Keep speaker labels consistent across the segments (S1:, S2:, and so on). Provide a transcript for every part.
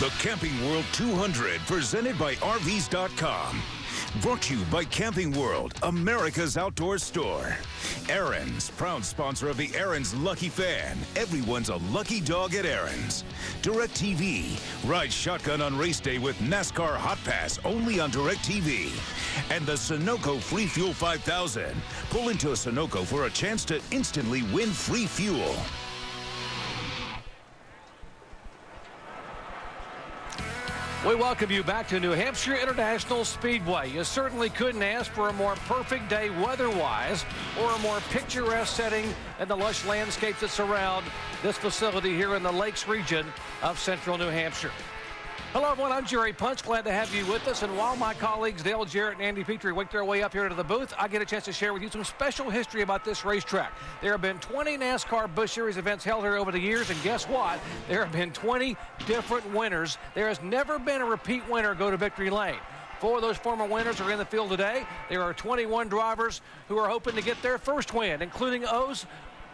S1: The Camping World 200, presented by RVs.com. Brought to you by Camping World, America's outdoor store. Aaron's, proud sponsor of the Aaron's Lucky Fan. Everyone's a lucky dog at Aaron's. DirecTV, ride shotgun on race day with NASCAR Hot Pass only on DirecTV. And the Sunoco Free Fuel 5000. Pull into a Sunoco for a chance to instantly win free fuel.
S2: We welcome you back to New Hampshire International Speedway. You certainly couldn't ask for a more perfect day weather-wise or a more picturesque setting than the lush landscapes that surround this facility here in the Lakes region of central New Hampshire. Hello, everyone. I'm Jerry Punch. Glad to have you with us. And while my colleagues Dale Jarrett and Andy Petrie work their way up here to the booth, I get a chance to share with you some special history about this racetrack. There have been 20 NASCAR Busch Series events held here over the years, and guess what? There have been 20 different winners. There has never been a repeat winner go to victory lane. 4 of those former winners are in the field today. There are 21 drivers who are hoping to get their first win, including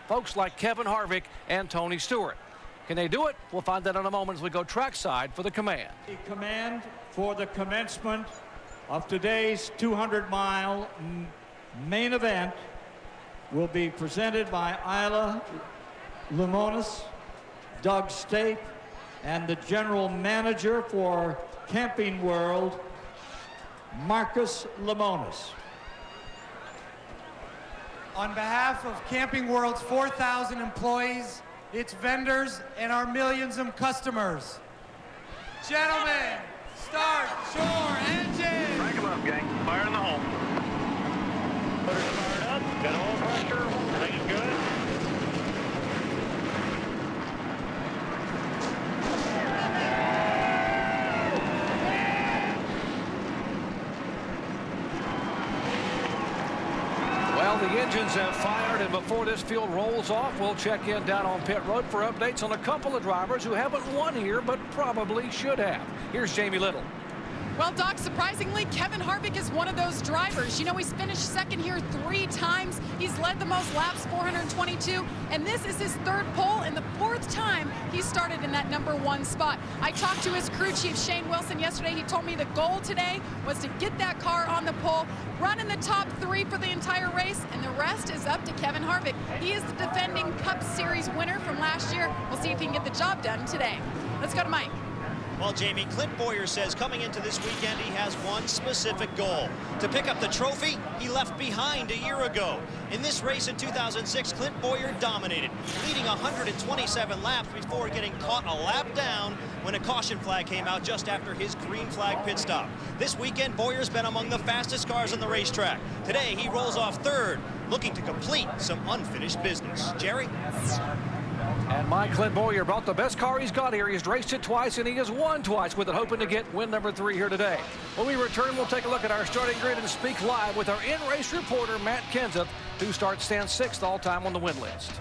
S2: folks like Kevin Harvick and Tony Stewart. Can they do it? We'll find that in a moment as we go trackside for the command.
S3: The command for the commencement of today's 200-mile main event will be presented by Isla Limones, Doug Stape, and the general manager for Camping World, Marcus Limones.
S4: On behalf of Camping World's 4,000 employees, its vendors, and our millions of customers. Gentlemen, start your engine!
S5: Crank 'em up, gang. Fire in the hole. Motor's fired up. Got oil pressure. Everything's good.
S2: Well, the engines have fired, and before this field rolls off, we'll check in down on pit road for updates on a couple of drivers who haven't won here, but probably should have. Here's Jamie Little.
S6: Well, Doc, surprisingly, Kevin Harvick is one of those drivers. You know, he's finished second here 3 times. He's led the most laps, 422, and this is his 3rd pole and the 4th time he started in that #1 spot. I talked to his crew chief, Shane Wilson, yesterday. He told me the goal today was to get that car on the pole, run in the top 3 for the entire race, and the rest is up to Kevin Harvick. He is the defending Cup Series winner from last year. We'll see if he can get the job done today. Let's go to Mike.
S7: Well, Jamie, Clint Bowyer says coming into this weekend, he has one specific goal: to pick up the trophy he left behind a year ago. In this race in 2006, Clint Bowyer dominated, leading 127 laps before getting caught a lap down when a caution flag came out just after his green flag pit stop. This weekend, Bowyer's been among the fastest cars on the racetrack. Today, he rolls off 3rd, looking to complete some unfinished business. Jerry?
S2: And my Clint Bowyer brought the best car he's got here. He's raced it twice, and he has won twice with it, hoping to get win #3 here today. When we return, we'll take a look at our starting grid and speak live with our in-race reporter, Matt Kenseth, who stands 6th all-time on the win list.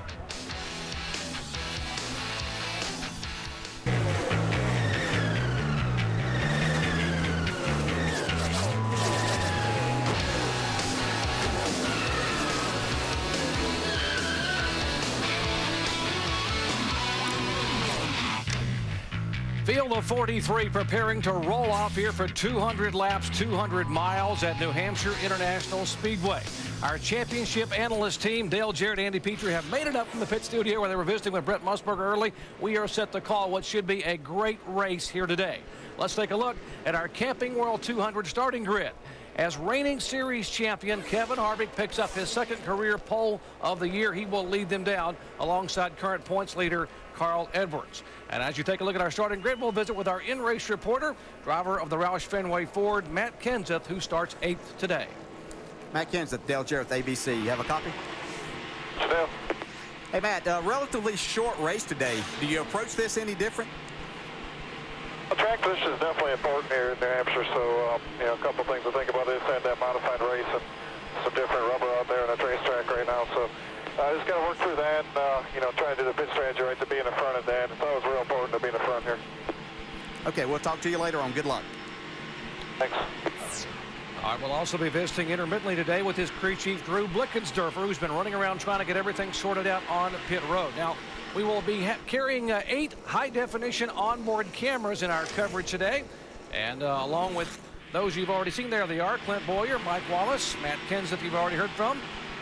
S2: Field of 43 preparing to roll off here for 200 laps, 200 miles at New Hampshire International Speedway. Our championship analyst team, Dale Jarrett and Andy Petrie, have made it up from the pit studio where they were visiting with Brett Musburger early. We are set to call what should be a great race here today. Let's take a look at our Camping World 200 starting grid. As reigning series champion, Kevin Harvick picks up his 2nd career pole of the year. He will lead them down alongside current points leader Carl Edwards. And as you take a look at our starting grid, we'll visit with our in-race reporter, driver of the Roush Fenway Ford, Matt Kenseth, who starts 8th today.
S8: Matt Kenseth, Dale Jarrett with ABC. You have a copy?
S5: Dale.
S8: Hey, Matt, relatively short race today. Do you approach this any different?
S5: Well, track position is definitely important here in New Hampshire, so you know, a couple things to think about. They just had that modified race and some different rubber out there on the racetrack right now, so just got to work through that and you know, try to do the pit strategy right to be in the front of that. It's always real important to be in the front here.
S8: Okay, we'll talk to you later on. Good luck.
S5: Thanks.
S2: All right, we'll also be visiting intermittently today with his crew chief, Drew Blickensderfer, who's been running around trying to get everything sorted out on pit road. Now, We will be carrying 8 high-definition onboard cameras in our coverage today. And along with those you've already seen, there they are: Clint Boyer, Mike Wallace, Matt Kenseth you've already heard from,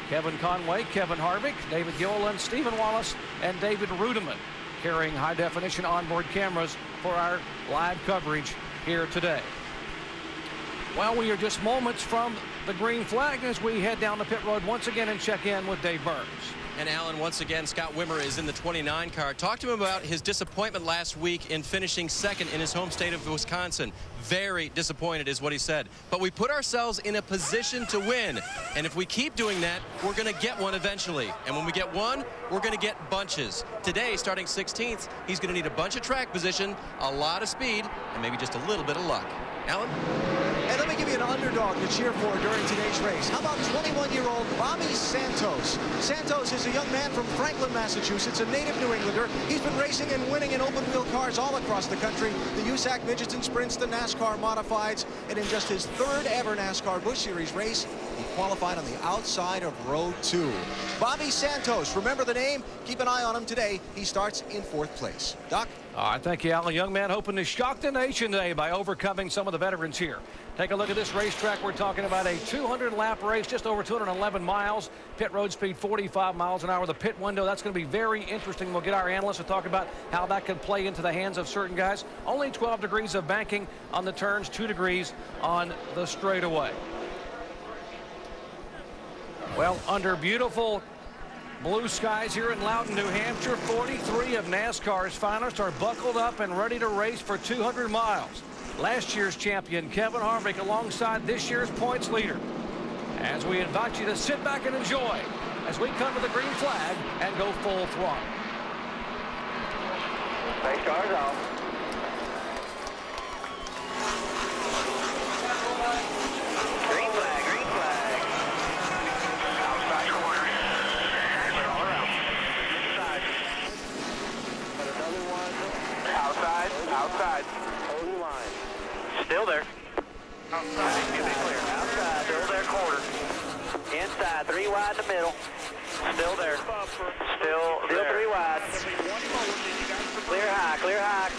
S2: Kevin Conway, Kevin Harvick, David Gilliland, Stephen Wallace, and David Rudiman, carrying high-definition onboard cameras for our live coverage here today. Well, we are just moments from the green flag as we head down the pit road once again and check in with Dave Burns.
S9: And Alan, once again, Scott Wimmer is in the 29 car. Talk to him about his disappointment last week in finishing second in his home state of Wisconsin. Very disappointed is what he said. But we put ourselves in a position to win. And if we keep doing that, we're going to get one eventually. And when we get one, we're going to get bunches. Today, starting 16th, he's going to need a bunch of track position, a lot of speed, and maybe just a little bit of luck. Alan?
S10: And let me give you an underdog to cheer for during today's race. How about 21-year-old Bobby Santos? Santos is a young man from Franklin, Massachusetts, a native New Englander. He's been racing and winning in open-wheel cars all across the country, the USAC Midgets and Sprints, the NASCAR Modifieds, and in just his 3rd ever NASCAR Busch Series race, he qualified on the outside of row 2. Bobby Santos, remember the name? Keep an eye on him today. He starts in 4th place. Doc?
S2: All right, thank you, Alan. Young man hoping to shock the nation today by overcoming some of the veterans here. Take a look at this racetrack. We're talking about a 200-lap race, just over 211 miles. Pit road speed 45 miles an hour. The pit window, that's going to be very interesting. We'll get our analysts to talk about how that can play into the hands of certain guys. Only 12 degrees of banking on the turns, 2 degrees on the straightaway. Well, under beautiful blue skies here in Loudon, New Hampshire, 43 of NASCAR's finalists are buckled up and ready to race for 200 miles. Last year's champion, Kevin Harvick, alongside this year's points leader. As we invite you to sit back and enjoy as we come to the green flag and go full throttle.
S5: Nice cars off. Green flag, green flag. Outside corner. All around. Inside. Got another one. Outside, outside. Holding line. Still there. Outside, give me clear. Outside, still there, corner. Inside, 3 wide in the middle. Still there. Still 3 wide. Clear high, clear high.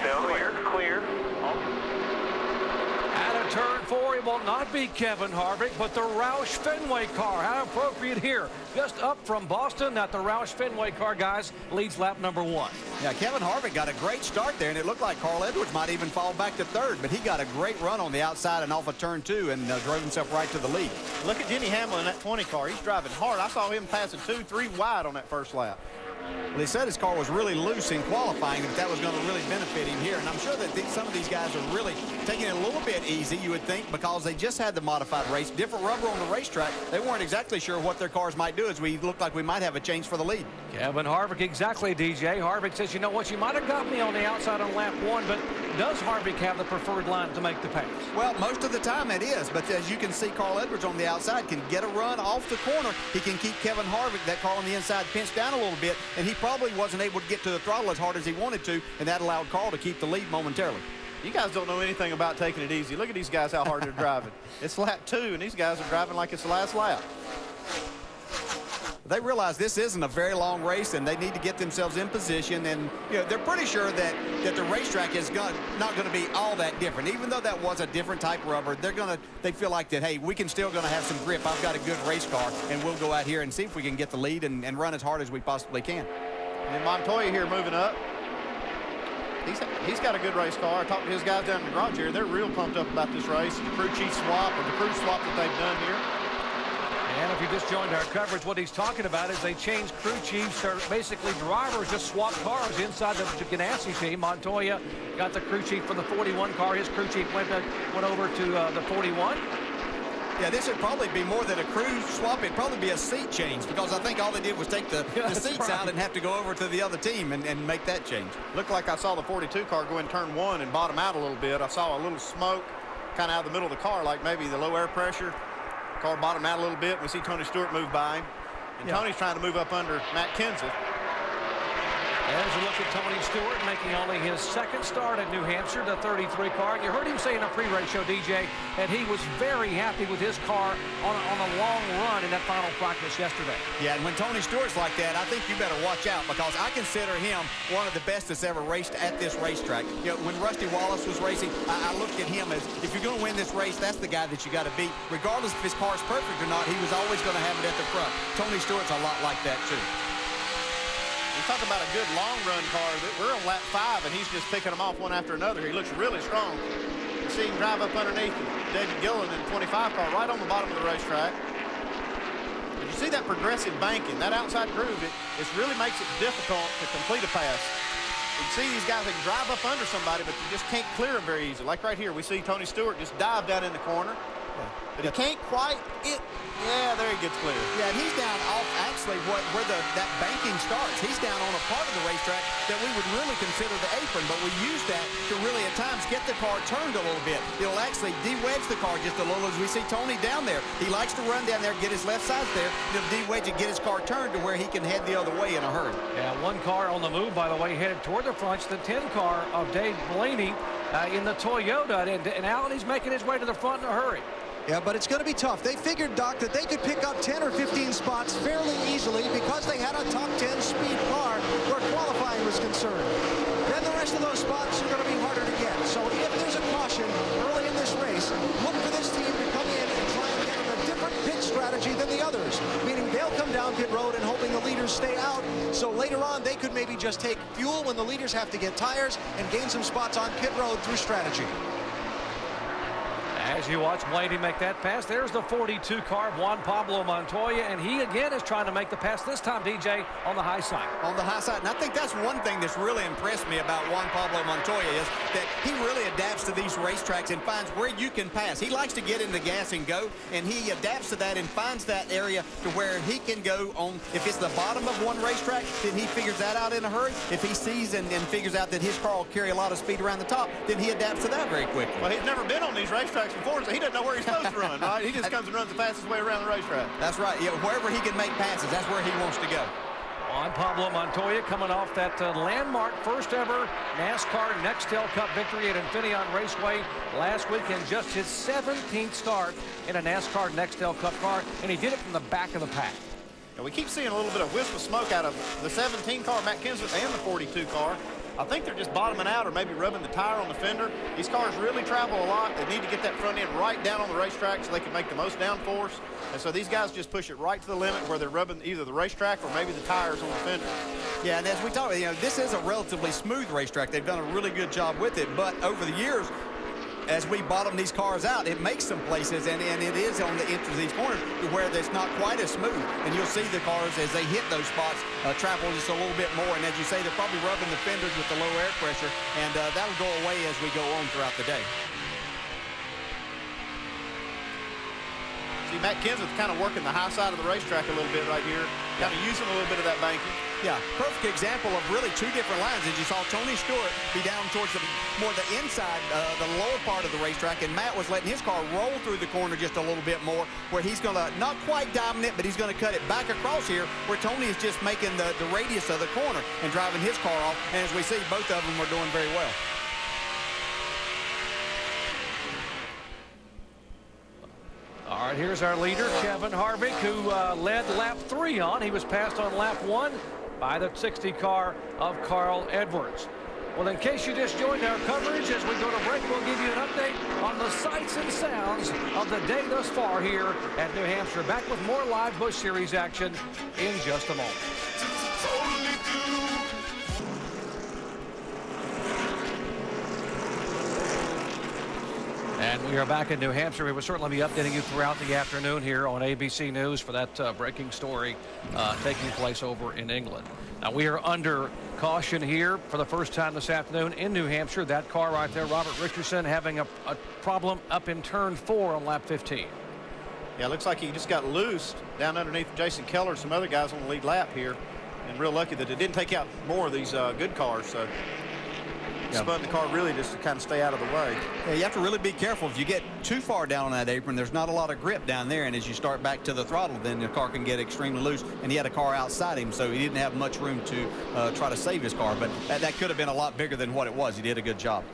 S5: Still clear, clear.
S2: At a turn 4, he will not be Kevin Harvick, but the Roush Fenway car. How appropriate here. Just up from Boston, that the Roush Fenway car, guys, leads lap number 1.
S8: Yeah, Kevin Harvick got a great start there, and it looked like Carl Edwards might even fall back to 3rd, but he got a great run on the outside and off of turn 2 and drove himself right to the lead.
S11: Look at Denny Hamlin in that 20 car. He's driving hard. I saw him passing 2, 3 wide on that first lap.
S8: Well, they said his car was really loose in qualifying, and that was going to really benefit him here. And I'm sure that some of these guys are really taking it a little bit easy, you would think, because they just had the modified race. Different rubber on the racetrack. They weren't exactly sure what their cars might do as we looked like we might have a change for the lead.
S2: Kevin Harvick, exactly, DJ. Harvick says, you know what, you might have got me on the outside on lap 1, but does Harvick have the preferred line to make the pass?
S8: Well, most of the time it is, but as you can see, Carl Edwards on the outside can get a run off the corner. He can keep Kevin Harvick, that car on the inside, pinched down a little bit, and he probably wasn't able to get to the throttle as hard as he wanted to, and that allowed Carl to keep the lead momentarily.
S11: You guys don't know anything about taking it easy. Look at these guys, how hard they're driving. It's lap 2, and these guys are driving like it's the last lap.
S8: They realize this isn't a very long race, and they need to get themselves in position. And you know, they're pretty sure that the racetrack is not going to be all that different. Even though that was a different type of rubber, they feel like that, hey, we can still going to have some grip. I've got a good race car, and we'll go out here and see if we can get the lead and run as hard as we possibly can.
S11: And Montoya here moving up. He's got a good race car. I talked to his guys down in the garage here. They're real pumped up about this race. The crew chief swap, or the crew swap that they've done here.
S2: And if you just joined our coverage, what he's talking about is they changed crew chiefs, or basically drivers just swapped cars inside the Ganassi team. Montoya got the crew chief for the 41 car. His crew chief went over to the 41.
S8: Yeah, this would probably be more than a crew swap. It'd probably be a seat change, because I think all they did was take the seats out and have to go over to the other team and make that change.
S11: Looked like I saw the 42 car go in turn 1 and bottom out a little bit. I saw a little smoke kind of out of the middle of the car, like maybe the low air pressure. Car bottomed out a little bit. We see Tony Stewart move by him. And Tony's trying to move up under Matt Kenseth.
S2: There's a look at Tony Stewart making only his second start at New Hampshire, the 33 car. And you heard him say in a pre-race show, DJ, that he was very happy with his car on a long run in that final practice yesterday.
S8: Yeah, and when Tony Stewart's like that, I think you better watch out, because I consider him one of the best that's ever raced at this racetrack. You know, when Rusty Wallace was racing, I looked at him as, if you're going to win this race, that's the guy that you got to beat. Regardless if his car's perfect or not, he was always going to have it at the front. Tony Stewart's a lot like that, too.
S11: You talk about a good long-run car. We're on lap 5, and he's just picking them off one after another. He looks really strong. You see him drive up underneath David Gillen in the 25 car right on the bottom of the racetrack. You see that progressive banking, that outside groove, it really makes it difficult to complete a pass. You can see these guys, they can drive up under somebody, but you just can't clear them very easily. Like right here, we see Tony Stewart just dive down in the corner. But he can't quite, yeah, there he gets clear.
S8: Yeah, and he's down off actually where that banking starts. He's down on a part of the racetrack that we would really consider the apron, but we use that to really at times get the car turned a little bit. It'll actually de-wedge the car just a little, as we see Tony down there. He likes to run down there, get his left side there, he'll de-wedge it, get his car turned to where he can head the other way in a hurry.
S2: Yeah, one car on the move, by the way, headed toward the front. It's the 10 car of Dave Blaney in the Toyota, and Alan, he's making his way to the front in a hurry.
S10: Yeah, but it's going to be tough. They figured, Doc, that they could pick up 10 or 15 spots fairly easily because they had a top 10 speed car where qualifying was concerned. Then the rest of those spots are going to be harder to get. So if there's a caution early in this race, look for this team to come in and try and get a different pit strategy than the others, meaning they'll come down pit road and hoping the leaders stay out. So later on, they could maybe just take fuel when the leaders have to get tires and gain some spots on pit road through strategy.
S2: As you watch Blaney make that pass, there's the 42 car of Juan Pablo Montoya, and he again is trying to make the pass, this time, DJ, on the high side.
S8: On the high side, and I think that's one thing that's really impressed me about Juan Pablo Montoya is that he really adapts to these racetracks and finds where you can pass. He likes to get in the gas and go, and he adapts to that and finds that area to where he can go on. If it's the bottom of one racetrack, then he figures that out in a hurry. If he sees and figures out that his car will carry a lot of speed around the top, then he adapts to that very quickly.
S11: Well, he's never been on these racetracks before, so he doesn't know where he's supposed to run, right? He just comes and runs the fastest way around the racetrack.
S8: That's right. Yeah, wherever he can make passes, that's where he wants to go.
S2: Juan Pablo Montoya coming off that landmark first ever NASCAR Nextel Cup victory at Infineon Raceway last week, and just his 17th start in a NASCAR Nextel Cup car, and he did it from the back of the pack.
S11: And we keep seeing a little bit of wisp of smoke out of the 17 car, Matt Kenseth, and the 42 car. I think they're just bottoming out or maybe rubbing the tire on the fender. These cars really travel a lot. They need to get that front end right down on the racetrack so they can make the most downforce. And so these guys just push it right to the limit where they're rubbing either the racetrack or maybe the tires on the fender.
S8: Yeah, and as we talk, you know, this is a relatively smooth racetrack. They've done a really good job with it, but over the years, as we bottom these cars out, it makes some places, and it is on the entrance of these corners to where it's not quite as smooth. And you'll see the cars, as they hit those spots, travel just a little bit more. And as you say, they're probably rubbing the fenders with the low air pressure, and that'll go away as we go on throughout the day.
S11: See, Matt Kenseth kind of working the high side of the racetrack a little bit right here, kind of using a little bit of that banking.
S8: Yeah, perfect example of really two different lines. As you saw Tony Stewart be down towards more the inside, the lower part of the racetrack, and Matt was letting his car roll through the corner just a little bit more, where he's going to, not quite diamond it, but he's going to cut it back across here, where Tony is just making the radius of the corner and driving his car off. And as we see, both of them are doing very well.
S2: All right, here's our leader, Kevin Harvick, who led lap 3 on. He was passed on lap 1 by the 60 car of Carl Edwards. Well, in case you just joined our coverage, as we go to break, we'll give you an update on the sights and sounds of the day thus far here at New Hampshire. Back with more live Busch Series action in just a moment. And we are back in New Hampshire. We will certainly be updating you throughout the afternoon here on ABC News for that breaking story taking place over in England. Now, we are under caution here for the first time this afternoon in New Hampshire. That car right there, Robert Richardson, having a problem up in turn 4 on lap 15.
S11: Yeah, it looks like he just got loose down underneath Jason Keller and some other guys on the lead lap here. And real lucky that it didn't take out more of these good cars. So spun the car really just to kind of stay out of the way.
S8: Yeah, you have to really be careful. If you get too far down on that apron, there's not a lot of grip down there, and as you start back to the throttle, then the car can get extremely loose, and he had a car outside him, so he didn't have much room to try to save his car, but that could have been a lot bigger than what it was. He did a good job.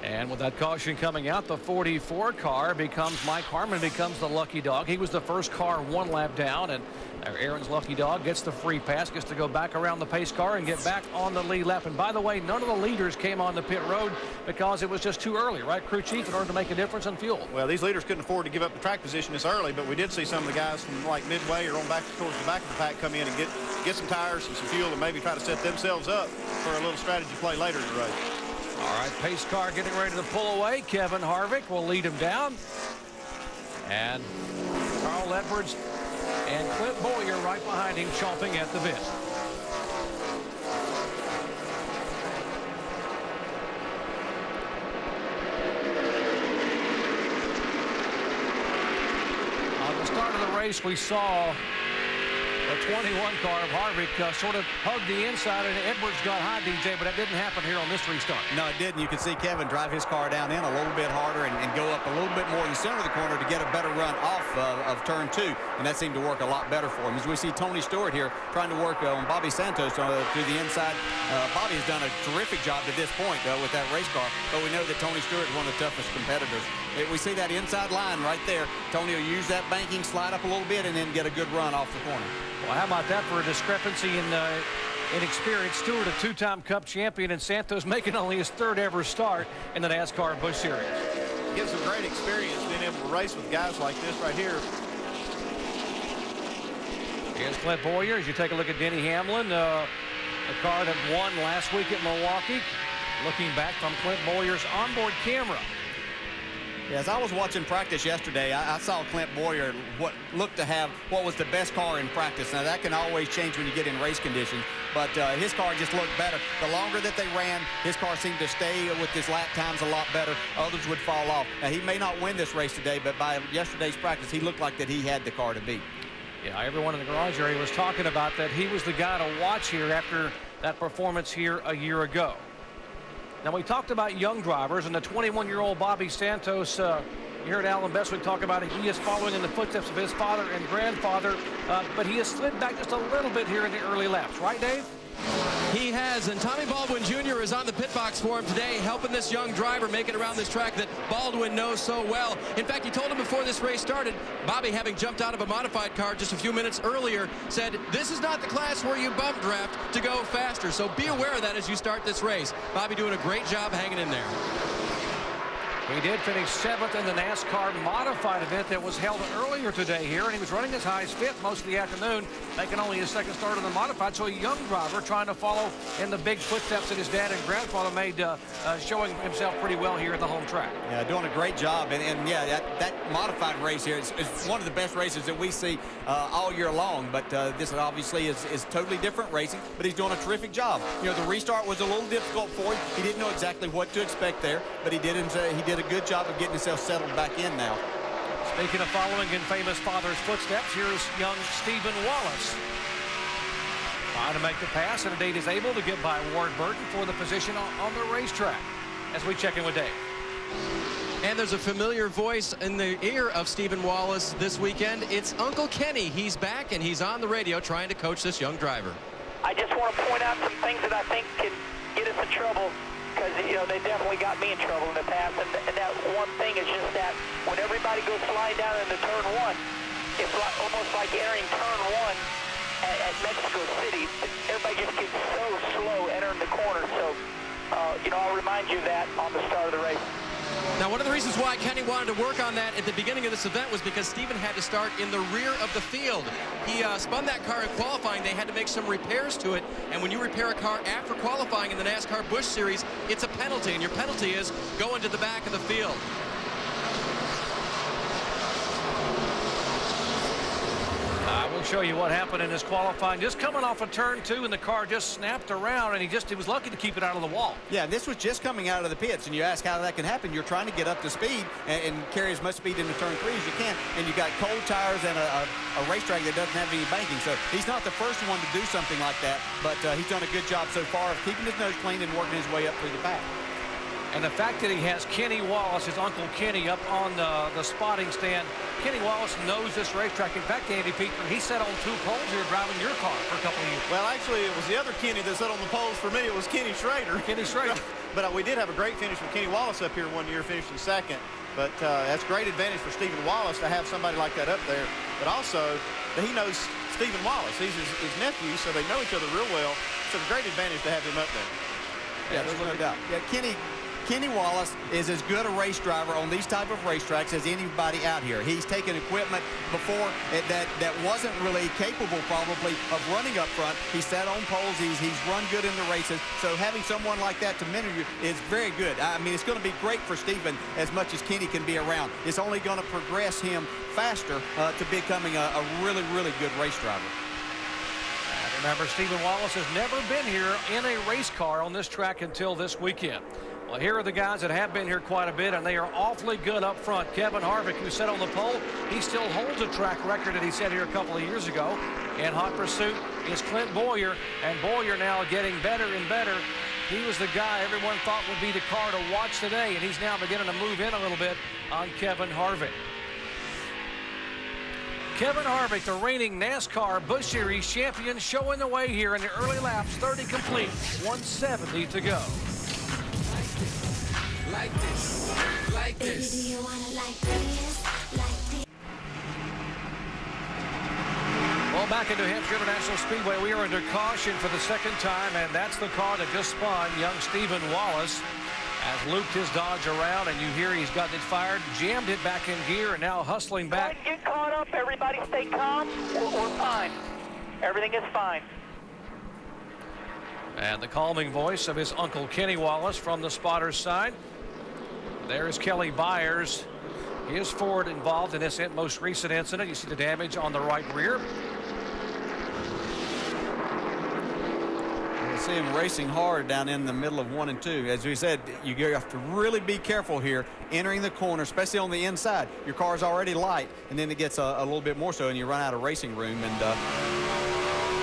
S2: And with that caution coming out, the 44 car becomes, Mike Harmon becomes the lucky dog. He was the first car 1 lap down, and Aaron's lucky dog gets the free pass, gets to go back around the pace car and get back on the lead lap. And by the way, none of the leaders came on the pit road because it was just too early, right, crew chief, in order to make a difference in fuel?
S11: Well, these leaders couldn't afford to give up the track position this early, but we did see some of the guys from like midway or on back towards the back of the pack come in and get some tires and some fuel and maybe try to set themselves up for a little strategy play later in the race.
S2: All right, pace car getting ready to pull away. Kevin Harvick will lead him down. And Carl Edwards and Clint Bowyer right behind him, chomping at the bit. On the start of the race, we saw the 21 car of Harvick sort of hugged the inside, and Edwards got high, DJ, but that didn't happen here on this restart.
S8: No, it didn't. You can see Kevin drive his car down in a little bit harder and go up a little bit more in the center of the corner to get a better run off of turn 2, and that seemed to work a lot better for him. As we see Tony Stewart here trying to work on Bobby Santos to the inside. Bobby has done a terrific job to this point with that race car, but we know that Tony Stewart is one of the toughest competitors. We see that inside line right there. Tony will use that banking, slide up a little bit, and then get a good run off the corner.
S2: Well, how about that for a discrepancy in experience? Stewart, a 2-time Cup champion, and Santos making only his 3rd ever start in the NASCAR Busch Series.
S11: Gives him great experience being able to race with guys like this right here.
S2: Here's Clint Bowyer. As you take a look at Denny Hamlin, the car that won last week at Milwaukee. Looking back from Clint Bowyer's onboard camera.
S8: As I was watching practice yesterday, I saw Clint Bowyer looked to have what was the best car in practice. Now, that can always change when you get in race conditions, but his car just looked better. The longer that they ran, his car seemed to stay with his lap times a lot better. Others would fall off. Now, he may not win this race today, but by yesterday's practice, he looked like that he had the car to beat.
S2: Yeah, everyone in the garage area was talking about that. He was the guy to watch here after that performance here a year ago. Now, we talked about young drivers, and the 21-year-old Bobby Santos, you heard Alan Bestwick talk about it. He is following in the footsteps of his father and grandfather, but he has slid back just a little bit here in the early laps. Right, Dave?
S9: He has, and Tommy Baldwin Jr. is on the pit box for him today, helping this young driver make it around this track that Baldwin knows so well. In fact, he told him before this race started, Bobby, having jumped out of a modified car just a few minutes earlier, said, this is not the class where you bump draft to go faster, so be aware of that as you start this race. Bobby doing a great job hanging in there.
S2: He did finish 7th in the NASCAR modified event that was held earlier today here, and he was running as high as 5th most of the afternoon, making only his 2nd start in the modified. So a young driver trying to follow in the big footsteps that his dad and grandfather made, showing himself pretty well here at the home track.
S8: Yeah, doing a great job, and yeah, that modified race here is one of the best races that we see all year long, but this obviously is totally different racing, but he's doing a terrific job. You know, the restart was a little difficult for him. He didn't know exactly what to expect there, but he did a good job of getting himself settled back in now.
S2: Speaking of following in famous father's footsteps, here's young Stephen Wallace trying to make the pass, and indeed is able to get by Ward Burton for the position on the racetrack. As we check in with Dave.
S9: And there's a familiar voice in the ear of Stephen Wallace this weekend. It's Uncle Kenny. He's back, and he's on the radio trying to coach this young driver.
S12: I just want to point out some things that I think can get us in trouble, because, you know, they definitely got me in trouble in the past. And that one thing is just that when everybody goes sliding down into turn 1, it's like, almost like entering turn 1 at Mexico City. Everybody just gets so slow entering the corner. So, you know, I'll remind you of that on the start of the race.
S9: Now, one of the reasons why Kenny wanted to work on that at the beginning of this event was because Stephen had to start in the rear of the field. He spun that car in qualifying. They had to make some repairs to it. And when you repair a car after qualifying in the NASCAR Busch Series, it's a penalty. And your penalty is going to the back of the field.
S2: I will We'll show you what happened in this qualifying. Just coming off of turn 2, and the car just snapped around, and he was lucky to keep it out of the wall.
S8: Yeah, this was just coming out of the pits, and you ask how that can happen. You're trying to get up to speed and carry as much speed into turn 3 as you can, and you got cold tires and a racetrack that doesn't have any banking. So he's not the first one to do something like that, but he's done a good job so far of keeping his nose clean and working his way up through the pack.
S2: And the fact that he has Kenny Wallace, his Uncle Kenny, up on the spotting stand. Kenny Wallace knows this racetrack. In fact, Andy Peter, he sat on 2 poles here driving your car for a couple of years.
S11: Well, actually, it was the other Kenny that sat on the poles. For me, it was Kenny Schrader.
S2: Kenny Schrader.
S11: But we did have a great finish with Kenny Wallace up here one year, finishing second. But that's great advantage for Stephen Wallace to have somebody like that up there. But also, he knows Stephen Wallace. He's his nephew, so they know each other real well. It's a great advantage to have him up there.
S8: Yeah, there's no doubt. Yeah, Kenny Wallace is as good a race driver on these type of racetracks as anybody out here. He's taken equipment before that wasn't really capable probably of running up front. He sat on poles. He's run good in the races. So having someone like that to mentor you is very good. I mean, it's going to be great for Stephen as much as Kenny can be around. It's only going to progress him faster to becoming a really, really good race driver.
S2: Remember, Stephen Wallace has never been here in a race car on this track until this weekend. Well, here are the guys that have been here quite a bit, and they are awfully good up front. Kevin Harvick, who sat on the pole, he still holds a track record that he set here a couple of years ago. In hot pursuit is Clint Bowyer, and Bowyer now getting better and better. He was the guy everyone thought would be the car to watch today, and he's now beginning to move in a little bit on Kevin Harvick. Kevin Harvick, the reigning NASCAR Busch Series champion, showing the way here in the early laps. 30 complete, 170 to go.
S13: Like this, like this. Baby, do you wanna like this, like this?
S2: Well, back in New Hampshire International Speedway, we are under caution for the second time, and that's the car that just spun. Young Stephen Wallace has looped his Dodge around, and you hear he's gotten it fired, jammed it back in gear, and now hustling back.
S12: Don't get caught up. Everybody stay calm. We're fine. Everything is fine.
S2: And the calming voice of his Uncle Kenny Wallace from the spotter's side. There's Kelly Byers. His Ford involved in this most recent incident. You see the damage on the right rear.
S8: You see him racing hard down in the middle of 1 and 2. As we said, you have to really be careful here entering the corner, especially on the inside. Your car's already light, and then it gets a little bit more so, and you run out of racing room. And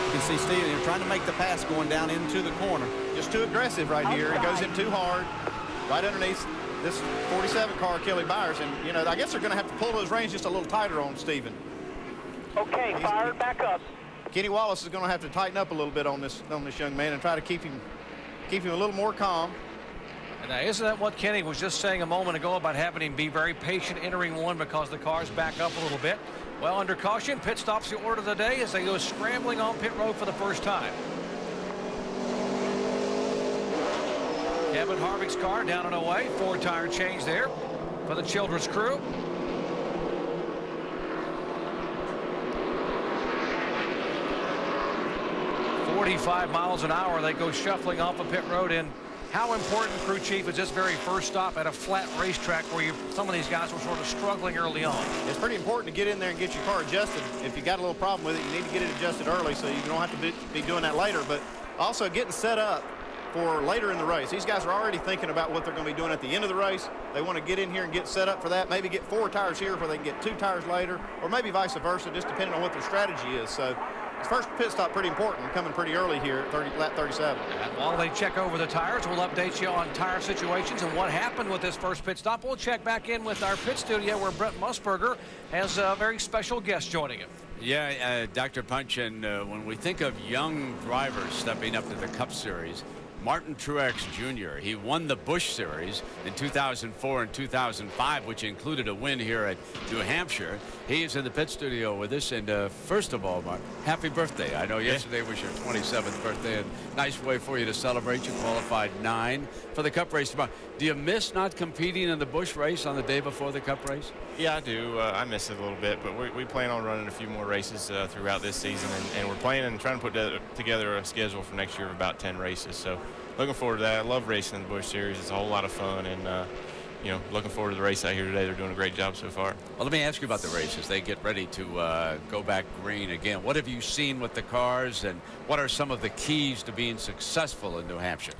S8: you can see Steven, you're trying to make the pass going down into the corner.
S11: Just too aggressive right here. It goes in too hard, right underneath this 47 car, Kelly Byers. And, you know, I guess they're going to have to pull those reins just a little tighter on Steven.
S12: Okay, fire back up.
S11: Kenny Wallace is going to have to tighten up a little bit on this young man and try to keep him a little more calm.
S2: And now, isn't that what Kenny was just saying a moment ago about having him be very patient entering one because the car's back up a little bit? Well, under caution, pit stops the order of the day as they go scrambling on pit road for the first time. Kevin Harvick's car down and away. 4-tire change there for the Childress crew. .45 miles an hour. They go shuffling off of pit road. And how important, crew chief, is this very first stop at a flat racetrack where some of these guys were sort of struggling early on?
S11: It's pretty important to get in there and get your car adjusted. If you got a little problem with it, you need to get it adjusted early so you don't have to be doing that later. But also getting set up for later in the race. These guys are already thinking about what they're going to be doing at the end of the race. They want to get in here and get set up for that. Maybe get 4 tires here where they can get 2 tires later, or maybe vice versa, just depending on what their strategy is. So this first pit stop pretty important, coming pretty early here at lap 37.
S2: And while they check over the tires, we'll update you on tire situations and what happened with this first pit stop. We'll check back in with our pit studio where Brent Musburger has a very special guest joining him.
S14: Yeah, Dr. Punch, and when we think of young drivers stepping up to the Cup Series, Martin Truex Jr. He won the Busch Series in 2004 and 2005, which included a win here at New Hampshire. He is in the pit studio with us. And first of all, Mark, happy birthday. I know yesterday was your 27th birthday, and nice way for you to celebrate. You qualified 9 for the Cup race tomorrow. Do you miss not competing in the Busch race on the day before the Cup race?
S15: Yeah, I do. I miss it a little bit, but we plan on running a few more races throughout this season, and we're planning and trying to put together a schedule for next year of about 10 races. So looking forward to that. I love racing in the Busch Series. It's a whole lot of fun, and you know, looking forward to the race out here today. They're doing a great job so far.
S14: Well, let me ask you about the race as they get ready to go back green again. What have you seen with the cars, and what are some of the keys to being successful in New Hampshire?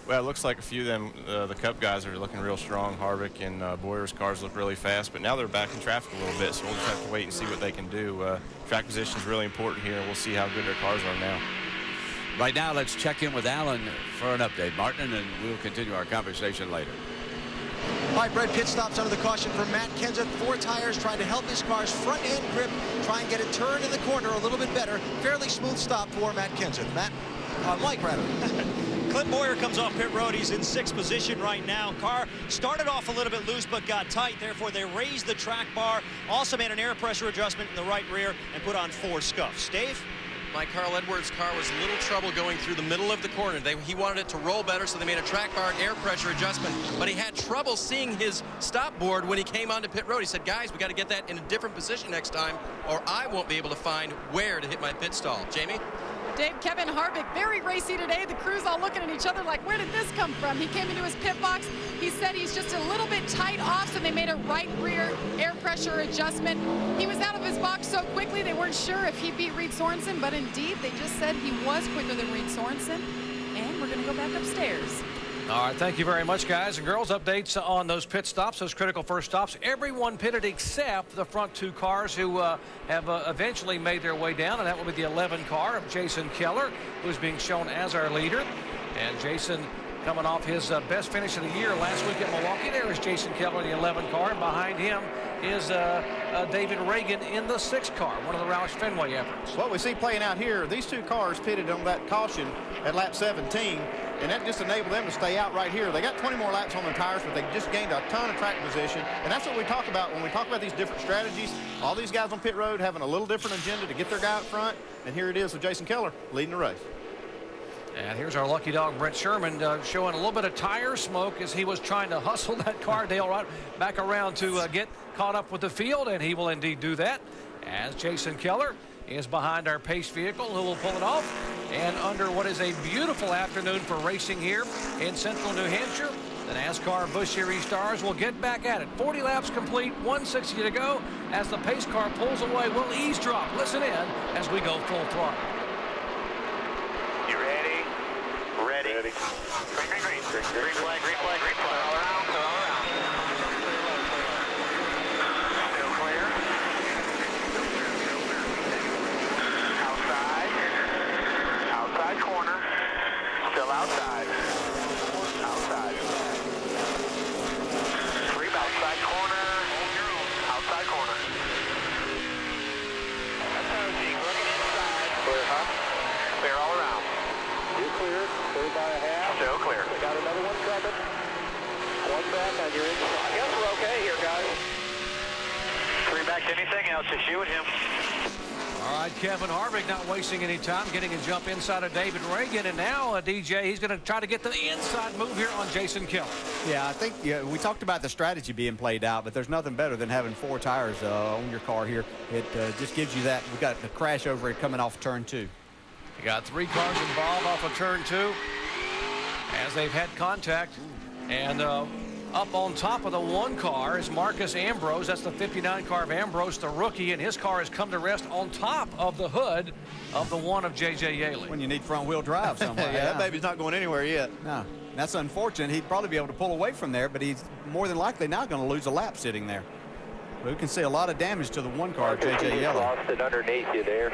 S15: Well, it looks like a few of them, the Cup guys are looking real strong. Harvick and Boyer's cars look really fast, but now they're back in traffic a little bit, so we'll just have to wait and see what they can do. Track position is really important here, and we'll see how good their cars are now.
S14: Right now, let's check in with Alan for an update, Martin, and we'll continue our conversation later.
S10: All right, Brett, pit stops under the caution for Matt Kenseth. 4 tires trying to help his car's front end grip, try and get it turned in the corner a little bit better. Fairly smooth stop for Matt Kenseth. Mike, rather.
S7: Clint Bowyer comes off pit road. He's in 6th position right now. Car started off a little bit loose but got tight. Therefore, they raised the track bar. Also made an air pressure adjustment in the right rear and put on 4 scuffs. Dave?
S9: My Carl Edwards car was a little trouble going through the middle of the corner. He wanted it to roll better, so they made a track bar and air pressure adjustment. But he had trouble seeing his stop board when he came onto pit road. He said, guys, we got to get that in a different position next time, or I won't be able to find where to hit my pit stall. Jamie?
S6: Dave, Kevin Harvick, very racy today. The crew's all looking at each other like, where did this come from? He came into his pit box. He said he's just a little bit tight off, so they made a right rear air pressure adjustment. He was out of his box so quickly they weren't sure if he beat Reed Sorensen, but indeed they just said he was quicker than Reed Sorensen. And we're going to go back upstairs.
S2: All right, thank you very much, guys and girls. Updates on those pit stops, those critical first stops. Everyone pitted except the front 2 cars who have eventually made their way down, and that will be the 11 car of Jason Keller, who's being shown as our leader. And Jason coming off his best finish of the year last week at Milwaukee. There is Jason Keller in the 11 car, and behind him is David Reagan in the 6 car, one of the Roush Fenway efforts.
S11: What we see playing out here, these 2 cars pitted on that caution at lap 17, and that just enabled them to stay out right here. They got 20 more laps on their tires, but they just gained a ton of track position, and that's what we talk about when we talk about these different strategies. All these guys on pit road having a little different agenda to get their guy up front, and here it is with Jason Keller leading the race.
S2: And here's our lucky dog, Brent Sherman, showing a little bit of tire smoke as he was trying to hustle that car, Dale, right back around to get caught up with the field, and he will indeed do that as Jason Keller is behind our pace vehicle, who will pull it off. And under what is a beautiful afternoon for racing here in central New Hampshire, the NASCAR Busch Series stars will get back at it. 40 laps complete, 160 to go. As the pace car pulls away, we'll eavesdrop. Listen in as we go full throttle.
S12: You ready? Ready. Green, green, green. Green flag, green flag, green flag. All around, all around. Still clear. Outside. Outside corner. Still outside. Outside. 3 outside corner. Outside corner. Looking inside. Clear, huh? Clear all around. You're clear. Clear by a half. Still clear. We got another one coming. One back on your inside. I guess we're okay here, guys. 3 back to anything else, just you and him.
S2: All right, Kevin Harvick not wasting any time, getting a jump inside of David Reagan, and now DJ, he's going to try to get the inside move here on Jason Keller.
S8: Yeah, I think we talked about the strategy being played out, but there's nothing better than having 4 tires on your car here. It just gives you that. We got the crash over it coming off turn 2.
S2: You got 3 cars involved off of turn 2 as they've had contact, and up on top of the 1 car is Marcus Ambrose. That's the 59 car of Ambrose, the rookie, and his car has come to rest on top of the hood of the 1 of J.J. Yaley.
S8: When you need front-wheel drive somewhere.
S11: Yeah, that baby's not going anywhere yet.
S8: No, that's unfortunate. He'd probably be able to pull away from there, but he's more than likely now going to lose a lap sitting there. But we can see a lot of damage to the 1 car of J.J. Yaley.
S12: Lost it underneath you there.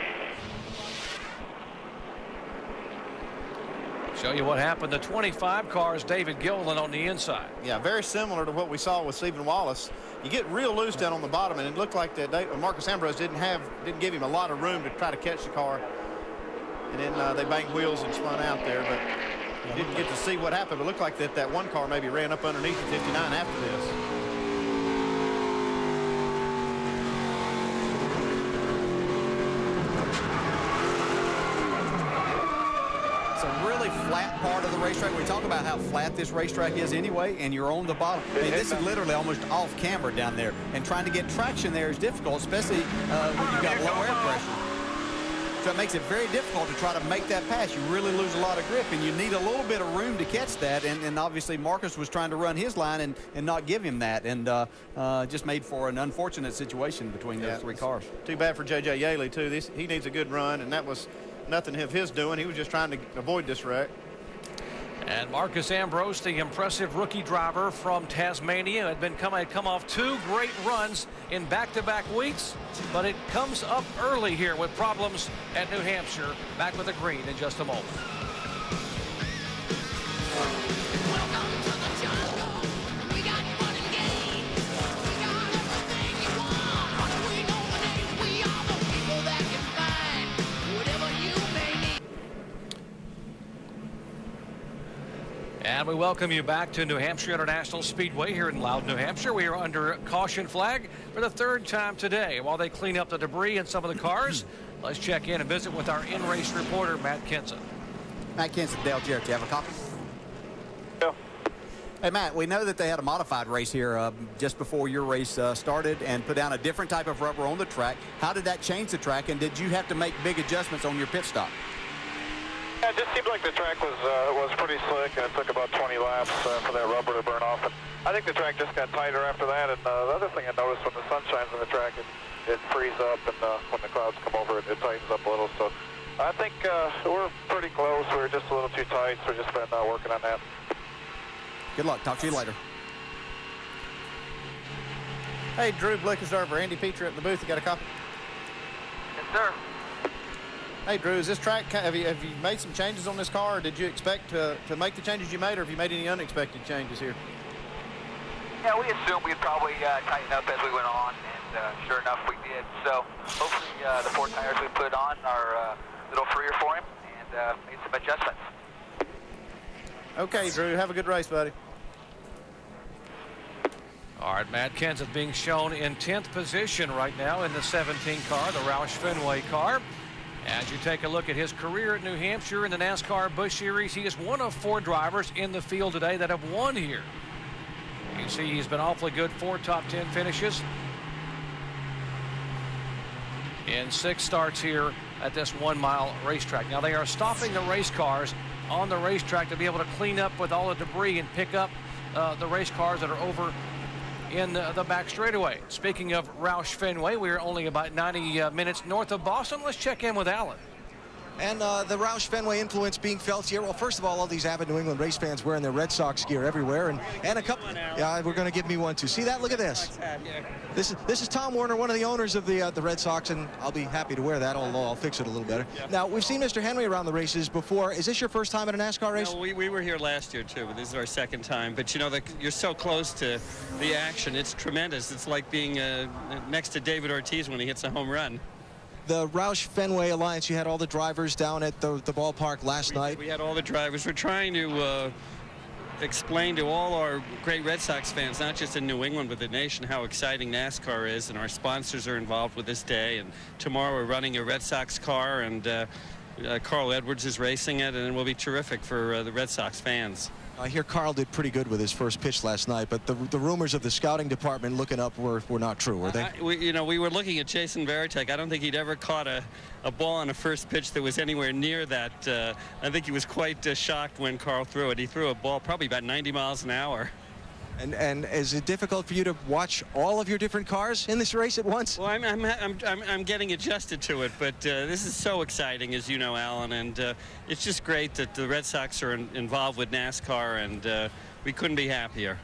S2: Show you what happened. The 25 car is David Gilliland on the inside.
S11: Yeah, very similar to what we saw with Stephen Wallace. You get real loose down on the bottom, and it looked like that Marcus Ambrose didn't give him a lot of room to try to catch the car. And then they banged wheels and spun out there, but you didn't get to see what happened. It looked like that 1 car maybe ran up underneath the 59 after this.
S8: Flat part of the racetrack. We talk about how flat this racetrack is anyway, and you're on the bottom. I mean, this is literally almost off camber down there, and trying to get traction there is difficult, especially when you've got low air pressure. So it makes it very difficult to try to make that pass. You really lose a lot of grip, and you need a little bit of room to catch that. And obviously Marcus was trying to run his line and not give him that, and just made for an unfortunate situation between those three cars.
S11: Too bad for J.J. Yaley, too. He needs a good run, and that was nothing of his doing. He was just trying to avoid this wreck.
S2: And Marcus Ambrose, the impressive rookie driver from Tasmania, had come off 2 great runs in back-to-back weeks, but it comes up early here with problems at New Hampshire. Back with the green in just a moment. And we welcome you back to New Hampshire International Speedway here in Loudon, New Hampshire. We are under caution flag for the 3rd time today. While they clean up the debris in some of the cars, let's check in and visit with our in-race reporter, Matt KENSETH.
S8: Matt KENSETH, Dale Jarrett, do you have a copy?
S5: Yeah.
S8: Hey, Matt, we know that they had a modified race here just before your race started and put down a different type of rubber on the track. How did that change the track, and did you have to make big adjustments on your pit stop?
S5: Yeah, it just seemed like the track was pretty slick, and it took about 20 laps for that rubber to burn off. And I think the track just got tighter after that. And the other thing I noticed, when the sun shines on the track, it frees up, and when the clouds come over, it tightens up a little. So I think we're pretty close. We're just a little too tight, so we've just been working on that.
S8: Good luck. Talk to you later.
S11: Hey, Drew Blickerserver, Andy Petrie at the booth. You got a copy?
S12: Yes, sir.
S11: Hey, Drew, is this track, have you made some changes on this car, or did you expect to make the changes you made, or have you made any unexpected changes here?
S12: Yeah, we assumed we'd probably tighten up as we went on, and sure enough, we did. So hopefully the 4 tires we put on are a little freer for him, and made some adjustments.
S11: Okay, Drew, have a good race, buddy.
S2: All right, Matt KENSETH being shown in 10th position right now in the 17 car, the Roush Fenway car. As you take a look at his career at New Hampshire in the NASCAR Busch Series, he is one of 4 drivers in the field today that have won here. You see he's been awfully good, 4 top 10 finishes in 6 starts here at this 1-mile racetrack. Now they are stopping the race cars on the racetrack to be able to clean up with all the debris and pick up the race cars that are over in the back straightaway. Speaking of Roush Fenway, we are only about 90 minutes north of Boston. Let's check in with Alan.
S10: And the Roush Fenway influence being felt here. Well, first of all these avid New England race fans wearing their Red Sox gear everywhere, and a couple. Yeah, we're going to give me one too. See that? Look at this. This is Tom Werner, one of the owners of the Red Sox, and I'll be happy to wear that. Although I'll fix it a little better. Yeah. Now we've seen Mr. Henry around the races before. Is this your first time at a NASCAR race?
S16: No, we were here last year too, but this is our 2nd time. But you know, you're so close to the action. It's tremendous. It's like being next to David Ortiz when he hits a home run.
S10: The Roush Fenway Alliance, you had all the drivers down at the ballpark last night.
S16: We had all the drivers. We're trying to explain to all our great Red Sox fans, not just in New England, but the nation, how exciting NASCAR is, and our sponsors are involved with this day. And tomorrow we're running a Red Sox car, and Carl Edwards is racing it, and it will be terrific for the Red Sox fans.
S10: I hear Carl did pretty good with his first pitch last night, but the rumors of the scouting department looking up were not true, were they?
S16: We were looking at Jason Varitek. I don't think he'd ever caught a ball on a first pitch that was anywhere near that. I think he was quite shocked when Carl threw it. He threw a ball probably about 90 miles an hour.
S10: And is it difficult for you to watch all of your different cars in this race at once?
S16: Well, I'm getting adjusted to it, but this is so exciting, as you know, Alan, and it's just great that the Red Sox are involved with NASCAR, and we couldn't be happier.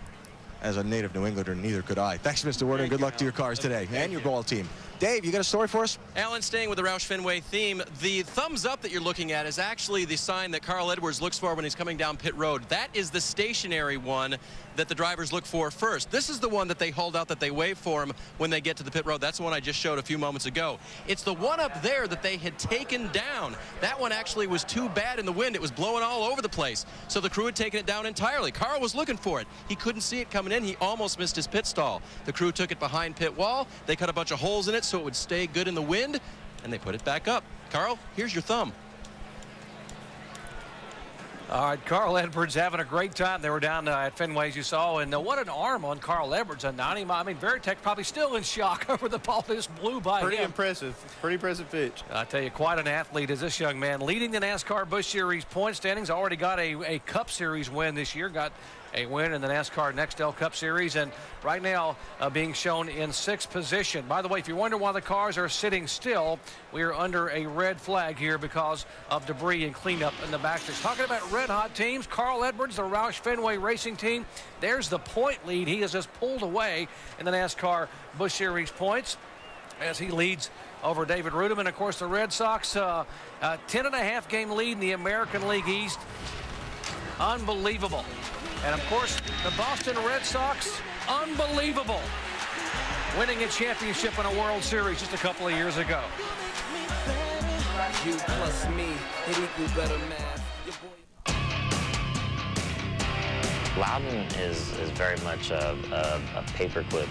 S10: As a native New Englander, neither could I. Thanks, Mr. Werner, and good luck to your cars today and your ball team. Dave, you got a story for us?
S9: Alan, staying with the Roush Fenway theme, the thumbs up that you're looking at is actually the sign that Carl Edwards looks for when he's coming down pit road. That is the stationary one that the drivers look for first. This is the one that they hold out, that they wave for him when they get to the pit road. That's the one I just showed a few moments ago. It's the one up there that they had taken down. That one actually was too bad in the wind. It was blowing all over the place. So the crew had taken it down entirely. Carl was looking for it. He couldn't see it coming in. He almost missed his pit stall. The crew took it behind pit wall. They cut a bunch of holes in it so it would stay good in the wind, and they put it back up. Carl, here's your thumb.
S2: All right, Carl Edwards having a great time. They were down at Fenway, as you saw, and what an arm on Carl Edwards. A 90 mile. I mean, Veritek probably still in shock over the ball just blew by him.
S11: Pretty impressive. Pretty impressive pitch.
S2: I tell you, quite an athlete is this young man. Leading the NASCAR Busch Series point standings. Already got a Cup Series win this year. Got a win in the NASCAR Nextel Cup Series, and right now being shown in 6th position. By the way, if you wonder why the cars are sitting still, we are under a red flag here because of debris and cleanup in the backstretch. Talking about red-hot teams, Carl Edwards, the Roush Fenway Racing Team, there's the point lead. He has just pulled away in the NASCAR Busch Series points as he leads over David Rudeman. Of course, the Red Sox, 10.5 game lead in the American League East. Unbelievable. And, of course, the Boston Red Sox, unbelievable. Winning a championship in a World Series just a couple of years ago.
S17: You plus me, it equals better math.
S18: Loudon is very much a paperclip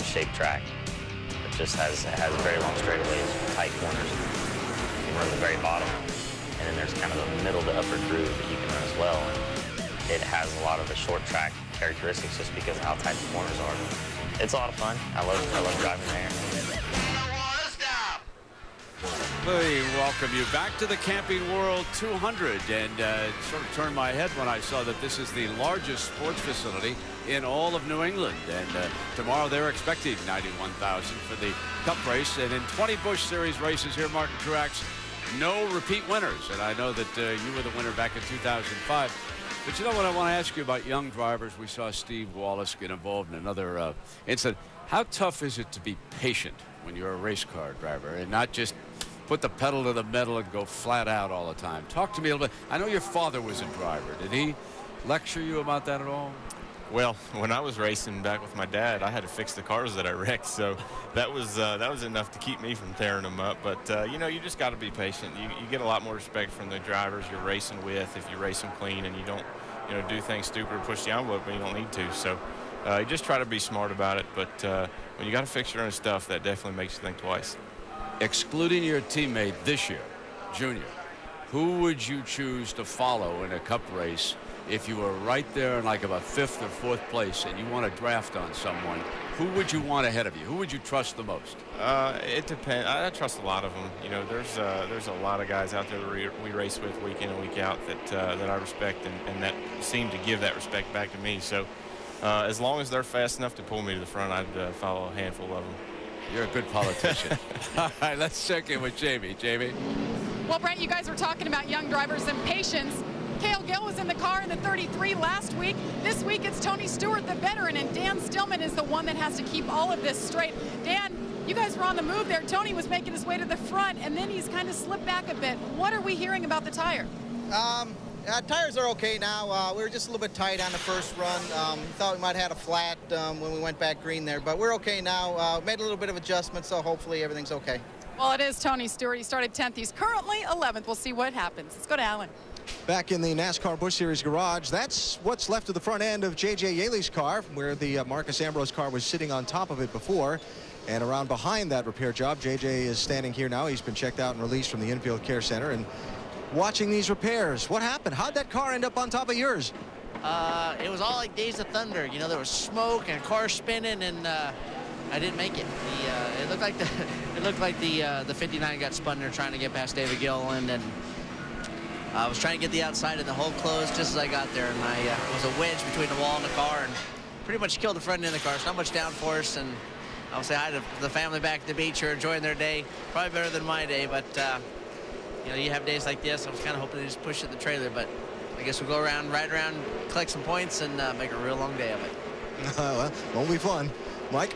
S18: shaped track. It just has very long straightaways, tight corners. You can run the very bottom, and then there's kind of a middle to upper groove that you can run as well. It has a lot of the short track characteristics just because of how tight the corners are. It's a lot of fun. I love driving there.
S14: We welcome you back to the Camping World 200, and sort of turned my head when I saw that this is the largest sports facility in all of New England. And tomorrow they're expecting 91,000 for the Cup race, and in 20 Busch Series races here, Martin Truex, no repeat winners. And I know that you were the winner back in 2005. But you know what I want to ask you about young drivers? We saw Steve Wallace get involved in another incident. How tough is it to be patient when you're a race car driver and not just put the pedal to the metal and go flat out all the time? Talk to me a little bit. I know your father was a driver. Did he lecture you about that at all?
S15: Well, when I was racing back with my dad, I had to fix the cars that I wrecked, so that was enough to keep me from tearing them up. But you know, you just got to be patient. You get a lot more respect from the drivers you're racing with if you race them clean and you don't, you know, do things stupid or push the envelope when you don't need to. So you just try to be smart about it. But when you got to fix your own stuff, that definitely makes you think twice.
S14: Excluding your teammate this year, Junior, who would you choose to follow in a Cup race if you were right there in like about 5th or 4th place and you want to draft on someone? Who would you want ahead of you? Who would you trust the most?
S15: It depends. I trust a lot of them. You know, there's a lot of guys out there that we race with week in and week out that I respect and that seem to give that respect back to me. So as long as they're fast enough to pull me to the front, I'd follow a handful of them.
S14: You're a good politician. All right, let's check in with Jamie. Jamie.
S6: Well, Brent, you guys were talking about young drivers and patience. Cale Gill was in the car in the 33 last week. This week it's Tony Stewart, the veteran, and Dan Stillman is the one that has to keep all of this straight. Dan, you guys were on the move there. Tony was making his way to the front, and then he's kind of slipped back a bit. What are we hearing about the tire?
S19: Tires are okay now. We were just a little bit tight on the first run. Thought we might have had a flat when we went back green there, but we're okay now. Made a little bit of adjustment, so hopefully everything's okay. Well, it is Tony Stewart. He started 10th. He's currently 11th. We'll see what happens. Let's go to Alan.
S10: Back in the NASCAR Busch Series garage, that's what's left of the front end of J.J. Yaley's car, where the Marcus Ambrose car was sitting on top of it before. And around behind that repair job, J.J. is standing here now. He's been checked out and released from the infield care center and watching these repairs. What happened? How'd that car end up on top of yours?
S20: It was all like Days of Thunder. You know, there was smoke and cars spinning, and I didn't make it. It looked like the 59 got spun there trying to get past David Gilliland, and I was trying to get the outside of the hole closed just as I got there, and I was a wedge between the wall and the car, and pretty much killed the front end of the car. So not much downforce, and I'll say hi to the family back at the beach who are enjoying their day. Probably better than my day, but you know, you have days like this. I was kind of hoping to just push it the trailer, but I guess we'll go around, ride around, collect some points, and make a real long day of it.
S10: Well, won't be fun. Mike?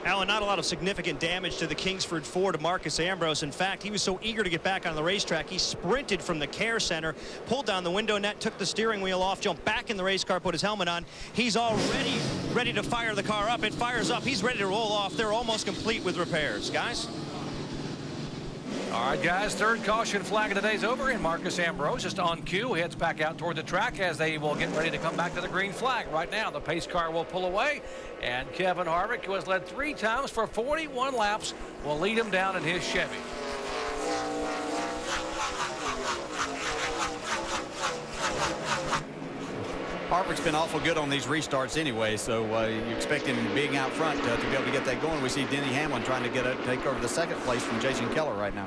S7: Alan, not a lot of significant damage to the Kingsford Ford of Marcus Ambrose. In fact, he was so eager to get back on the racetrack, he sprinted from the care center, pulled down the window net, took the steering wheel off, jumped back in the race car, put his helmet on. He's already ready to fire the car up. It fires up. He's ready to roll off. They're almost complete with repairs. Guys?
S2: All right, guys, third caution flag of the day's over, and Marcus Ambrose just on cue heads back out toward the track as they will get ready to come back to the green flag. Right now, the pace car will pull away, and Kevin Harvick, who has led 3 times for 41 laps, will lead him down in his Chevy.
S8: Harvick's been awful good on these restarts anyway, so you expect him being out front to be able to get that going. We see Denny Hamlin trying to take over the second place from Jason Keller right now.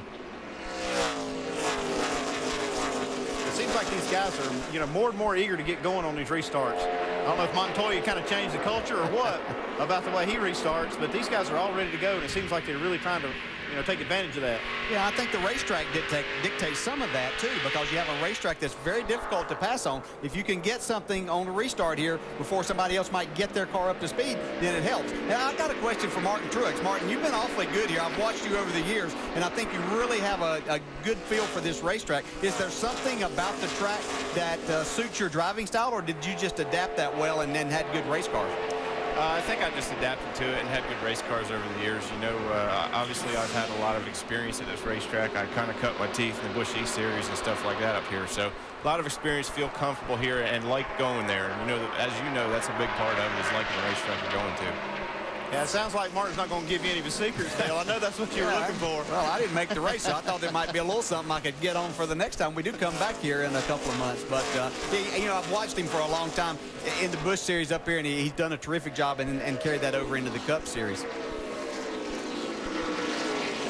S11: It seems like these guys are, you know, more and more eager to get going on these restarts. I don't know if Montoya kind of changed the culture or what about the way he restarts, but these guys are all ready to go, and it seems like they're really trying to, you know, take advantage of that.
S8: Yeah, I think the racetrack dictates some of that, too, because you have a racetrack that's very difficult to pass on. If you can get something on the restart here before somebody else might get their car up to speed, then it helps. Now, I've got a question for Martin Truex. Martin, you've been awfully good here. I've watched you over the years, and I think you really have a good feel for this racetrack. Is there something about the track that suits your driving style, or did you just adapt that well and then had good race cars?
S15: I think I just adapted to it and had good race cars over the years. You know, obviously I've had a lot of experience at this racetrack. I kind of cut my teeth in the Busch East Series and stuff like that up here. So a lot of experience, feel comfortable here and like going there. And, you know, as you know, that's a big part of it is liking the racetrack you're going to.
S11: Yeah, it sounds like Martin's not going to give you any of his secrets, Dale. I know that's what you were looking for.
S8: Well, I didn't make the race, so I thought there might be a little something I could get on for the next time we do come back here in a couple of months. But, you know, I've watched him for a long time in the Busch Series up here, and he's done a terrific job and carried that over into the Cup Series.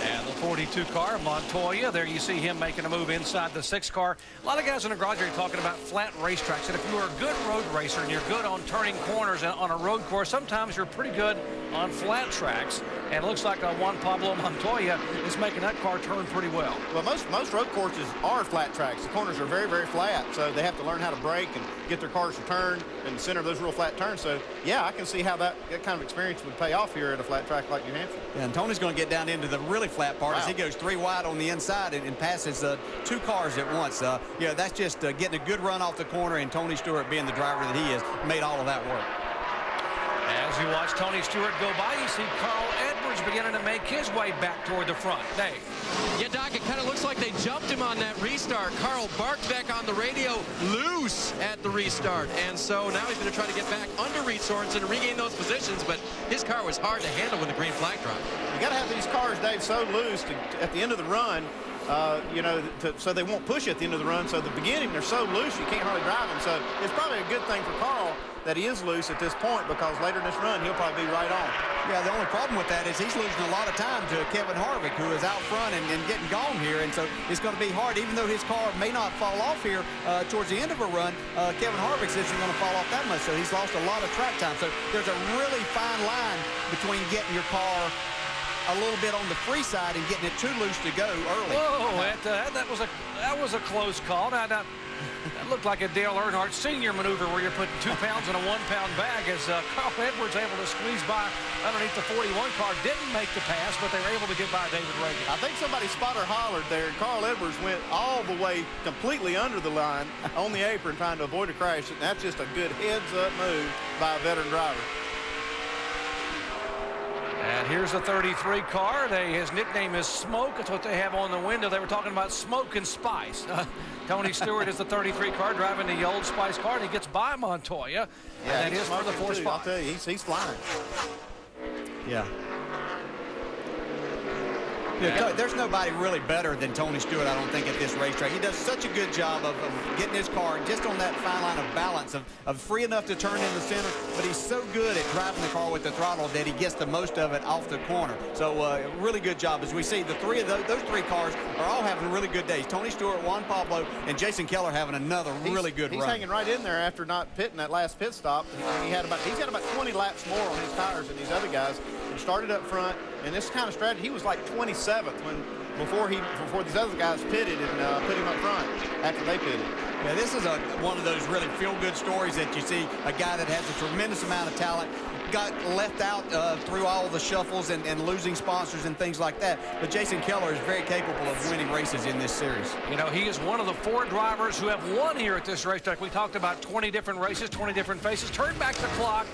S2: And the 42 car, Montoya, there you see him making a move inside the 6 car. A lot of guys in the garage are talking about flat racetracks, and if you are a good road racer and you're good on turning corners on a road course, sometimes you're pretty good on flat tracks. And it looks like Juan Pablo Montoya is making that car turn pretty well.
S11: Well, most road courses are flat tracks. The corners are very, very flat, so they have to learn how to brake and get their cars to turn in the center of those real flat turns. So, yeah, I can see how that kind of experience would pay off here at a flat track like New Hampshire.
S8: Yeah, and Tony's going to get down into the really flat part as he goes 3 wide on the inside and passes 2 cars at once. Yeah, that's just getting a good run off the corner, and Tony Stewart, being the driver that he is, made all of that work.
S2: As you watch Tony Stewart go by, you see Carl Edwards beginning to make his way back toward the front. Dave.
S9: Yeah, Doc, it kind of looks like they jumped him on that restart. Carl barked back on the radio, loose at the restart. And so now he's going to try to get back under Reed Sorensen and regain those positions, but his car was hard to handle when the green flag dropped.
S11: You got to have these cars, Dave, so loose at the end of the run, you know, so they won't push at the end of the run. So at the beginning, they're so loose, you can't hardly drive them. So it's probably a good thing for Carl that he is loose at this point, because later in this run, he'll probably be right on.
S8: Yeah, the only problem with that is he's losing a lot of time to Kevin Harvick, who is out front and getting gone here. And so it's going to be hard, even though his car may not fall off here towards the end of a run. Kevin Harvick isn't going to fall off that much, so he's lost a lot of track time. So there's a really fine line between getting your car a little bit on the free side and getting it too loose to go early.
S2: Oh, that was a close call. That looked like a Dale Earnhardt Sr. maneuver where you're putting 2 pounds in a 1-pound bag, as Carl Edwards able to squeeze by underneath the 41 car. Didn't make the pass, but they were able to get by David Reagan.
S11: I think somebody spotter hollered there, and Carl Edwards went all the way completely under the line on the apron trying to avoid a crash. And that's just a good heads-up move by a veteran driver.
S2: And here's the 33 car. His nickname is Smoke. That's what they have on the window. They were talking about smoke and spice. Tony Stewart is the 33 car driving the Old Spice car, and he gets by Montoya.
S11: Yeah,
S2: and that is for the 4 spot.
S11: I'll tell you, he's flying.
S8: Yeah. There's nobody really better than Tony Stewart, I don't think, at this racetrack. He does such a good job of getting his car just on that fine line of balance, of free enough to turn in the center, but he's so good at driving the car with the throttle that he gets the most of it off the corner. So really good job. As we see, the three of those 3 cars are all having really good days. Tony Stewart, Juan Pablo, and Jason Keller having another really good run.
S11: He's hanging right in there after not pitting that last pit stop. He's got about 20 laps more on his tires than these other guys. He started up front, and this kind of strategy, he was like 27th before these other guys pitted and put him up front after they pitted.
S8: Yeah, this is one of those really feel-good stories that you see a guy that has a tremendous amount of talent, got left out through all the shuffles and losing sponsors and things like that. But Jason Keller is very capable of winning races in this series.
S2: You know, he is one of the 4 drivers who have won here at this racetrack. We talked about 20 different races, 20 different faces. Turn back the clock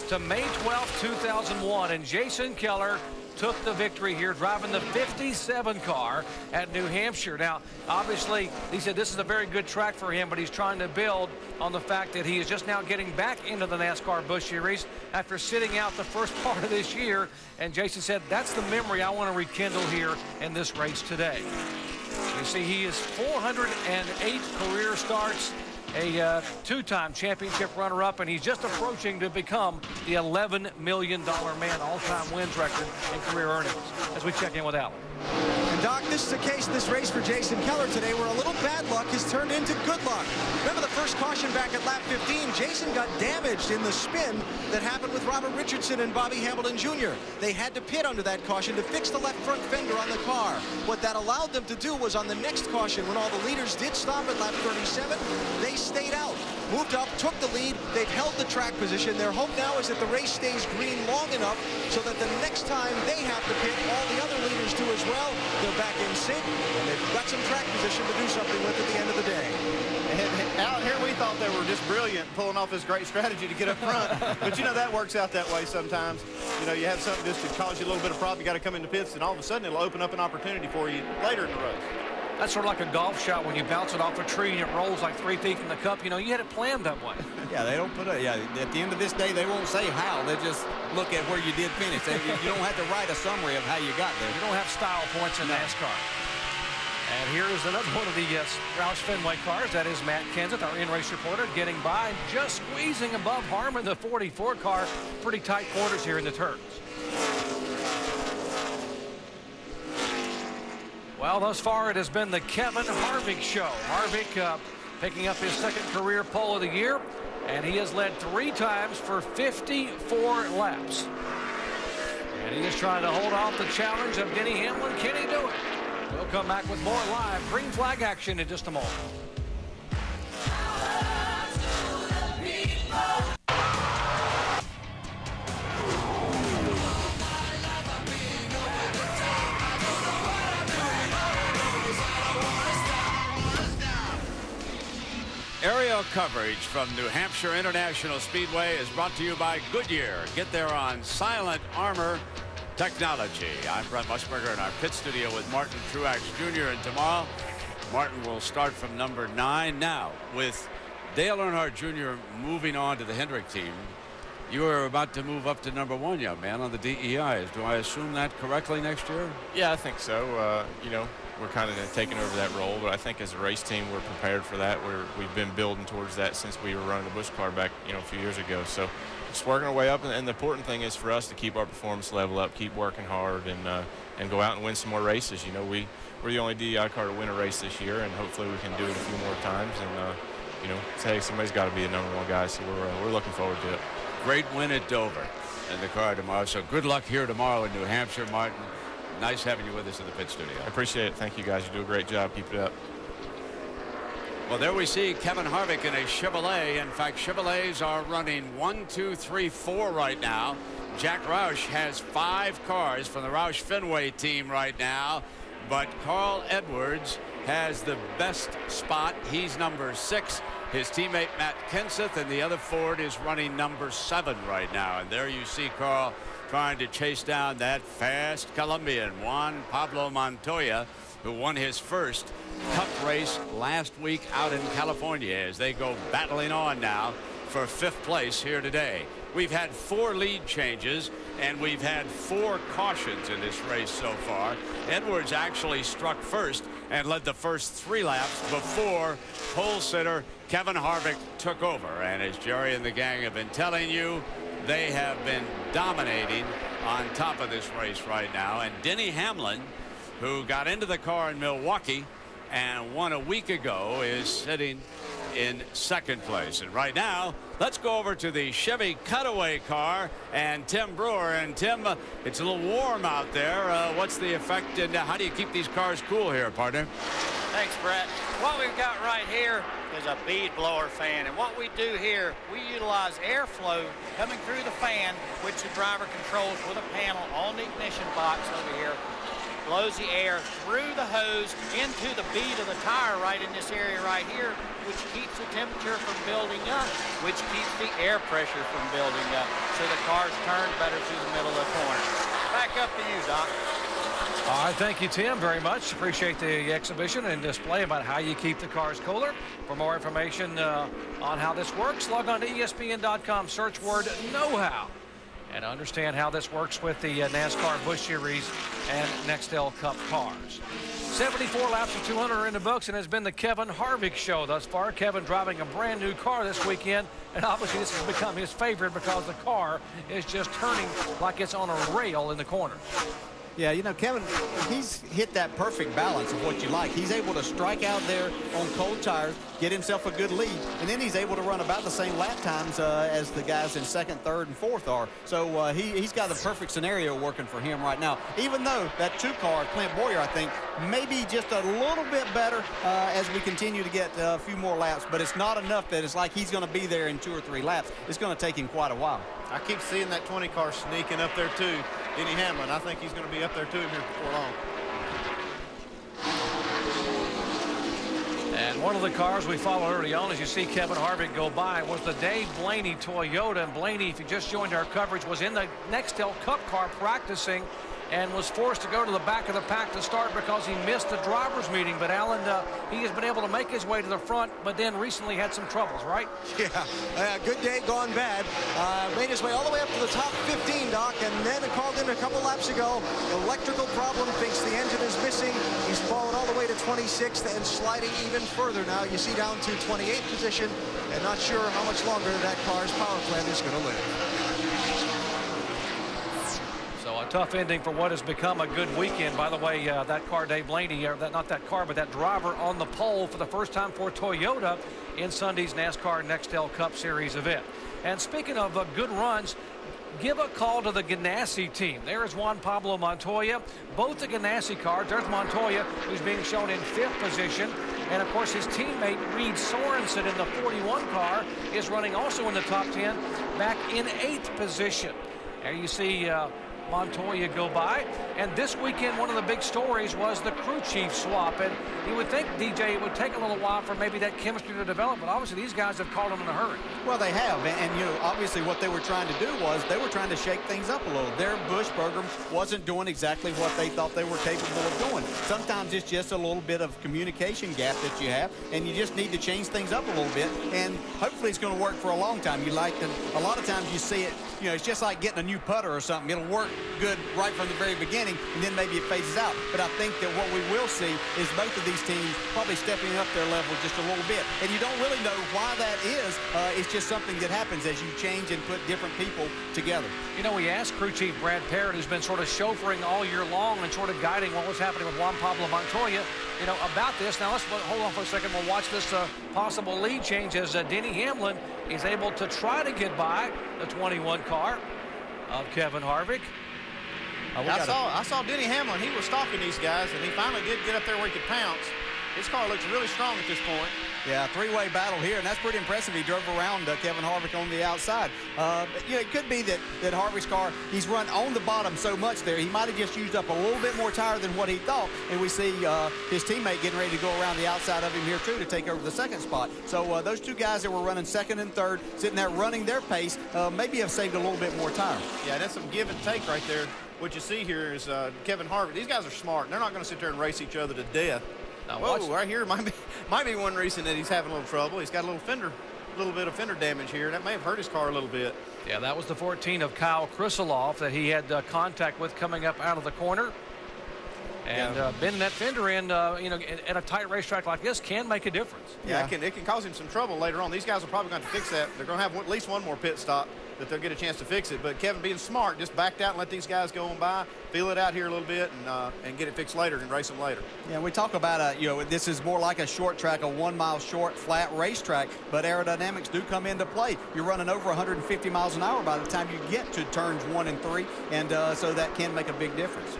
S2: to May 12, 2001, and Jason Keller took the victory here, driving the 57 car at New Hampshire. Now, obviously, he said this is a very good track for him, but he's trying to build on the fact that he is just now getting back into the NASCAR Busch Series after sitting out the first part of this year. And Jason said, that's the memory I want to rekindle here in this race today. You see, he is 408 career starts, a two-time championship runner-up, and he's just approaching to become the $11 million man, all-time wins record and career earnings. As we check in with Alan.
S10: And Doc, this is a case, this race for Jason Keller today, where a little bad luck has turned into good luck. Remember the first caution back at lap 15? Jason got damaged in the spin that happened with Robert Richardson and Bobby Hamilton Jr. They had to pit under that caution to fix the left front fender on the car. What that allowed them to do was on the next caution, when all the leaders did stop at lap 37, they stayed out, moved up, took the lead. They've held the track position. Their hope now is that the race stays green long enough so that the next time they have to pit, all the other leaders do as well. They're back in sync, and they've got some track position to do something with at the end of the day.
S11: And out here, we thought they were just brilliant, pulling off this great strategy to get up front. But, you know, that works out that way sometimes. You know, you have something just to cause you a little bit of problem. You got to come into pits, and all of a sudden, it'll open up an opportunity for you later in the race.
S2: That's sort of like a golf shot when you bounce it off a tree and it rolls like 3 feet from the cup. You know, you had it planned that way.
S8: Yeah, they don't put it. Yeah, at the end of this day, they won't say how. They just look at where you did finish. You don't have to write a summary of how you got there.
S2: You don't have style points in NASCAR. And here is another one of the Roush Fenway cars. That is Matt Kenseth, our in-race reporter, getting by, just squeezing above Harmon, the 44 car. Pretty tight quarters here in the turns. Well, thus far, it has been the Kevin Harvick show. Harvick picking up his second career pole of the year, and he has led 3 times for 54 laps. And he is trying to hold off the challenge of Denny Hamlin. Can he do it? We'll come back with more live green flag action in just a moment.
S14: Aerial coverage from New Hampshire International Speedway is brought to you by Goodyear. Get there on Silent Armor Technology. I'm Brent Musburger in our pit studio with Martin Truex Jr. And tomorrow, Martin will start from number 9. Now, with Dale Earnhardt Jr. moving on to the Hendrick team, you are about to move up to number 1, young man, on the DEIs. Do I assume that correctly next year?
S15: Yeah, I think so. You know, we're kind of taking over that role, but I think as a race team, we're prepared for that. We've been building towards that since we were running the Busch car back, you know, a few years ago. So just working our way up, and the important thing is for us to keep our performance level up, keep working hard, and go out and win some more races. You know, we're the only DEI car to win a race this year, and hopefully we can do it a few more times. And you know, say somebody's got to be the number 1 guy, so we're looking forward to it.
S14: Great win at Dover in the car tomorrow. So good luck here tomorrow in New Hampshire, Martin. Nice having you with us in the pit studio.
S15: I appreciate it. Thank you, guys. You do a great job. Keep it up.
S14: Well, there we see Kevin Harvick in a Chevrolet. In fact, Chevrolets are running 1, 2, 3, 4 right now. Jack Roush has 5 cars from the Roush Fenway team right now, but Carl Edwards has the best spot. He's number 6. His teammate Matt Kenseth and the other Ford is running number 7 right now. And there you see Carl trying to chase down that fast Colombian, Juan Pablo Montoya, who won his first Cup race last week out in California, as they go battling on now for 5th place here today. We've had 4 lead changes, and we've had 4 cautions in this race so far. Edwards actually struck first and led the first 3 laps before pole sitter Kevin Harvick took over. And as Jerry and the gang have been telling you, they have been dominating on top of this race right now. And Denny Hamlin, who got into the car in Milwaukee and won a week ago, is sitting in 2nd place. And right now, let's go over to the Chevy Cutaway car and Tim Brewer. And Tim, it's a little warm out there. What's the effect, and how do you keep these cars cool here, partner?
S21: Thanks, Brett. What we've got right here is a bead blower fan, and what we do here, we utilize airflow coming through the fan, which the driver controls with a panel on the ignition box over here. Blows the air through the hose into the bead of the tire right in this area right here, which keeps the temperature from building up, which keeps the air pressure from building up, so the cars turn better through the middle of the corner. Back up to you, Doc.
S2: All right, thank you, Tim, very much. Appreciate the exhibition and display about how you keep the cars cooler. For more information on how this works, log on to ESPN.com, search word know-how. and understand how this works with the NASCAR Busch Series and Nextel Cup cars. 74 laps of 200 are in the books, and has been the Kevin Harvick show thus far. Kevin driving a brand new car this weekend, and obviously this has become his favorite because the car is just turning like it's on a rail in the corners.
S8: Yeah, you know, Kevin, he's hit that perfect balance of what you like. He's able to strike out there on cold tires, get himself a good lead, and then he's able to run about the same lap times as the guys in second, third, and fourth are. So he's got the perfect scenario working for him right now, even though that 2 car, Clint Boyer, I think, maybe just a little bit better as we continue to get a few more laps, but it's not enough that it's like he's going to be there in 2 or 3 laps. It's going to take him quite a while.
S11: I keep seeing that 20 car sneaking up there too. Denny Hamlin, I think he's going to be up there too here before long.
S2: And one of the cars we followed early on, as you see Kevin Harvick go by, was the Dave Blaney Toyota. And Blaney, if you just joined our coverage, was in the Nextel Cup car practicing and was forced to go to the back of the pack to start because he missed the drivers meeting. But Alan, he has been able to make his way to the front, but then recently had some troubles, right?
S10: Yeah, good day gone bad. Made his way all the way up to the top 15, Doc, and then called in a couple laps ago. Electrical problem, thinks the engine is missing. He's fallen all the way to 26th and sliding even further now. You see down to 28th position, and not sure how much longer that car's power plant is going to live.
S2: So a tough ending for what has become a good weekend. By the way, that car, Dave Blaney, not that car, but that driver on the pole for the first time for Toyota in Sunday's NASCAR Nextel Cup Series event. And speaking of good runs, give a call to the Ganassi team. There is Juan Pablo Montoya. Both the Ganassi cars. There's Montoya, who's being shown in 5th position. And, of course, his teammate, Reed Sorensen, in the 41 car, is running also in the top 10, back in 8th position. There you see Montoya go by. And this weekend, one of the big stories was the crew chief swap. And you would think, DJ, it would take a little while for maybe that chemistry to develop, but obviously these guys have caught them in a hurry.
S8: Well, they have, and you know, obviously what they were trying to do was they were trying to shake things up a little. Their Busch program wasn't doing exactly what they thought they were capable of doing. Sometimes it's just a little bit of communication gap that you have, and you just need to change things up a little bit, and hopefully it's going to work for a long time. A lot of times you see it, you know, it's just like getting a new putter or something. It'll work good right from the very beginning, and then maybe it phases out. But I think that what we will see is both of these teams probably stepping up their level just a little bit. And you don't really know why that is. It's just something that happens as you change and put different people together.
S2: You know, we asked crew chief Brad Parrott, who's been sort of chauffeuring all year long and sort of guiding what was happening with Juan Pablo Montoya, you know, about this. Now, let's hold on for a second. We'll watch this possible lead change as Denny Hamlin is able to try to get by the 21 car of Kevin Harvick.
S11: I saw Denny Hamlin. He was stalking these guys, and he finally did get up there where he could pounce. His car looks really strong at this point.
S8: Yeah, 3-way battle here, and that's pretty impressive. He drove around Kevin Harvick on the outside. You know, it could be that Harvick's car, he's run on the bottom so much there, he might have just used up a little bit more tire than what he thought, and we see his teammate getting ready to go around the outside of him here, too, to take over the second spot. So those two guys that were running second and third, sitting there running their pace, maybe have saved a little bit more tire.
S11: Yeah, that's some give and take right there. What you see here is Kevin Harvick. These guys are smart. They're not going to sit there and race each other to death.
S2: Now,
S11: whoa, right here might be one reason that he's having a little trouble. He's got a little bit of fender damage here. That may have hurt his car a little bit.
S2: Yeah, that was the 14 of Kyle Krisiloff that he had contact with coming up out of the corner. And bending that fender in, you know, at a tight racetrack like this can make a difference.
S11: Yeah, it can cause him some trouble later on. These guys are probably going to fix that. They're going to have at least one more pit stop that they'll get a chance to fix it. But Kevin, being smart, just backed out and let these guys go on by, feel it out here a little bit, and get it fixed later and race them later.
S8: Yeah, we talk about, you know, this is more like a short track, a 1 mile short, flat racetrack, but aerodynamics do come into play. You're running over 150 miles an hour by the time you get to turns 1 and 3, and so that can make a big difference.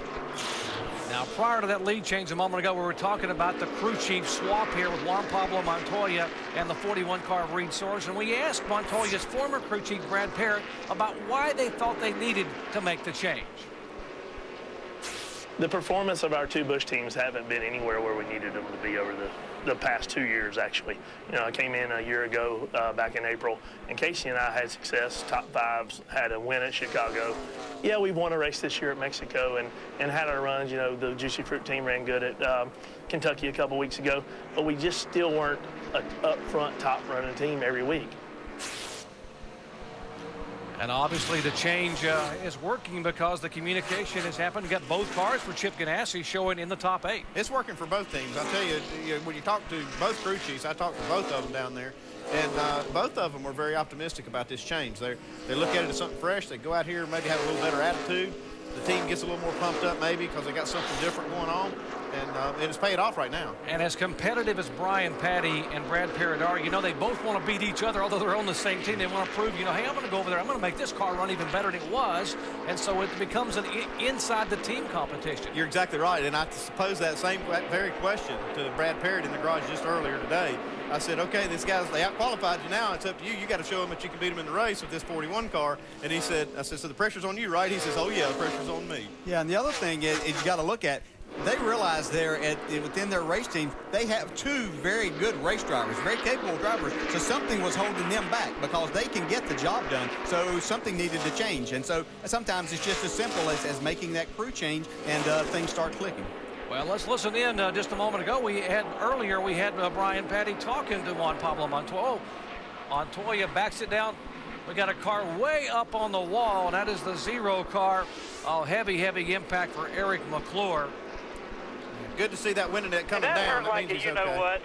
S2: Now, prior to that lead change a moment ago, we were talking about the crew chief swap here with Juan Pablo Montoya and the 41 car of Reed Sorensen. And we asked Montoya's former crew chief, Brad Parrott, about why they thought they needed to make the change.
S1: The performance of our two Busch teams haven't been anywhere where we needed them to be over the past 2 years, actually. You know, I came in a year ago back in April, and Casey and I had success, top fives, had a win at Chicago. Yeah, we won a race this year at Mexico and had our runs. You know, the Juicy Fruit team ran good at Kentucky a couple weeks ago, but we just still weren't an up-front, top-running team every week.
S2: And obviously the change is working because the communication has happened. You got both cars for Chip Ganassi showing in the top 8.
S11: It's working for both teams. I tell you, when you talk to both crew chiefs, I talked to both of them down there, and both of them were very optimistic about this change. They look at it as something fresh. They go out here and maybe have a little better attitude. The team gets a little more pumped up maybe because they got something different going on, and it's paid off right now.
S2: And as competitive as Brian Patty and Brad Parrott are, you know, they both want to beat each other, although they're on the same team. They want to prove, you know, hey, I'm going to go over there. I'm going to make this car run even better than it was. And so it becomes an inside the team competition.
S11: You're exactly right. And I suppose that same very question to Brad Parrott in the garage just earlier today. I said, okay, these guys, they out-qualified you now. It's up to you. You got to show them that you can beat them in the race with this 41 car. And he said, I said, so the pressure's on you, right? He says, oh, yeah, the pressure's on me.
S8: Yeah, and the other thing is you got to look at, they realize within their race team, they have 2 very good race drivers, very capable drivers. So something was holding them back because they can get the job done. So something needed to change. And so sometimes it's just as simple as making that crew change and things start clicking.
S2: Well, let's listen in. Just a moment ago, we had Brian Patty talking to Juan Pablo Montoya. Montoya backs it down. We got a car way up on the wall, and that is the 0 car. Oh, heavy impact for Eric McClure.
S11: Good to see that window net coming down.
S12: That like it, you know what?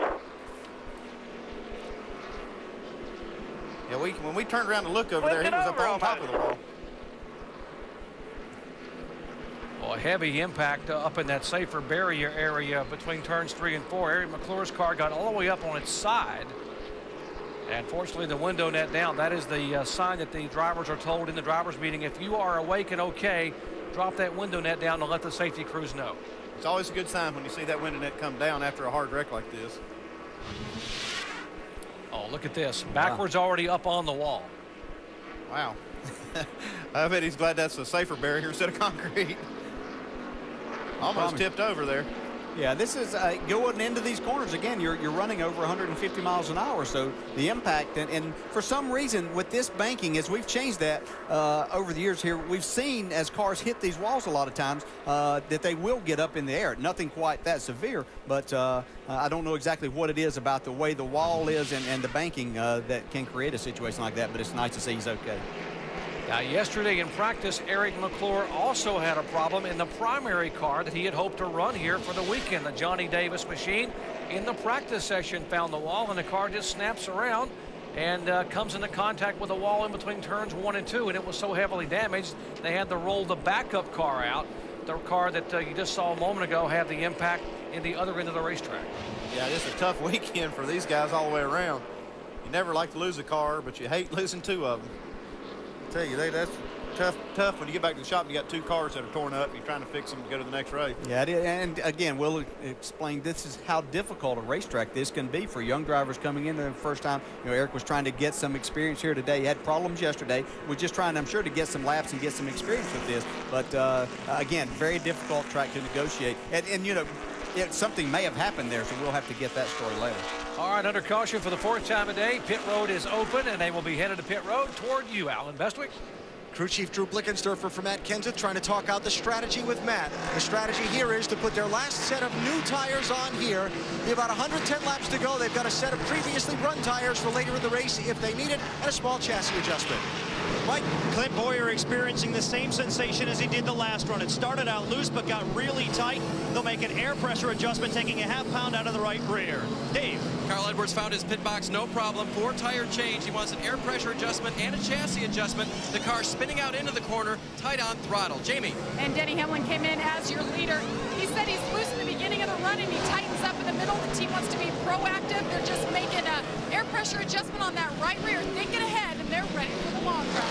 S11: Yeah, when we turned around to look over there, he was up on top of the wall.
S2: Well, heavy impact up in that safer barrier area between turns 3 and 4. Eric McClure's car got all the way up on its side. And fortunately, the window net down. That is the sign that the drivers are told in the drivers meeting. If you are awake and okay, drop that window net down to let the safety crews know.
S11: It's always a good sign when you see that window net come down after a hard wreck like this.
S2: Oh, look at this. Backwards already up on the wall.
S11: Wow. I bet he's glad that's a safer barrier instead of concrete. Almost tipped over there.
S8: Yeah, this is going into these corners again. You're running over 150 miles an hour, so the impact and for some reason with this banking, as we've changed that over the years here, we've seen as cars hit these walls a lot of times that they will get up in the air. Nothing quite that severe, but I don't know exactly what it is about the way the wall is and the banking that can create a situation like that. But it's nice to see he's okay.
S2: Now, yesterday in practice, Eric McClure also had a problem in the primary car that he had hoped to run here for the weekend. The Johnny Davis machine in the practice session found the wall, and the car just snaps around and comes into contact with the wall in between turns 1 and 2, and it was so heavily damaged they had to roll the backup car out. The car that you just saw a moment ago had the impact in the other end of the racetrack.
S11: Yeah, it's a tough weekend for these guys all the way around. You never like to lose a car, but you hate losing 2 of them. I tell you, that's tough when you get back to the shop and you got 2 cars that are torn up and you're trying to fix them to go to the next race.
S8: Yeah, and again, we'll explain this is how difficult a racetrack this can be for young drivers coming in the first time. You know, Eric was trying to get some experience here today. He had problems yesterday. We're just trying, I'm sure, to get some laps and get some experience with this. But again, very difficult track to negotiate. And you know, something may have happened there, so we'll have to get that story later.
S2: All right, under caution for the 4th time a day. Pit road is open, and they will be headed to pit road toward you, Alan Bestwick.
S10: Crew Chief Drew Blickensderfer from Matt Kenseth trying to talk out the strategy with Matt. The strategy here is to put their last set of new tires on here. Be about 110 laps to go. They've got a set of previously run tires for later in the race if they need it, and a small chassis adjustment.
S7: Mike, Clint Boyer experiencing the same sensation as he did the last run. It started out loose but got really tight. They'll make an air pressure adjustment, taking a ½ pound out of the right rear. Dave.
S9: Carl Edwards found his pit box, no problem. 4 tire change. He wants an air pressure adjustment and a chassis adjustment. The car spinning out into the corner, tight on throttle. Jamie.
S6: And Denny Hamlin came in as your leader. He said he's loose in the beginning of the run and he tightens up in the middle. The team wants to be proactive. They're just making an air pressure adjustment on that right rear, thinking ahead, and they're ready for the long run.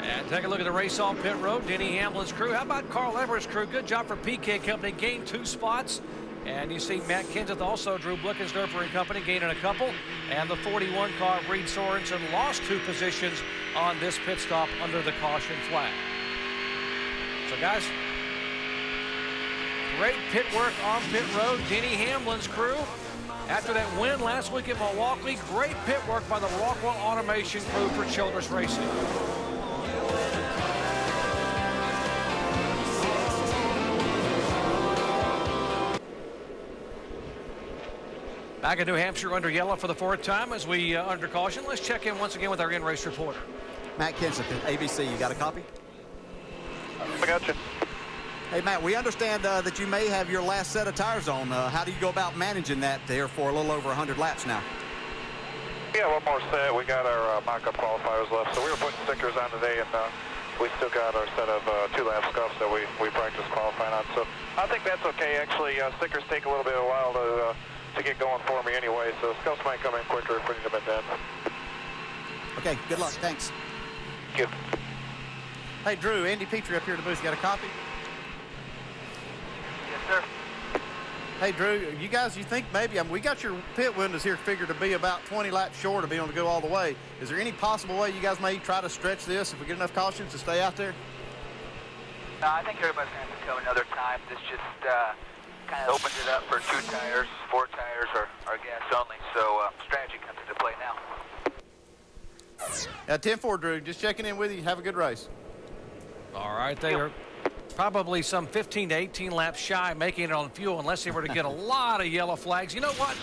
S2: And take a look at the race off pit road. Denny Hamlin's crew. How about Carl Edwards' crew? Good job for PK Company. Gained 2 spots. And you see Matt Kenseth also, Drew Blickensderfer and company, gaining a couple. And the 41 car, Reed Sorensen, lost 2 positions on this pit stop under the caution flag. So, guys, great pit work on pit road. Denny Hamlin's crew. After that win last week at Milwaukee, great pit work by the Rockwell Automation crew for Childress Racing. Back in New Hampshire under yellow for the 4th time as we under caution. Let's check in once again with our in-race reporter.
S8: Matt Kenseth at ABC. You got a copy?
S5: I got you.
S8: Hey, Matt, we understand that you may have your last set of tires on. How do you go about managing that there for a little over 100 laps now?
S5: Yeah, one more set. We got our mock-up qualifiers left, so we were putting stickers on today, and we still got our set of 2-lap scuffs that we practice qualifying on. So I think that's okay. Actually, stickers take a little bit of a while to get going for me anyway, so scuffs might come in quicker if we need them at the end.
S8: Okay, good luck. Thanks.
S5: Thank you.
S11: Hey, Drew, Andy Petrie up here at the booth. You got a copy?
S5: Yes, sir.
S11: Hey, Drew, you guys, you think maybe, we got your pit windows here figured to be about 20 laps short of being able to go all the way. Is there any possible way you guys may try to stretch this if we get enough cautions to stay out there?
S3: No, I think everybody's going to have to come another time. This just kind of opens it up for 2 tires, 4 tires, or gas only. So strategy comes into play now.
S11: 10-4, Drew, just checking in with you. Have a good race.
S2: All right, they are probably some 15 to 18 laps shy making it on fuel unless they were to get a lot of yellow flags. You know what?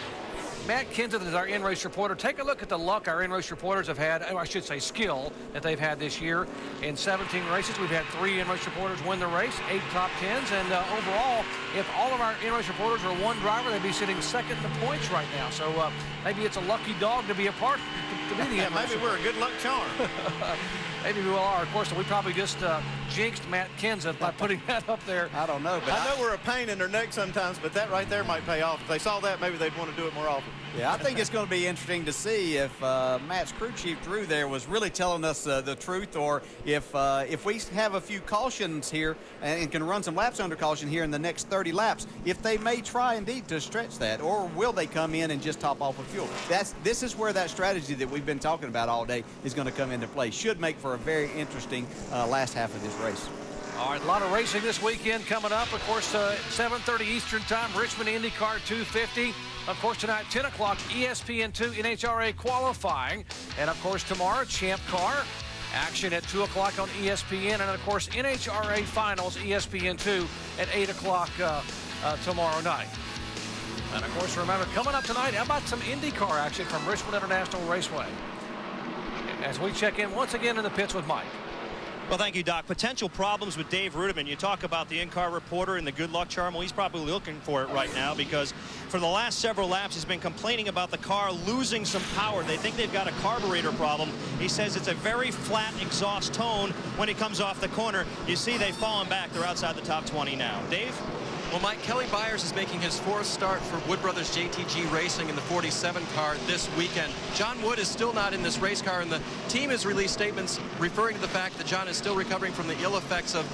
S2: Matt Kenseth is our in-race reporter. Take a look at the luck our in-race reporters have had, or I should say skill, that they've had this year. In 17 races, we've had 3 in-race reporters win the race, 8 top 10s, and overall, if all of our in-race reporters were one driver, they'd be sitting second in the points right now. So maybe it's a lucky dog to be a part, to be the
S11: yeah, maybe we're a good luck charm.
S2: Maybe we are. Of course, we probably just jinxed Matt Kenseth by putting that up there.
S8: I don't know. But
S11: I know we're a pain in their neck sometimes, but that right there might pay off. If they saw that, maybe they'd want to do it more often.
S8: Yeah, I think it's going to be interesting to see if Matt's crew chief, Drew, there was really telling us the truth, or if we have a few cautions here and can run some laps under caution here in the next 30 laps, if they may try indeed to stretch that, or will they come in and just top off of fuel? This is where that strategy that we've been talking about all day is going to come into play. Should make for a very interesting last half of this race.
S2: All right, a lot of racing this weekend coming up. Of course, 7:30 Eastern Time, Richmond IndyCar 250. Of course, tonight, 10 o'clock, ESPN2 NHRA qualifying. And, of course, tomorrow, Champ Car action at 2 o'clock on ESPN. And, of course, NHRA Finals, ESPN2 at 8 o'clock tomorrow night. And, of course, remember, coming up tonight, how about some IndyCar action from Richmond International Raceway? As we check in once again in the pits with Mike.
S7: Well, thank you, Doc. Potential problems with Dave Rudiman. You talk about the in-car reporter and the good luck charm. Well, he's probably looking for it right now because for the last several laps, he's been complaining about the car losing some power. They think they've got a carburetor problem. He says it's a very flat exhaust tone when he comes off the corner. You see they've fallen back. They're outside the top 20 now. Dave?
S9: Well, Mike, Kelly Byers is making his 4th start for Wood Brothers JTG Racing in the 47 car this weekend. John Wood is still not in this race car, and the team has released statements referring to the fact that John is still recovering from the ill effects of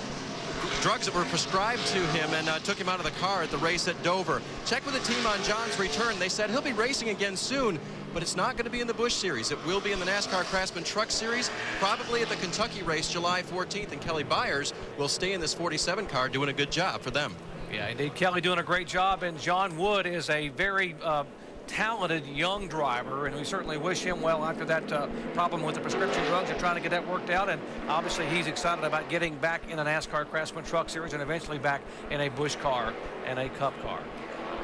S9: drugs that were prescribed to him and took him out of the car at the race at Dover. Check with the team on John's return. They said he'll be racing again soon, but it's not going to be in the Busch Series. It will be in the NASCAR Craftsman Truck Series, probably at the Kentucky race July 14th, and Kelly Byers will stay in this 47 car doing a good job for them.
S2: Yeah, indeed. Kelly doing a great job, and John Wood is a very talented young driver, and we certainly wish him well after that problem with the prescription drugs and trying to get that worked out. And obviously he's excited about getting back in the NASCAR Craftsman Truck Series and eventually back in a Busch car and a Cup car.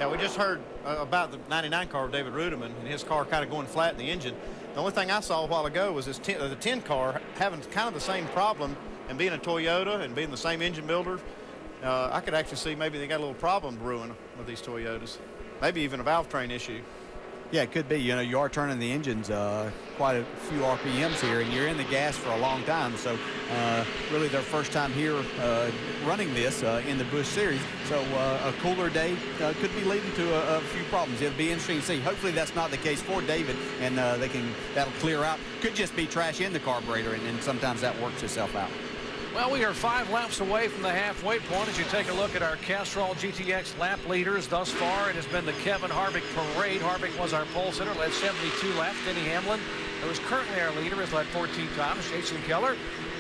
S11: Yeah, we just heard about the 99 car with David Rudiman and his car kind of going flat in the engine. The only thing I saw a while ago was this the 10 car having kind of the same problem, and being a Toyota and being the same engine builder, I could actually see maybe they got a little problem brewing with these Toyotas. Maybe even a valve train issue.
S8: Yeah, it could be. You know, you are turning the engines quite a few RPMs here, and you're in the gas for a long time. So really their first time here running this in the Busch Series. So a cooler day could be leading to a few problems. It'll be interesting to see. Hopefully that's not the case for David, and that'll clear out. Could just be trash in the carburetor, and sometimes that works itself out.
S2: Well, we are 5 laps away from the halfway point. As you take a look at our Castrol GTX lap leaders thus far, it has been the Kevin Harvick parade. Harvick was our pole sitter, led 72 laps. Denny Hamlin, who is currently our leader, has led 14 times. Jason Keller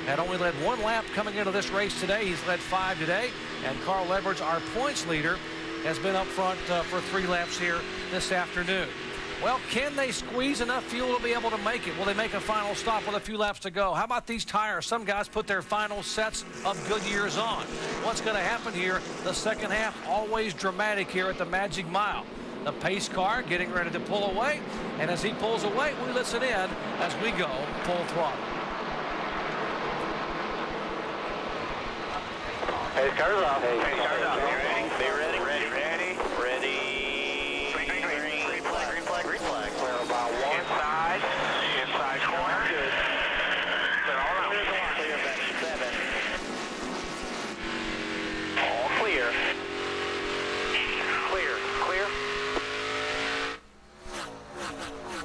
S2: had only led 1 lap coming into this race today. He's led 5 today. And Carl Edwards, our points leader, has been up front for 3 laps here this afternoon. Well, can they squeeze enough fuel to be able to make it? Will they make a final stop with a few laps to go? How about these tires? Some guys put their final sets of Goodyears on. What's going to happen here? The second half, always dramatic here at the Magic Mile. The pace car getting ready to pull away, and as he pulls away, we listen in as we go full throttle.
S5: Hey, car's off.
S3: Hey, car's off. Be ready. Green flag.
S5: We're about one.
S3: Inside corner.
S5: Good.
S3: Then all around. Clear back 7. All clear. Clear.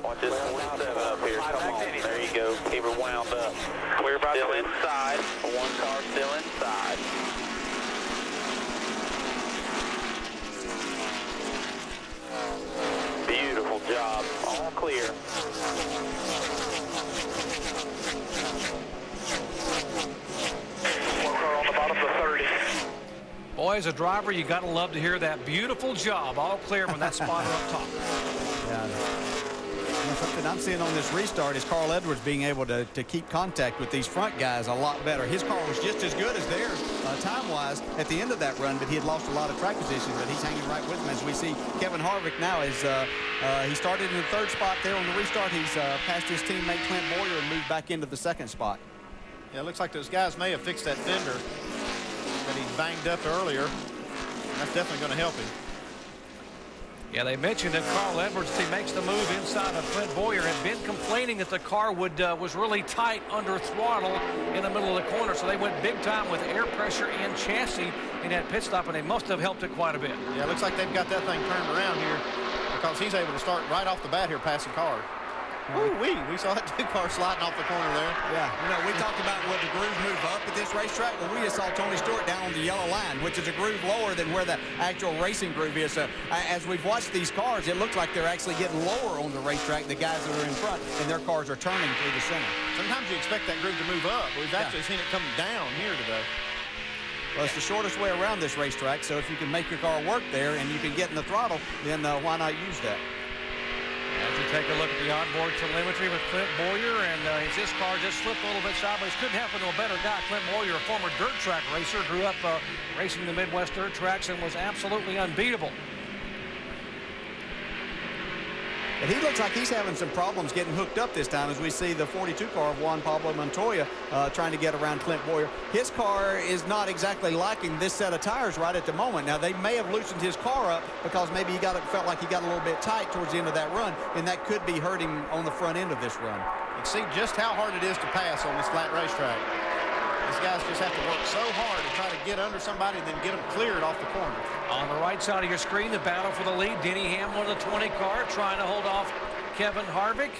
S3: Want this 27 up here. Come on. There you go. Keep her wound up.
S5: Clear by
S3: Still
S5: 2.
S3: inside. One car still inside. Beautiful job. All clear.
S5: One car on the bottom of the 30.
S2: Boy, as a driver, you got to love to hear that beautiful job. All clear from that spotter up top.
S8: Yeah. And something I'm seeing on this restart is Carl Edwards being able to keep contact with these front guys a lot better. His car was just as good as theirs time-wise at the end of that run, but he had lost a lot of track position, but he's hanging right with him. As we see Kevin Harvick now is he started in the 3rd spot there on the restart. He's passed his teammate Clint Boyer and moved back into the 2nd spot.
S11: Yeah, it looks like those guys may have fixed that fender that he banged up earlier. That's definitely going to help him.
S2: Yeah, they mentioned that Carl Edwards, he makes the move inside of Clint Boyer, had been complaining that the car was really tight under throttle in the middle of the corner, so they went big time with air pressure and chassis in that pit stop, and they must have helped it quite a bit.
S11: Yeah, it looks like they've got that thing turned around here because he's able to start right off the bat here passing cars. Ooh-wee, we saw that 2-car sliding off the corner there.
S8: Yeah, you know, we talked about what the grooves move up at this racetrack. Well, we just saw Tony Stewart down on the yellow line, which is a groove lower than where the actual racing groove is. So as we've watched these cars, it looks like they're actually getting lower on the racetrack, the guys that are in front, and their cars are turning through the center.
S11: Sometimes you expect that groove to move up. We've actually seen it come down here today.
S8: Well, it's the shortest way around this racetrack, so if you can make your car work there and you can get in the throttle, then why not use that?
S2: As you take a look at the onboard telemetry with Clint Boyer, and his car just slipped a little bit sideways. Couldn't happen to a better guy. Clint Boyer, a former dirt track racer, grew up racing the Midwest dirt tracks and was absolutely unbeatable.
S8: But he looks like he's having some problems getting hooked up this time, as we see the 42 car of Juan Pablo Montoya trying to get around Clint Boyer. His car is not exactly liking this set of tires right at the moment. Now, they may have loosened his car up because maybe felt like he got a little bit tight towards the end of that run, and that could be hurting on the front end of this run.
S11: You can see just how hard it is to pass on this flat racetrack. These guys just have to work so hard to try to get under somebody and then get them cleared off the corner. On
S2: the right side of your screen, the battle for the lead. Denny Hamlin, the 20 car, trying to hold off Kevin Harvick.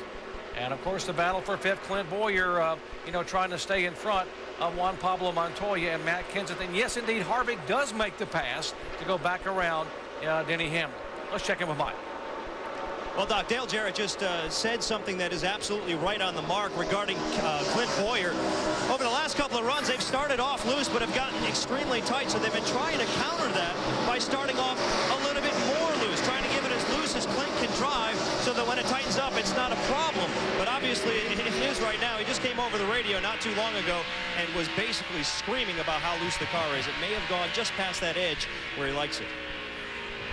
S2: And, of course, the battle for 5th, Clint Boyer, trying to stay in front of Juan Pablo Montoya and Matt Kenseth. And, yes, indeed, Harvick does make the pass to go back around Denny Hamlin. Let's check in with Mike.
S7: Well, Doc, Dale Jarrett just said something that is absolutely right on the mark regarding Clint Boyer. Over the last couple of runs, they've started off loose but have gotten extremely tight, so they've been trying to counter that by starting off a little bit more loose, trying to give it as loose as Clint can drive so that when it tightens up, it's not a problem. But obviously, it is right now. He just came over the radio not too long ago and was basically screaming about how loose the car is. It may have gone just past that edge where he likes it.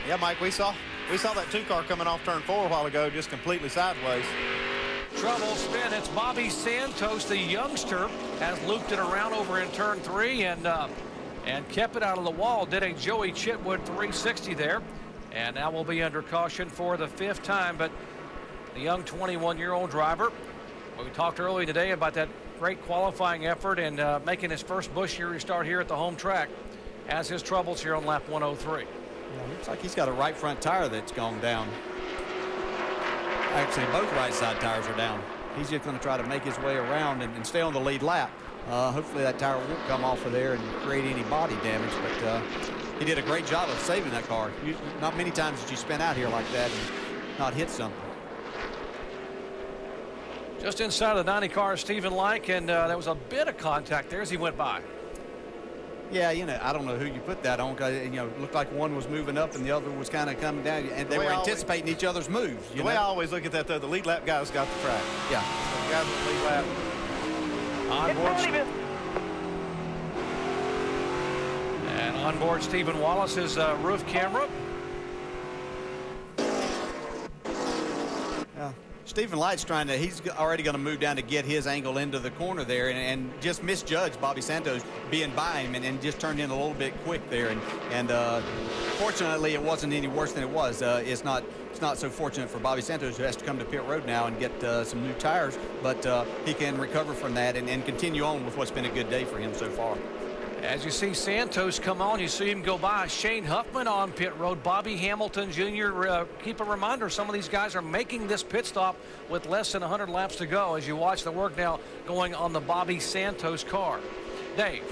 S11: Yeah, Mike, we saw that 2-car coming off turn 4 a while ago, just completely sideways.
S2: Trouble spin. It's Bobby Santos, the youngster, has looped it around over in turn 3 and kept it out of the wall. Did a Joey Chitwood 360 there, and now will be under caution for the 5th time. But the young 21-year-old driver, we talked earlier today about that great qualifying effort and making his first Busch Series start here at the home track, has his troubles here on lap 103.
S8: Yeah, looks like he's got a right front tire that's gone down. Actually, both right side tires are down. He's just going to try to make his way around and stay on the lead lap. Hopefully that tire won't come off of there and create any body damage, but he did a great job of saving that car. Not many times did you spin out here like that and not hit something.
S2: Just inside of the 90 car, Stephen Like, and there was a bit of contact there as he went by.
S8: Yeah, I don't know who you put that on, because it looked like one was moving up and the other was kind of coming down, and they were anticipating each other's moves.
S11: The way I always look at that, though, the lead lap guys got the track.
S8: Yeah.
S11: The guys with the lead lap.
S2: And onboard Stephen Wallace's roof camera.
S8: Yeah. Stephen Light's he's already going to move down to get his angle into the corner there, and just misjudged Bobby Santos being by him and just turned in a little bit quick there. And fortunately, it wasn't any worse than it was. It's not so fortunate for Bobby Santos, who has to come to pit road now and get some new tires, but he can recover from that and continue on with what's been a good day for him so far.
S2: As you see Santos come on, you see him go by. Shane Huffman on pit road. Bobby Hamilton Jr. Keep a reminder, some of these guys are making this pit stop with less than 100 laps to go as you watch the work now going on the Bobby Santos car. Dave.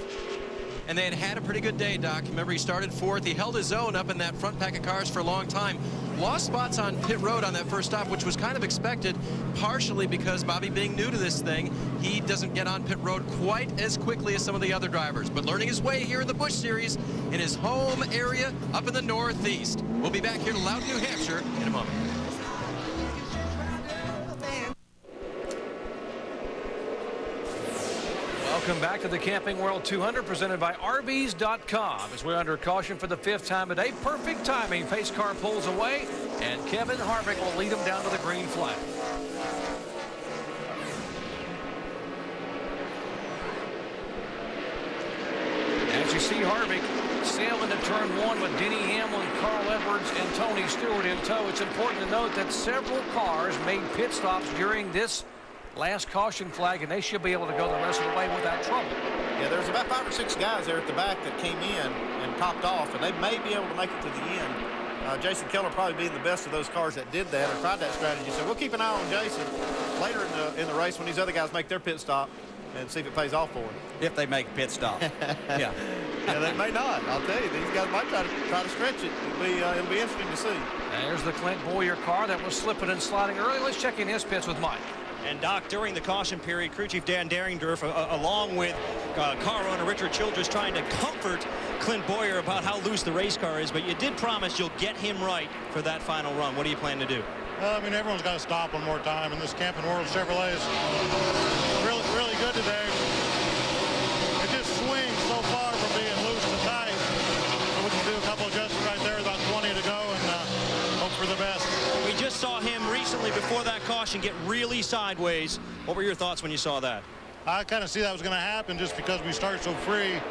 S9: And they had a pretty good day, Doc. Remember, he started fourth. He held his own up in that front pack of cars for a long time. Lost spots on pit road on that first stop, which was kind of expected, partially because Bobby being new to this thing, he doesn't get on pit road quite as quickly as some of the other drivers. But learning his way here in the Busch Series in his home area up in the Northeast. We'll be back here to Loudon, New Hampshire in a moment.
S2: Welcome back to the Camping World 200 presented by RVs.com as we're under caution for the 5th time today. Perfect timing. Pace car pulls away and Kevin Harvick will lead him down to the green flag. As you see Harvick sailing to turn 1 with Denny Hamlin, Carl Edwards, and Tony Stewart in tow. It's important to note that several cars made pit stops during this last caution flag, and they should be able to go the rest of the way without trouble.
S11: Yeah, there's about 5 or 6 guys there at the back that came in and topped off, and they may be able to make it to the end. Jason Keller probably being the best of those cars that did that or tried that strategy. So we'll keep an eye on Jason later in the race when these other guys make their pit stop and see if it pays off for them.
S8: If they make a pit stop. Yeah.
S11: Yeah, they may not. I'll tell you, these guys might try to stretch it. It'll be interesting to see.
S2: There's the Clint Boyer car that was slipping and sliding early. Let's check in his pits with Mike.
S7: And Doc, during the caution period, crew chief Dan Daringdorf, along with car owner Richard Childress, trying to comfort Clint Boyer about how loose the race car is, but you did promise you'll get him right for that final run. What do you plan to do?
S5: I mean, everyone's got to stop one more time, and this Camping World Chevrolet is really good today. It just swings so far from being loose to tight. So we can do a couple adjustments right there, about 20 to go, and hope for the best.
S7: We just saw him recently before that caution get really sideways. What were your thoughts when you saw that?
S5: I kind of see that was going to happen just because we start so free.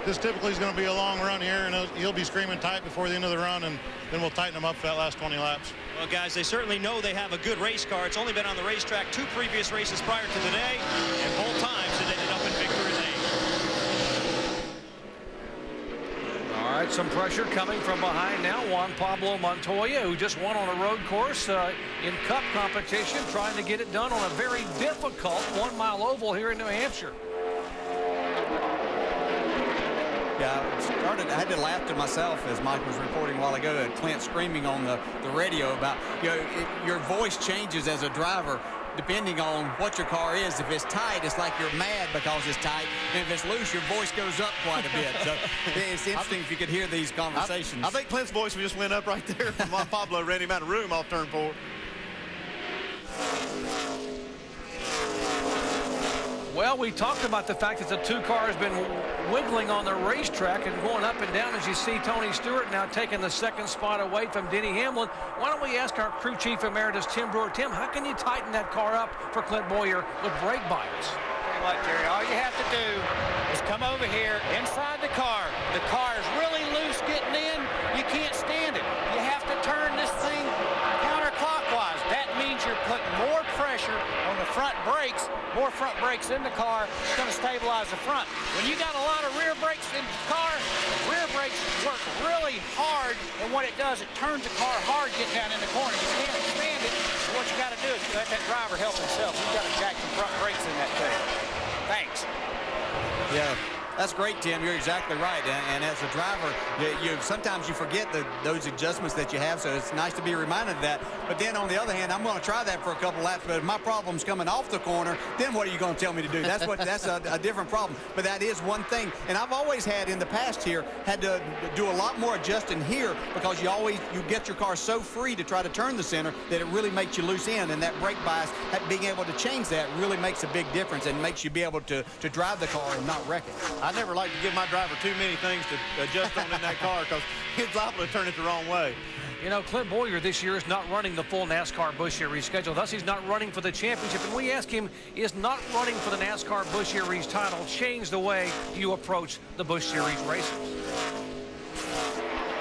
S5: This typically is going to be a long run here, and he'll be screaming tight before the end of the run, and then we'll tighten him up for that last 20 laps.
S7: Well, guys, they certainly know they have a good race car. It's only been on the racetrack 2 previous races prior to today, and both times it ended up in victory lane.
S2: All right, some pressure coming from behind now. Juan Pablo Montoya, who just won on a road course in Cup competition, trying to get it done on a very difficult 1-mile oval here in New Hampshire.
S8: Yeah, I had to laugh to myself as Mike was reporting a while ago at Clint screaming on the radio about, your voice changes as a driver depending on what your car is. If it's tight, it's like you're mad because it's tight. And if it's loose, your voice goes up quite a bit. So it's interesting if you could hear these conversations.
S11: I think Clint's voice just went up right there when Juan Pablo ran him out of room off turn 4.
S2: Well, we talked about the fact that the 2 cars been wiggling on the racetrack and going up and down as you see Tony Stewart now taking the 2nd spot away from Denny Hamlin. Why don't we ask our crew chief emeritus, Tim Brewer. Tim, how can you tighten that car up for Clint Boyer with brake bites?
S4: Tell you what, Jerry, all you have to do is come over here inside the car. The car is really loose getting in. You can't stand it. You have to turn this thing counterclockwise. That means you're putting more pressure on the front brakes, more front brakes in the car. It's going to stabilize the front. When you got a lot of rear brakes in the car, rear brakes work really hard, and what it does, it turns the car hard getting down in the corner. You can't stand it, so what you got to do is let that driver help himself. You've got to jack the front brakes in that thing. Thanks.
S8: Yeah. That's great, Tim. You're exactly right. And as a driver, sometimes you forget those adjustments that you have, so it's nice to be reminded of that. But then on the other hand, I'm going to try that for a couple laps, but if my problem's coming off the corner, then what are you going to tell me to do? That's a different problem. But that is one thing. And I've always had in the past here, had to do a lot more adjusting here because you get your car so free to try to turn the center that it really makes you loose in, and that brake bias, being able to change that really makes a big difference and makes you be able to drive the car and not wreck it.
S11: I never like to give my driver too many things to adjust on in that car because he's liable to turn it the wrong way.
S2: You know, Clint Boyer this year is not running the full NASCAR Busch Series schedule. Thus, he's not running for the championship. And we ask him, is not running for the NASCAR Busch Series title change the way you approach the Busch Series races?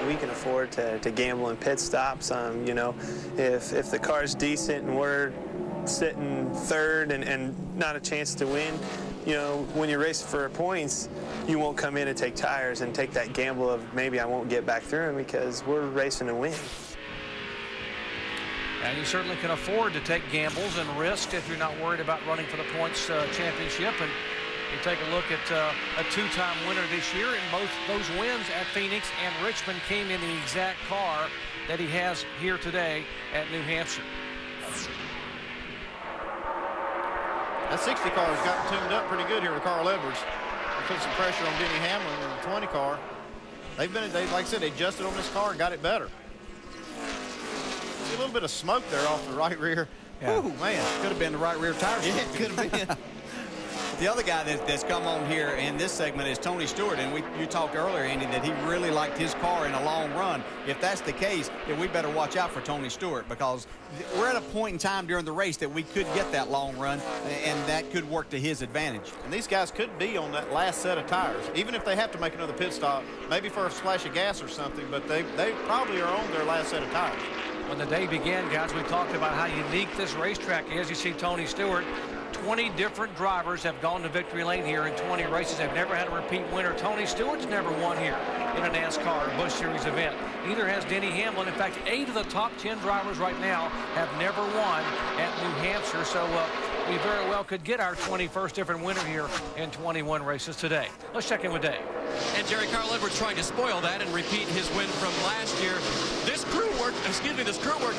S13: We can afford to gamble in pit stops. You know, if the car's decent and we're sitting third and not a chance to win, you know, when you're racing for points, you won't come in and take tires and take that gamble of maybe I won't get back through him, because we're racing to win.
S2: And you certainly can afford to take gambles and risks if you're not worried about running for the points championship. And you take a look at a two-time winner this year, and both those wins at Phoenix and Richmond came in the exact car that he has here today at New Hampshire.
S11: That 60 car has gotten tuned up pretty good here with Carl Edwards. They put some pressure on Denny Hamlin in the 20 car. They, like I said, they adjusted on this car and got it better. See a little bit of smoke there off the right rear.
S8: Yeah.
S11: Ooh, man.
S8: Could have been the right rear tire.
S11: Yeah, it could have been.
S8: The other guy that's come on here in this segment is Tony Stewart, and you talked earlier, Andy, that he really liked his car in a long run. If that's the case, then we better watch out for Tony Stewart, because we're at a point in time during the race that we could get that long run, and that could work to his advantage.
S11: And these guys could be on that last set of tires, even if they have to make another pit stop, maybe for a splash of gas or something, but they probably are on their last set of tires.
S2: When the day began, guys, we talked about how unique this racetrack is. You see Tony Stewart, 20 different drivers have gone to victory lane here in 20 races. They've never had a repeat winner. Tony Stewart's never won here in a NASCAR or Busch Series event. Neither has Denny Hamlin. In fact, 8 of the top 10 drivers right now have never won at New Hampshire. So we very well could get our 21st different winner here in 21 races today. Let's check in with Dave.
S9: And Jerry, Carl Edwards trying to spoil that and repeat his win from last year. This crew worked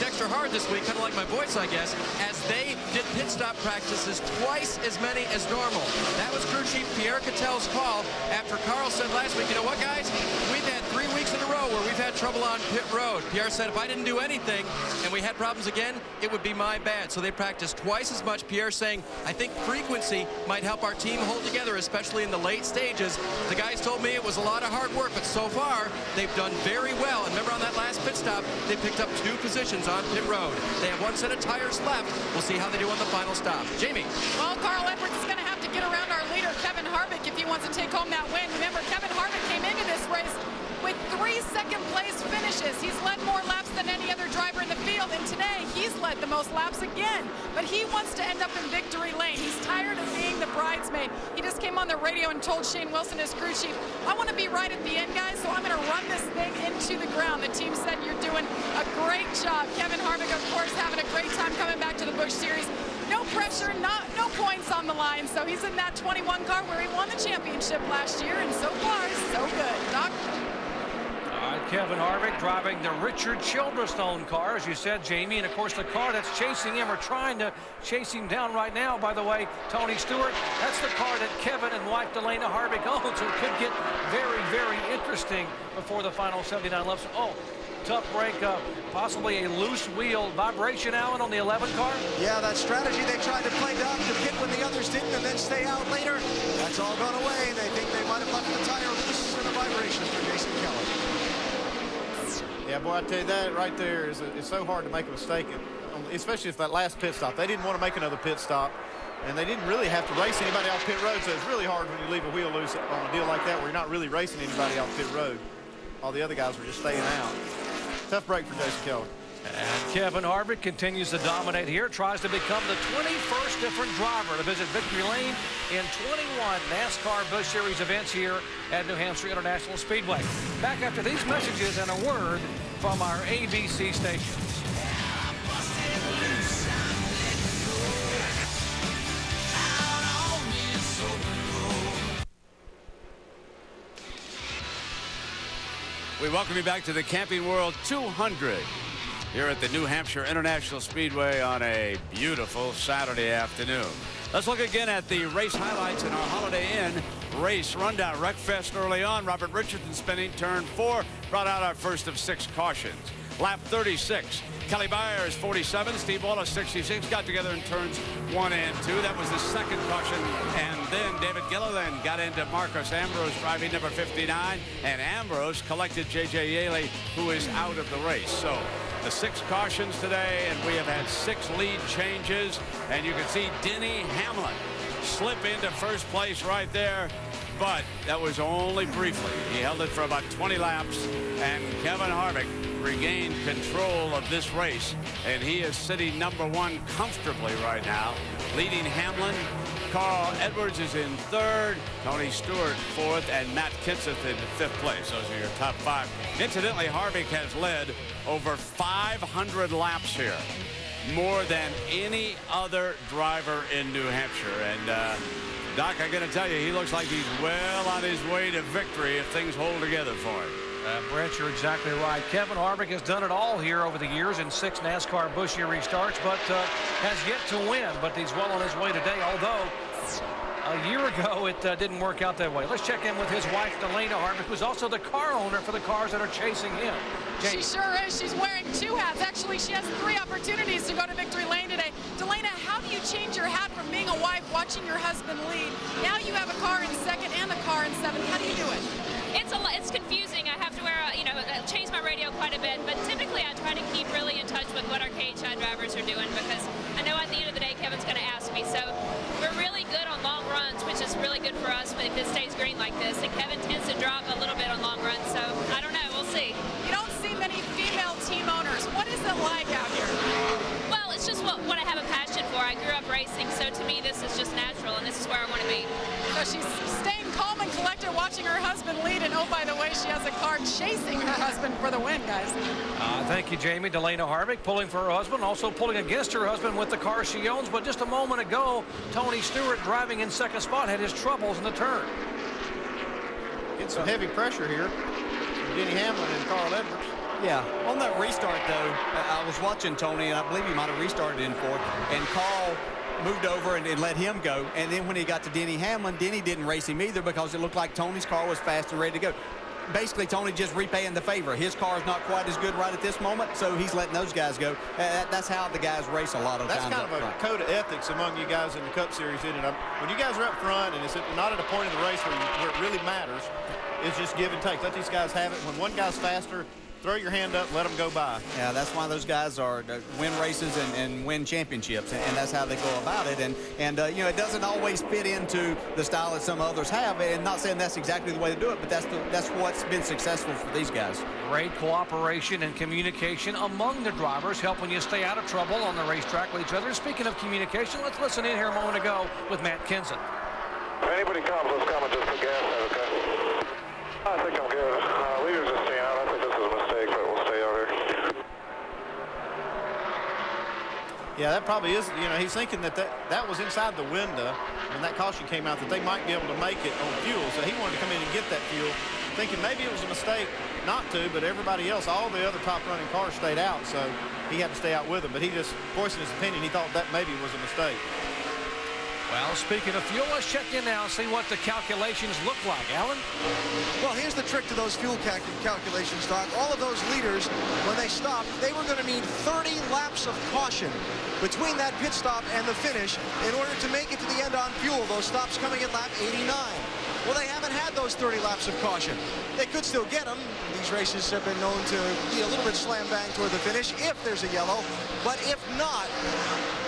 S9: extra hard this week, kind of like my voice, I guess, as they did pit stop practices twice as many as normal. That was crew chief Pierre Catel's call after Carl said last week, you know what, guys? We've had 3 weeks in a row where we've had trouble on pit road. Pierre said if I didn't do anything and we had problems again, it would be my bad. So they practiced twice as much. Pierre saying, I think frequency might help our team hold together, especially in the late stages. The guys told me it was a lot of hard work, but so far they've done very well. And remember, on that last pit stop, they picked up 2 positions on pit road. They have 1 set of tires left. We'll see how they do on the final stop. Jamie.
S6: Well, Carl Edwards is going to have to get around our leader, Kevin Harvick, if he wants to take home that win. Remember, Kevin Harvick came into this race with 3 second-place finishes. He's led more laps than any other driver in the field, and today he's led the most laps again. But he wants to end up in victory lane. He's tired of being the bridesmaid. He just came on the radio and told Shane Wilson, his crew chief, I want to be right at the end, guys, so I'm going to run this thing into the ground. The team said you're doing a great job. Kevin Harvick, of course, having a great time coming back to the Busch Series. No pressure, no points on the line. So he's in that 21 car where he won the championship last year, and so far, so good. Doc?
S2: Kevin Harvick driving the Richard Childrestone car, as you said, Jamie, and of course the car that's chasing him or trying to chase him down right now, by the way, Tony Stewart, that's the car that Kevin and wife Delana Harvick own, so it could get very, very interesting before the final 79 laps. Oh, tough break, possibly a loose wheel vibration, Allen, on the 11 car?
S10: Yeah, that strategy they tried to play down to pit when the others didn't and then stay out later, that's all gone away. They think they might have left the tire loose and a vibration for Jason Keller.
S11: Yeah, boy, I tell you, that right there is it's so hard to make a mistake, especially if that last pit stop. They didn't want to make another pit stop, and they didn't really have to race anybody off pit road, so it's really hard when you leave a wheel loose on a deal like that where you're not really racing anybody off pit road. All the other guys were just staying out. Tough break for Jason Keller.
S2: And Kevin Harvick continues to dominate here, tries to become the 21st different driver to visit victory lane in 21 NASCAR Busch Series events here at New Hampshire International Speedway. Back after these messages and a word from our ABC stations.
S14: We welcome you back to the Camping World 200 here at the New Hampshire International Speedway on a beautiful Saturday afternoon. Let's look again at the race highlights in our Holiday Inn race rundown. Wreckfest early on. Robert Richardson spinning turn 4 brought out our first of 6 cautions. lap 36. Kelly Byers, 47. Steve Wallace, 66. Got together in turns 1 and 2. That was the second caution. And then David Gilliland got into Marcus Ambrose driving number 59. And Ambrose collected J.J. Yaley, who is out of the race. So the 6 cautions today, and we have had 6 lead changes. And you can see Denny Hamlin slip into first place right there. But that was only briefly. He held it for about 20 laps, and Kevin Harvick regained control of this race, and he is sitting number 1 comfortably right now, leading Hamlin. Carl Edwards is in 3rd, Tony Stewart 4th, and Matt Kenseth in 5th place. Those are your top 5. Incidentally, Harvick has led over 500 laps here, more than any other driver in New Hampshire. And Doc, I got to tell you, he looks like he's well on his way to victory if things hold together for him.
S2: Brett, you're exactly right. Kevin Harvick has done it all here over the years in 6 NASCAR Busch restarts, but has yet to win. But he's well on his way today, although a year ago it didn't work out that way. Let's check in with his wife, Delana Harvick, who's also the car owner for the cars that are chasing him.
S6: She sure is. She's wearing 2 hats. Actually, she has 3 opportunities to go to victory lane today. Delana, how do you change your hat from being a wife, watching your husband lead? Now you have a car in 2nd and a car in 7th. How do you do it?
S16: It's confusing. I have to wear change my radio quite a bit, but typically I try to keep really in touch with what our KHI drivers are doing, because I know at the end of the day Kevin's going to ask me. So we're really good on long runs, which is really good for us if it stays green like this. And Kevin tends to drop a little bit on long runs, so I don't know. We'll see.
S6: You don't see many female team owners. What is it like out here?
S16: Well, it's just what I have a passion for. I grew up racing, so to me this is just natural, and this is where I want to be.
S6: So she's staying calm and collected, watching her husband lead, and oh, by the way, she has a car chasing her husband for the win, guys.
S2: Thank you, Jamie. Delana Harvick pulling for her husband, also pulling against her husband with the car she owns. But just a moment ago, Tony Stewart, driving in 2nd spot, had his troubles in the turn.
S11: Get some heavy pressure here. Denny Hamlin and Carl Edwards.
S8: Yeah, on that restart, though, I was watching Tony, and I believe he might have restarted in 4th, and Carl moved over and let him go. And then when he got to Denny Hamlin, Denny didn't race him either, because it looked like Tony's car was fast and ready to go. Basically, Tony just repaying the favor. His car is not quite as good right at this moment, so he's letting those guys go. That's how the guys race a lot of times.
S11: That's kind of a code of ethics among you guys in the Cup Series, isn't it? When you guys are up front and it's not at a point in the race where it really matters, it's just give and take. Let these guys have it. When one guy's faster, throw your hand up, let them go by.
S8: Yeah, that's why those guys are win races and win championships, and that's how they go about it. And you know, it doesn't always fit into the style that some others have, and not saying that's exactly the way to do it, but that's what's been successful for these guys.
S2: Great cooperation and communication among the drivers, helping you stay out of trouble on the racetrack with each other. Speaking of communication, let's listen in here a moment ago with Matt Kenseth.
S5: If anybody comes, let's come and just put gas in, okay? I think I'm good. Leaders just staying out. I think this is a mistake, but we'll stay out here.
S11: Yeah, that probably is. You know, he's thinking that was inside the window when that caution came out, that they might be able to make it on fuel. So he wanted to come in and get that fuel, thinking maybe it was a mistake not to, but everybody else, all the other top running cars stayed out, so he had to stay out with them. But he just voiced his opinion. He thought that maybe was a mistake.
S2: Well, speaking of fuel, let's check in now and see what the calculations look like. Alan?
S10: Well, here's the trick to those fuel calculations, Doc. All of those leaders, when they stopped, they were going to need 30 laps of caution between that pit stop and the finish in order to make it to the end on fuel, those stops coming at lap 89. Well, they haven't had those 30 laps of caution. They could still get them. These races have been known to be a little bit slam-bang toward the finish if there's a yellow. But if not,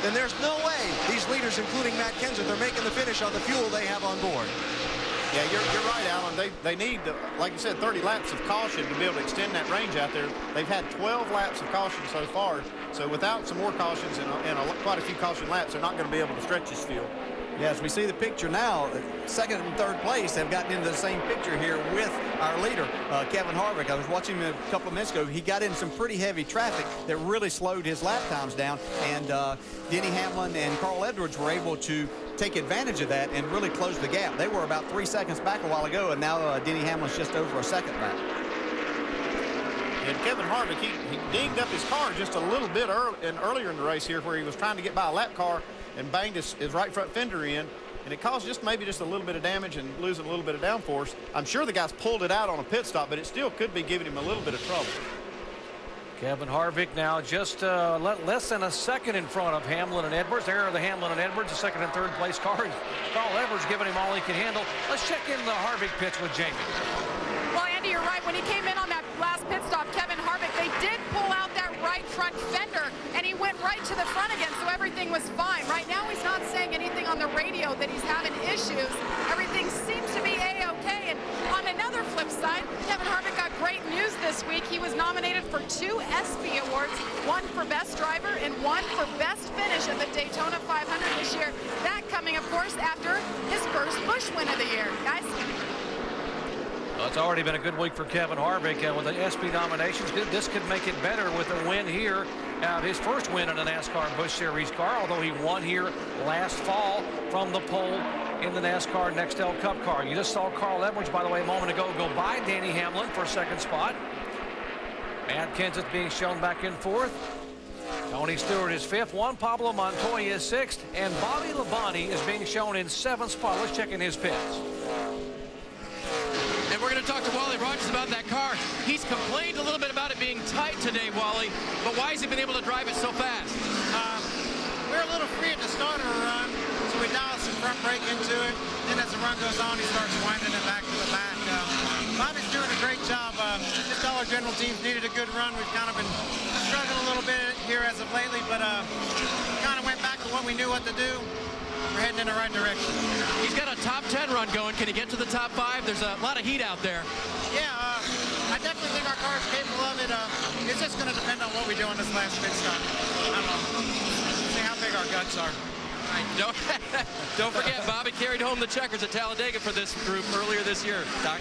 S10: then there's no way these leaders, including Matt Kenseth, are making the finish on the fuel they have on board.
S11: Yeah, you're right, Alan. They need, like you said, 30 laps of caution to be able to extend that range out there. They've had 12 laps of caution so far. So without some more cautions and quite a few caution laps, they're not going to be able to stretch this field.
S8: Yeah, as we see the picture now, 2nd and 3rd place have gotten into the same picture here with our leader, Kevin Harvick. I was watching him a couple of minutes ago. He got in some pretty heavy traffic that really slowed his lap times down, and Denny Hamlin and Carl Edwards were able to take advantage of that and really close the gap. They were about 3 seconds back a while ago, and now Denny Hamlin's just over a second back.
S11: And Kevin Harvick, he dinged up his car just a little bit earlier in the race here, where he was trying to get by a lap car and banged his right front fender in, and it caused maybe just a little bit of damage and losing a little bit of downforce. I'm sure the guys pulled it out on a pit stop, but it still could be giving him a little bit of trouble.
S2: Kevin Harvick now just less than a second in front of Hamlin and Edwards. There are the Hamlin and Edwards, the second and third place cars. Carl Edwards giving him all he can handle. Let's check in the Harvick pitch with Jamie.
S6: Well, Andy, you're right. When he came in on that last pit stop, Kevin Harvick, they did pull out that right front fender, and he went right to the front again, so everything was fine. Right now, he's not saying anything on the radio that he's having issues. Everything seems to be A-OK. And on another flip side, Kevin Harvick got great news this week. He was nominated for 2 ESPY awards, one for Best Driver and one for Best Finish at the Daytona 500 this year. That coming, of course, after his first Busch win of the year. Guys?
S2: Well, it's already been a good week for Kevin Harvick with the ESPY nominations. This could make it better with a win here. His first win in a NASCAR Busch Series car, although he won here last fall from the pole in the NASCAR Nextel Cup car. You just saw Carl Edwards, by the way, a moment ago go by Danny Hamlin for second spot. Matt Kenseth being shown back in fourth. Tony Stewart is fifth. Juan Pablo Montoya is sixth. And Bobby Labonte is being shown in seventh spot. Let's check in his pits.
S9: And we're going to talk to Wally Rogers about that car. He's complained a little bit about it being tight today, Wally, but why has he been able to drive it so fast?
S17: We're a little free at the start of a run, so we dial some front brake into it. Then as the run goes on, he starts winding it back to the back. Bobby's doing a great job. Just all our general teams needed a good run. We've kind of been struggling a little bit here as of lately, but kind of went back to what we knew what to do. We're heading in the right direction.
S9: He's got a top 10 run going. Can he get to the top 5? There's a lot of heat out there.
S17: Yeah, I definitely think our car is capable of it. It's just going to depend on what we do on this last pit stop. I don't know. See how big our guts are.
S9: Don't forget, Bobby carried home the checkers at Talladega for this group earlier this year, Doc.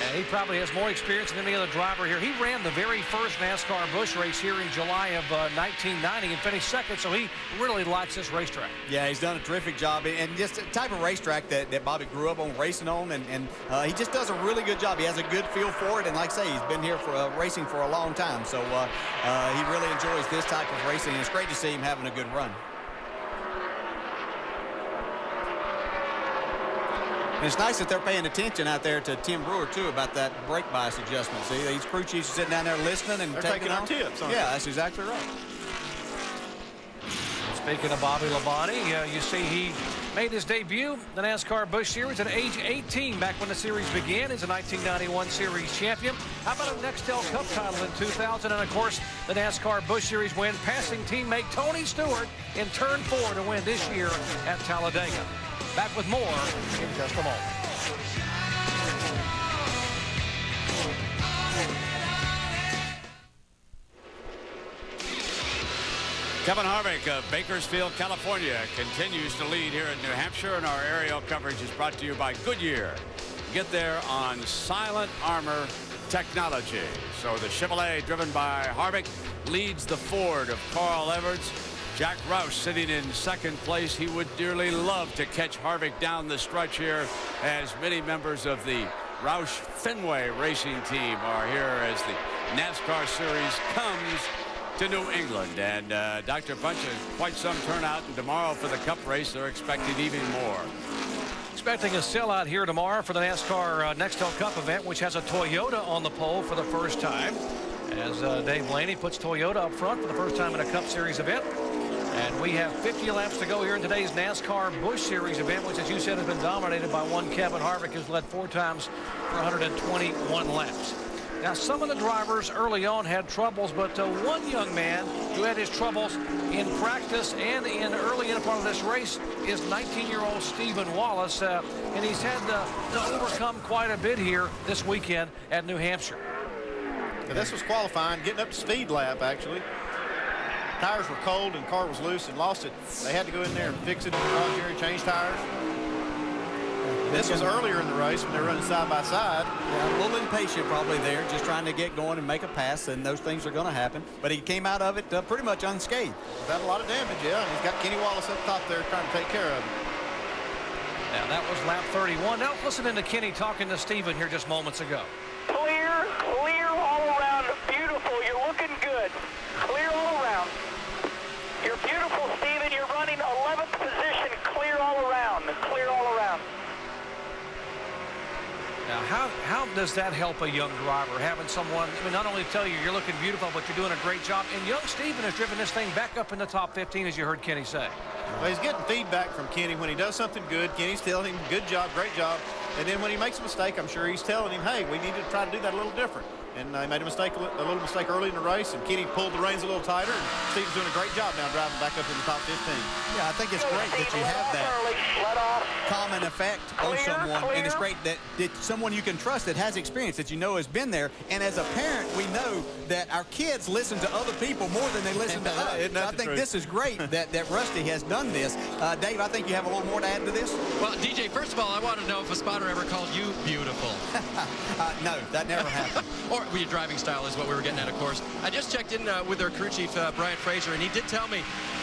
S2: And he probably has more experience than any other driver here. He ran the very first NASCAR Busch race here in July of 1990 and finished second, so he really likes this racetrack.
S8: Yeah, he's done a terrific job, and just the type of racetrack that Bobby grew up on, racing on, and he just does a really good job. He has a good feel for it, and like I say, he's been here for racing for a long time, so he really enjoys this type of racing, and it's great to see him having a good run. And it's nice that they're paying attention out there to Tim Brewer, too, about that brake bias adjustment. See, these crew chiefs are sitting down there listening and taking
S11: our tips.
S8: Yeah, that's exactly right.
S2: Speaking of Bobby Labonte, you see he made his debut the NASCAR Busch Series at age 18 back when the series began. He's a 1991 Series champion. How about a Nextel Cup title in 2000? And, of course, the NASCAR Busch Series win, passing teammate Tony Stewart in turn 4 to win this year at Talladega. Back with more in just a moment.
S14: Kevin Harvick of Bakersfield, California, continues to lead here in New Hampshire, and our aerial coverage is brought to you by Goodyear. Get there on Silent Armor technology. So the Chevrolet, driven by Harvick, leads the Ford of Carl Edwards. Jack Roush sitting in second place. He would dearly love to catch Harvick down the stretch here, as many members of the Roush Fenway racing team are here as the NASCAR series comes to New England. And Dr. Bunch has quite some turnout, and tomorrow for the Cup race they're expecting even more.
S2: Expecting a sellout here tomorrow for the NASCAR Nextel Cup event, which has a Toyota on the pole for the first time, as Dave Blaney puts Toyota up front for the first time in a Cup Series event. And we have 50 laps to go here in today's NASCAR Busch Series event, which, as you said, has been dominated by one Kevin Harvick, who's led 4 times for 121 laps. Now, some of the drivers early on had troubles, but one young man who had his troubles in practice and in early in a part of this race is 19-year-old Stephen Wallace, and he's had to overcome quite a bit here this weekend at New Hampshire.
S11: Yeah, this was qualifying, getting up to speed lap, actually. Tires were cold and the car was loose and lost it. They had to go in there and fix it in the garage area, change tires. This was earlier in the race when they were running side by side.
S8: Yeah, a little impatient probably there, just trying to get going and make a pass, and those things are going to happen. But he came out of it pretty much unscathed.
S11: Without a lot of damage, yeah. And he's got Kenny Wallace up top there trying to take care of him.
S2: Now, that was lap 31. Now, listening to Kenny talking to Stephen here just moments ago.
S12: Clear all around. Beautiful. You're looking good. Clear all around. You're beautiful, Stephen. You're running 11th position. Clear all around. Clear all around.
S2: Now, how does that help a young driver, having someone, I mean, not only tell you you're looking beautiful, but you're doing a great job. And young Steven has driven this thing back up in the top 15, as you heard Kenny say.
S11: Well, he's getting feedback from Kenny when he does something good. Kenny's telling him, good job, great job. And then when he makes a mistake, I'm sure he's telling him, hey, we need to try to do that a little different. And he made a little mistake early in the race, and Kenny pulled the reins a little tighter. And Steven's doing a great job now driving back up in the top 15.
S8: Yeah, I think it's great that you have that common effect on someone, and it's great that someone you can trust that has experience, that you know has been there. And as a parent, we know that our kids listen to other people more than they listen to us. So I think this is great that Rusty has done this. Dave, I think you have a little more to add to this.
S9: Well, DJ, first of all, I want to know if a spotter ever called you beautiful.
S8: No, that never happened.
S9: Or your driving style is what we were getting at, of course. I just checked in with their crew chief, Brian Fraser, and he did tell me,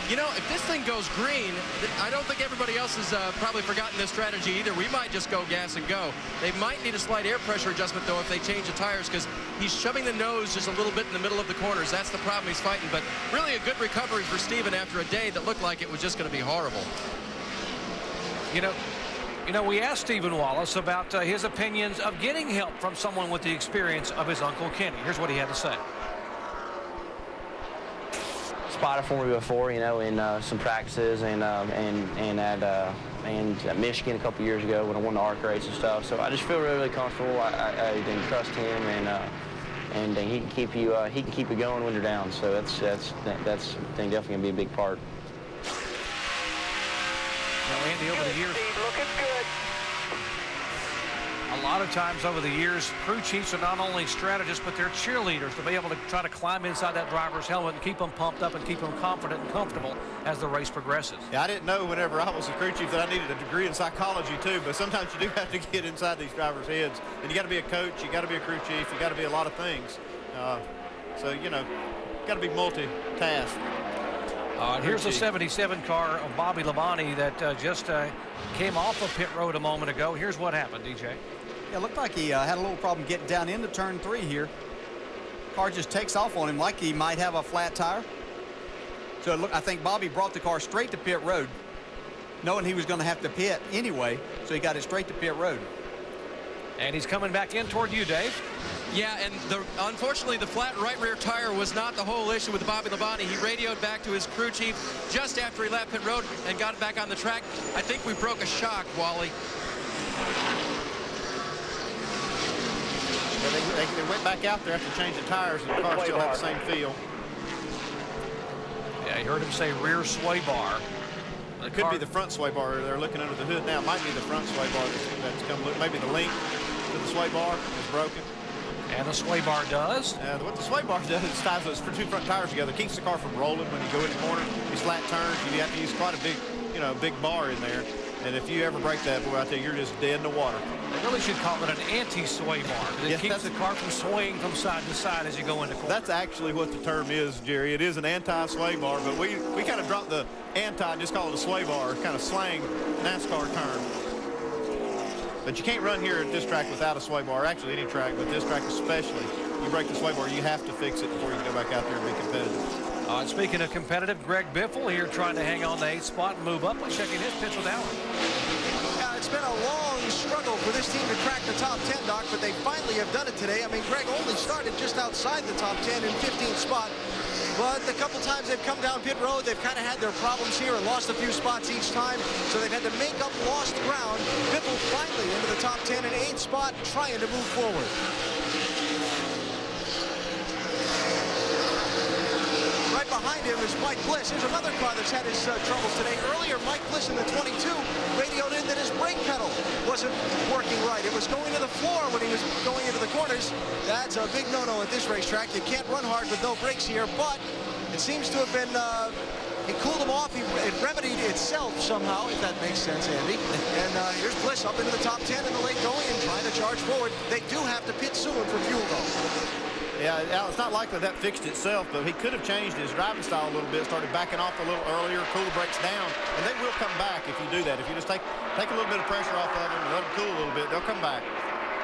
S9: you know, if this thing goes green, I don't think everybody else has probably forgotten this strategy either. We might just go gas and go. They might need a slight air pressure adjustment, though, if they change the tires, because he's shoving the nose just a little bit in the middle of the corners. That's the problem he's fighting. But really a good recovery for Steven after a day that looked like it was just going to be horrible.
S2: You know, we asked Stephen Wallace about his opinions of getting help from someone with the experience of his Uncle Kenny. Here's what he had to say.
S18: Spotted for me before, you know, in some practices and at Michigan a couple years ago when I won the ARC race and stuff. So I just feel really, really comfortable. I can trust him, and he can keep you going when you're down. So that's definitely gonna be a big part.
S2: Now, Andy, over the years, a lot of times over the years, crew chiefs are not only strategists, but they're cheerleaders to be able to try to climb inside that driver's helmet and keep them pumped up and keep them confident and comfortable as the race progresses.
S11: Yeah, I didn't know whenever I was a crew chief that I needed a degree in psychology too, but sometimes you do have to get inside these drivers' heads. And you got to be a coach, you got to be a crew chief, you got to be a lot of things. So, you know, got to be multitask.
S2: Here's a 77 car of Bobby Labonte that just came off of pit road a moment ago. Here's what happened, DJ.
S8: Yeah, it looked like he had a little problem getting down into turn 3 here. Car just takes off on him like he might have a flat tire. So look, I think Bobby brought the car straight to pit road, knowing he was going to have to pit anyway, so he got it straight to pit road.
S2: And he's coming back in toward you, Dave.
S9: Yeah, and unfortunately, the flat right rear tire was not the whole issue with Bobby Labonte. He radioed back to his crew chief just after he left pit road and got it back on the track. I think we broke a shock, Wally.
S11: Yeah, they went back out there after changing tires, and the car still had the same feel.
S2: Yeah, you heard him say rear sway bar.
S11: It could be the front sway bar. They're looking under the hood now. It might be the front sway bar that's come. Maybe the link to the sway bar is broken.
S2: And the sway bar does?
S11: What the sway bar does is ties those two front tires together. It keeps the car from rolling when you go in the corner. These flat turns, you have to use quite a big, big bar in there. And if you ever break that, boy, I tell you, you're just dead in the water.
S2: They really should call it an anti-sway bar. It keeps the car from swaying from side to side as you go into corner.
S11: That's actually what the term is, Jerry. It is an anti-sway bar, but we kind of dropped the anti and just call it a sway bar, kind of slang NASCAR term. But you can't run here at this track without a sway bar, actually any track, but this track especially. You break the sway bar, you have to fix it before you can go back out there and be competitive.
S2: Speaking of competitive, Greg Biffle here trying to hang on the 8th spot and move up. Let's check in his pitch with Allen.
S10: It's been a long struggle for this team to crack the top 10, Doc, but they finally have done it today. I mean, Greg only started just outside the top 10 in 15th spot. But the couple times they've come down pit road, they've kind of had their problems here and lost a few spots each time, so they've had to make up lost ground. Biffle finally into the top 10 in 8th spot, trying to move forward. Right behind him is Mike Bliss. Here's another car that's had his troubles today. Earlier, Mike Bliss in the 22 radioed in that his brake pedal wasn't working right. It was going to the floor when he was going into the corners. That's a big no-no at this racetrack. You can't run hard with no brakes here, but it seems to have been, it cooled him off. It remedied itself somehow, if that makes sense, Andy. And here's Bliss up into the top 10 in the late going and trying to charge forward. They do have to pit soon for fuel, though.
S11: Yeah, it's not likely that fixed itself, but he could have changed his driving style a little bit, started backing off a little earlier, cool the brakes down, and they will come back if you do that. If you just take a little bit of pressure off of them and let them cool a little bit, they'll come back.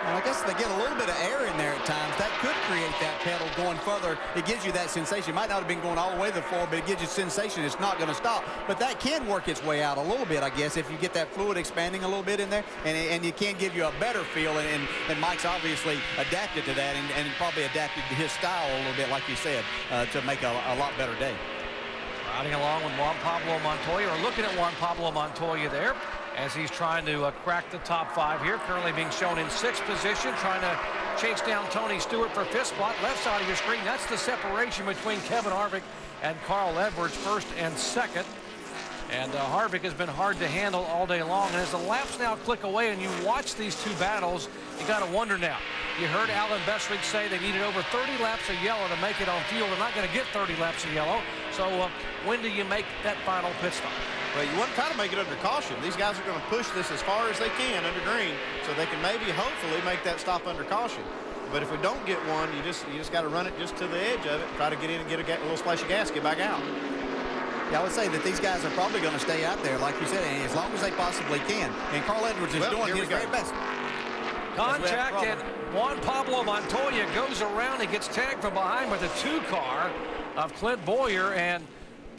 S8: Well, I guess they get a little bit of air in there at times. That could create that pedal going further. It gives you that sensation. It might not have been going all the way to the floor, but it gives you sensation it's not going to stop. But that can work its way out a little bit, I guess, if you get that fluid expanding a little bit in there, and you can give you a better feel. And Mike's obviously adapted to that and probably adapted to his style a little bit, like you said, to make a lot better day.
S2: Riding along with Juan Pablo Montoya, or looking at Juan Pablo Montoya there, as he's trying to crack the top 5 here. Currently being shown in 6th position, trying to chase down Tony Stewart for 5th spot. Left side of your screen, that's the separation between Kevin Harvick and Carl Edwards, 1st and 2nd. And Harvick has been hard to handle all day long. And as the laps now click away and you watch these two battles, you got to wonder now. You heard Alan Bestridge say they needed over 30 laps of yellow to make it on fuel. They're not going to get 30 laps of yellow. So when do you make that final pit stop?
S11: Well, you want to try to make it under caution. These guys are going to push this as far as they can under green, so they can maybe, hopefully, make that stop under caution. But if we don't get one, you just got to run it just to the edge of it, try to get in and get a little splash of gas, get back out.
S8: Yeah, I would say that these guys are probably going to stay out there, like you said, as long as they possibly can. And Carl Edwards is doing his very best.
S2: Contact, and Juan Pablo Montoya goes around. He gets tagged from behind with a 2 car of Clint Bowyer, and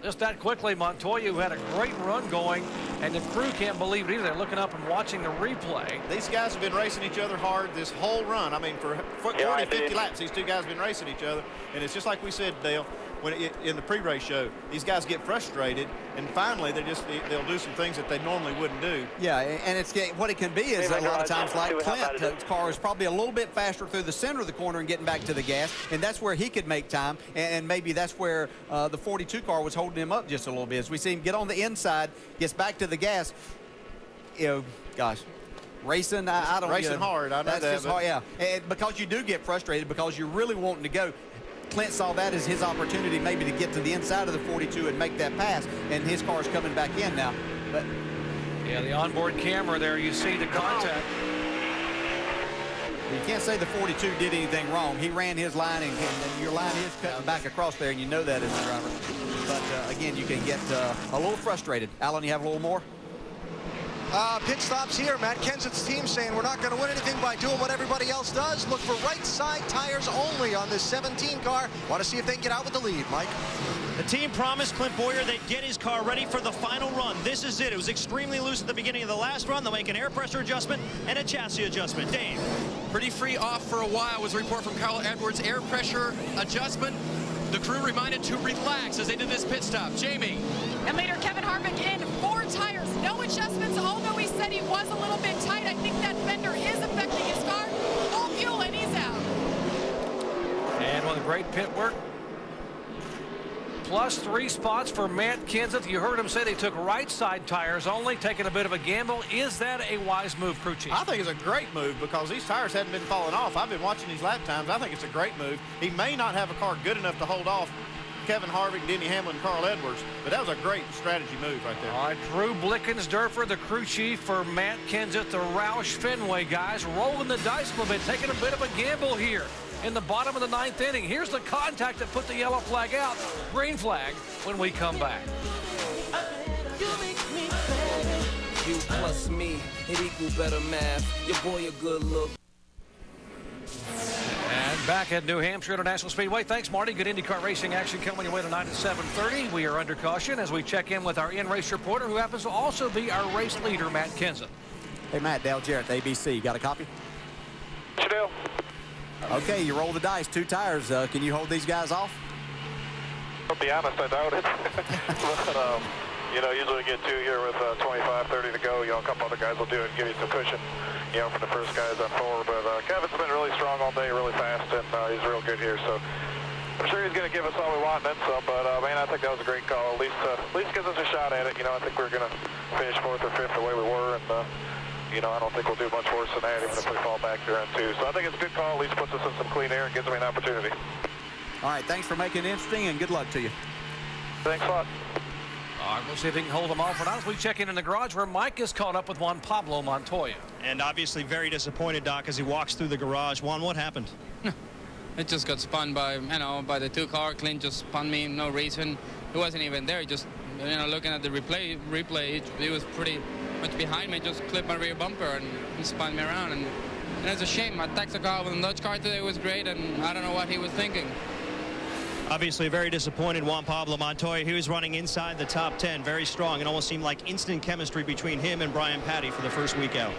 S2: just that quickly, Montoya, who had a great run going, and the crew can't believe it either. They're looking up and watching the replay.
S11: These guys have been racing each other hard this whole run. I mean, for 40, 50 laps, these two guys have been racing each other. And it's just like we said, Dale, when in the pre-race show, these guys get frustrated, and finally they'll do some things that they normally wouldn't do.
S8: Yeah, and it's what it can be is a lot of times like Clint's car is probably a little bit faster through the center of the corner and getting back to the gas, and that's where he could make time, and maybe that's where the 42 car was holding him up just a little bit. As we see him get on the inside, gets back to the gas, you know, gosh. Racing, I don't know.
S11: Racing hard, I know
S8: that's
S11: that.
S8: Just hard, yeah, and because you do get frustrated because you're really wanting to go. Clint saw that as his opportunity maybe to get to the inside of the 42 and make that pass, and his car's coming back in now. But
S2: yeah, the onboard camera there, you see the contact.
S8: You can't say the 42 did anything wrong. He ran his line, and your line is cutting back across there, and you know that as a driver. But again, you can get a little frustrated. Alan, you have a little more?
S10: Pit stops here. Matt Kenseth's team saying we're not going to win anything by doing what everybody else does. Look for right side tires only on this 17 car. Want to see if they can get out with the lead, Mike.
S7: The team promised Clint Bowyer they'd get his car ready for the final run. This is it. It was extremely loose at the beginning of the last run. They'll make an air pressure adjustment and a chassis adjustment. Dave.
S9: Pretty free off for a while was a report from Carl Edwards. Air pressure adjustment. The crew reminded to relax as they did this pit stop. Jamie.
S6: And later, Kevin Harvick in 4 tires. No adjustments, although he said he was a little bit tight. I think that fender is affecting his car. Full fuel, and he's out.
S2: And with a great pit work. Plus 3 spots for Matt Kenseth. You heard him say they took right side tires only, taking a bit of a gamble. Is that a wise move, crew chief?
S11: I think it's a great move because these tires hadn't been falling off. I've been watching these lap times. I think it's a great move. He may not have a car good enough to hold off Kevin Harvick, Denny Hamlin, and Carl Edwards, but that was a great strategy move right there.
S2: All right, Drew Blickensderfer, the crew chief for Matt Kenseth, the Roush Fenway guys, rolling the dice a little bit, taking a bit of a gamble here in the bottom of the 9th inning. Here's the contact that put the yellow flag out. Green flag when we come back.
S19: You plus me, it equal better math. Your boy a good look.
S2: And back at New Hampshire International Speedway. Thanks, Marty. Good IndyCar racing action coming your way tonight at 7:30. We are under caution as we check in with our in-race reporter, who happens to also be our race leader, Matt Kenseth.
S8: Hey, Matt, Dale Jarrett, ABC. Got a copy?
S5: Dale.
S8: Okay, you roll the dice, 2 tires. Can you hold these guys off?
S5: I'll be honest, I doubt it. But, you know, usually we get 2 here with 25, 30 to go. You know, a couple other guys will do it and give you some cushion, you know, for the first guys on 4. But Kevin's been really strong all day, really fast, and he's real good here. So I'm sure he's going to give us all we want and then some. But, man, I think that was a great call. At least gives us a shot at it. You know, I think we're going to finish 4th or 5th the way we were. And, you know, I don't think we'll do much worse than that, even if we fall back there on 2. So I think it's a good call. At least puts us in some clean air and gives me an opportunity.
S8: All right, thanks for making it interesting, and good luck to you.
S5: Thanks a lot.
S2: All right, we'll see if he can hold them off for now as we check in the garage where Mike is caught up with Juan Pablo Montoya.
S7: And obviously very disappointed, Doc, as he walks through the garage. Juan, what happened?
S22: It just got spun by, by the 2 car. Clint just spun me, no reason. He wasn't even there. Just, looking at the replay, he was pretty much behind me, just clipped my rear bumper, and he spun me around. And And it's a shame. I texted the car with the Dutch car today was great, and I don't know what he was thinking.
S7: Obviously very disappointed, Juan Pablo Montoya. He was running inside the top 10, very strong. It almost seemed like instant chemistry between him and Brian Patty for the first week out.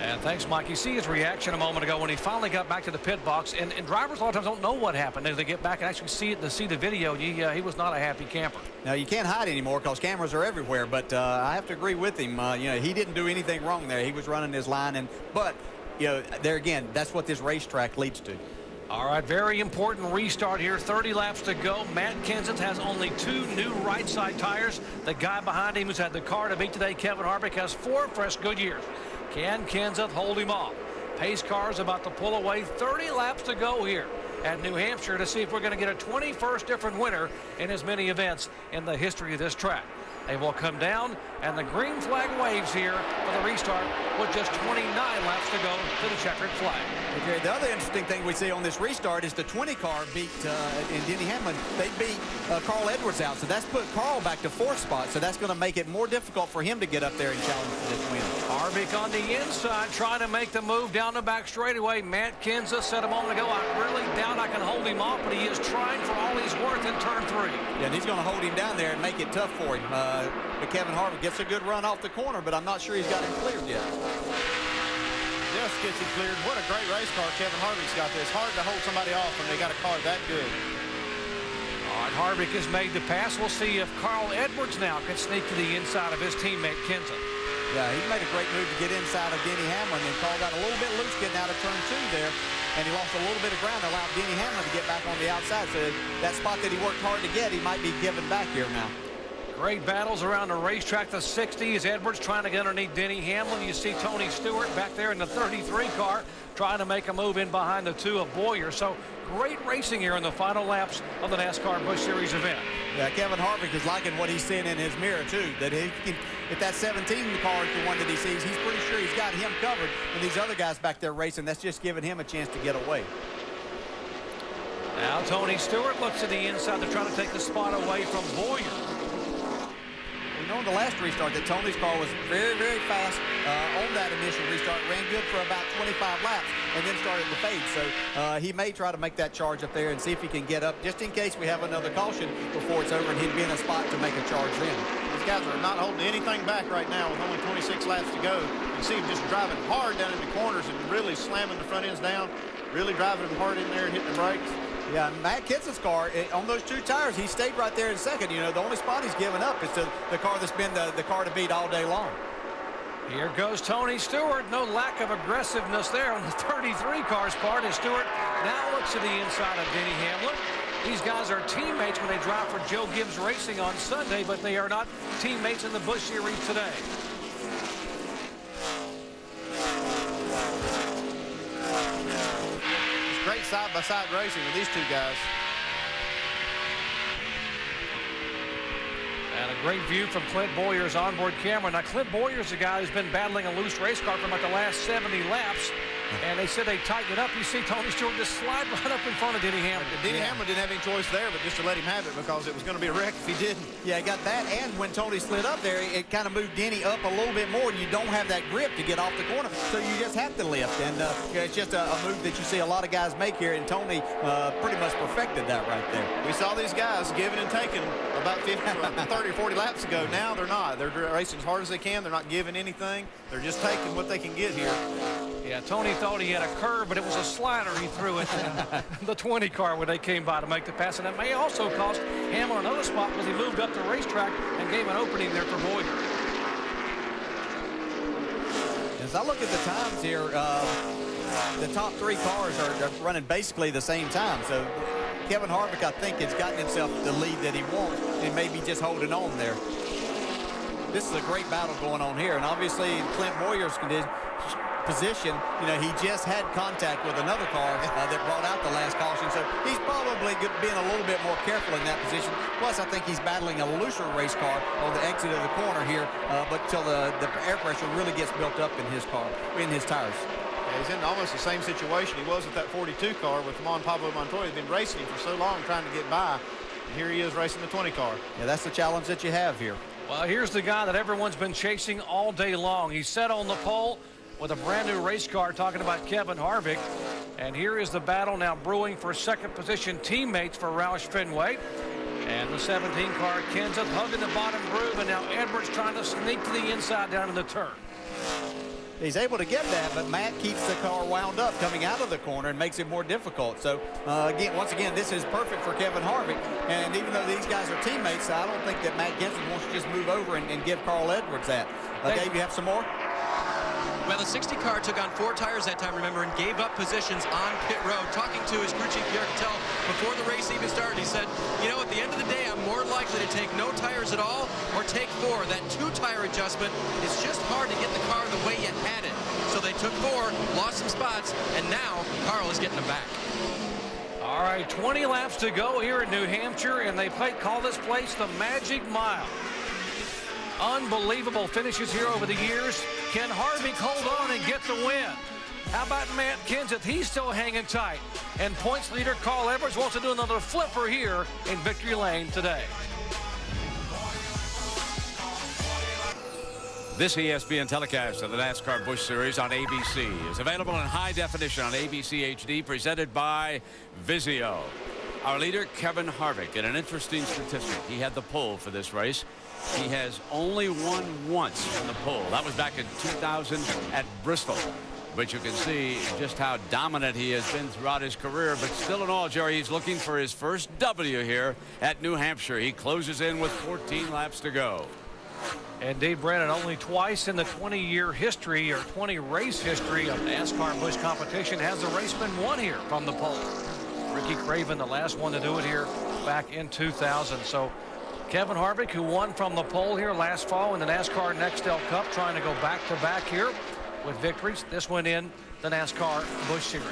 S2: And thanks, Mike. You see his reaction a moment ago when he finally got back to the pit box. And drivers a lot of times don't know what happened. As they get back and actually see it, to see the video, he was not a happy camper.
S8: Now, you can't hide anymore because cameras are everywhere. But I have to agree with him. You know, he didn't do anything wrong there. He was running his line. But, you know, there again, that's what this racetrack leads to.
S2: All right, very important restart here. 30 laps to go. Matt Kenseth has only 2 new right side tires. The guy behind him who's had the car to beat today, Kevin Harvick, has 4 fresh Goodyears. Can Kenseth hold him off? Pace car's about to pull away. 30 laps to go here at New Hampshire to see if we're going to get a 21st different winner in as many events in the history of this track. They will come down, and the green flag waves here for the restart with just 29 laps to go to the checkered flag.
S8: Okay, the other interesting thing we see on this restart is the 20 car beat in Denny Hamlin. They beat Carl Edwards out, so that's put Carl back to 4th spot. So that's going to make it more difficult for him to get up there and challenge for this win.
S2: Harvick on the inside trying to make the move down the back straightaway. Matt Kenseth said a moment ago, I really doubt I can hold him off, but he is trying for all he's worth in turn 3.
S8: Yeah, and he's going to hold him down there and make it tough for him. But Kevin Harvick gets a good run off the corner, but I'm not sure he's got him cleared yet.
S11: Just gets him cleared. What a great race car Kevin Harvick's got there. It's hard to hold somebody off when they got a car that good.
S2: All right, Harvick has made the pass. We'll see if Carl Edwards now can sneak to the inside of his teammate Kenseth.
S8: Yeah, he made a great move to get inside of Denny Hamlin, and Carl got a little bit loose getting out of turn 2 there, and he lost a little bit of ground, allowed Denny Hamlin to get back on the outside. So that spot that he worked hard to get, he might be given back here now.
S2: Great battles around the racetrack. The 60s, Edwards trying to get underneath Denny Hamlin. You see Tony Stewart back there in the 33 car trying to make a move in behind the 2 of Bowyer. So great racing here in the final laps of the NASCAR Busch Series event.
S8: Yeah, Kevin Harvick is liking what he's seeing in his mirror, too. That he can, if that 17 car is the one that he sees, he's pretty sure he's got him covered. And these other guys back there racing, that's just giving him a chance to get away.
S2: Now Tony Stewart looks to the inside to try to take the spot away from Bowyer.
S8: We know in the last restart that Tony's car was very, very fast on that initial restart. Ran good for about 25 laps and then started to fade. So he may try to make that charge up there and see if he can get up just in case we have another caution before it's over and he'd be in a spot to make a charge then.
S11: These guys are not holding anything back right now with only 26 laps to go. You can see him just driving hard down in the corners and really slamming the front ends down, really driving them hard in there and hitting the brakes.
S8: Yeah, Matt Kenseth's car, on those 2 tires, he stayed right there in second. You know, the only spot he's given up is to the car that's been the car to beat all day long.
S2: Here goes Tony Stewart. No lack of aggressiveness there on the 33 car's part as Stewart now looks to the inside of Denny Hamlin. These guys are teammates when they drive for Joe Gibbs Racing on Sunday, but they are not teammates in the Busch Series today.
S11: Great side-by-side racing with these 2 guys.
S2: And a great view from Clint Bowyer's onboard camera. Now, Clint Bowyer's a guy who's been battling a loose race car for about the last 70 laps. And they said they tightened it up. You see Tony Stewart just slide right up in front of Denny Hamlin.
S11: Denny Hamlin didn't have any choice there but just to let him have it because it was going to be a wreck if he didn't.
S8: Yeah, he got that, and when Tony slid up there, it kind of moved Denny up a little bit more, and you don't have that grip to get off the corner, so you just have to lift. And it's just a move that you see a lot of guys make here, and Tony pretty much perfected that right there.
S11: We saw these guys giving and taking about 30 or 40 laps ago. Now they're not. They're racing as hard as they can. They're not giving anything. They're just taking what they can get here.
S2: Yeah, Tony thought he had a curve, but it was a slider he threw it in the 20 car when they came by to make the pass. And it may also cost Hamlin another spot because he moved up the racetrack and gave an opening there for Bowyer.
S8: As I look at the times here, the top 3 cars are running basically the same time. So Kevin Harvick, I think, has gotten himself the lead that he wants and maybe just holding on there. This is a great battle going on here. And obviously, Clint Bowyer's position, you know, he just had contact with another car that brought out the last caution, so he's probably being a little bit more careful in that position. Plus, I think he's battling a looser race car on the exit of the corner here, but till the air pressure really gets built up in his car, in his tires.
S11: Yeah, he's in almost the same situation he was with that 42 car with Pablo Montoya. He's been racing him for so long trying to get by, and here he is racing the 20 car.
S8: Yeah, that's the challenge that you have here.
S2: Well, here's the guy that everyone's been chasing all day long. He's set on the pole. with a brand new race car, talking about Kevin Harvick. And here is the battle now brewing for second position teammates for Roush Fenway. And the 17 car, KENSETH, hugging the bottom groove, and now Edwards trying to sneak to the inside down in the turn.
S8: He's able to get that, but Matt keeps the car wound up coming out of the corner and makes it more difficult. So, once again, this is perfect for Kevin Harvick. And even though these guys are teammates, I don't think that Matt KENSETH wants to just move over and give Carl Edwards that. Dave, you have some more?
S9: Well, the 60 car took on 4 tires that time, remember, and gave up positions on pit road. Talking to his crew chief, Pierre Cattell, before the race even started, he said, you know, at the end of the day, I'm more likely to take no tires at all or take 4. That 2-tire adjustment is just hard to get the car the way you had it. So they took 4, lost some spots, and now Carl is getting them back.
S2: All right, 20 laps to go here in New Hampshire, and they call this place the Magic Mile. Unbelievable finishes here over the years. Can Harvick hold on and get the win? How about Matt KENSETH? He's still hanging tight. And points leader Carl Edwards wants to do another flipper here in victory lane today.
S14: This ESPN telecast of the NASCAR Busch Series on ABC is available in high definition on ABC HD, presented by Vizio. Our leader, Kevin Harvick, and an interesting statistic. He had the pole for this race. He has only won once from the pole. That was back in 2000 at Bristol. But you can see just how dominant he has been throughout his career. But still in all, Jerry, he's looking for his first W here at New Hampshire. He closes in with 14 laps to go.
S2: Indeed, Brandon, only twice in the 20-year history or 20-race history of NASCAR Busch competition has the raceman won here from the pole. Ricky Craven, the last one to do it here back in 2000. So Kevin Harvick, who won from the pole here last fall in the NASCAR Nextel Cup, trying to go back-to-back here with victories. This one in the NASCAR Busch Series.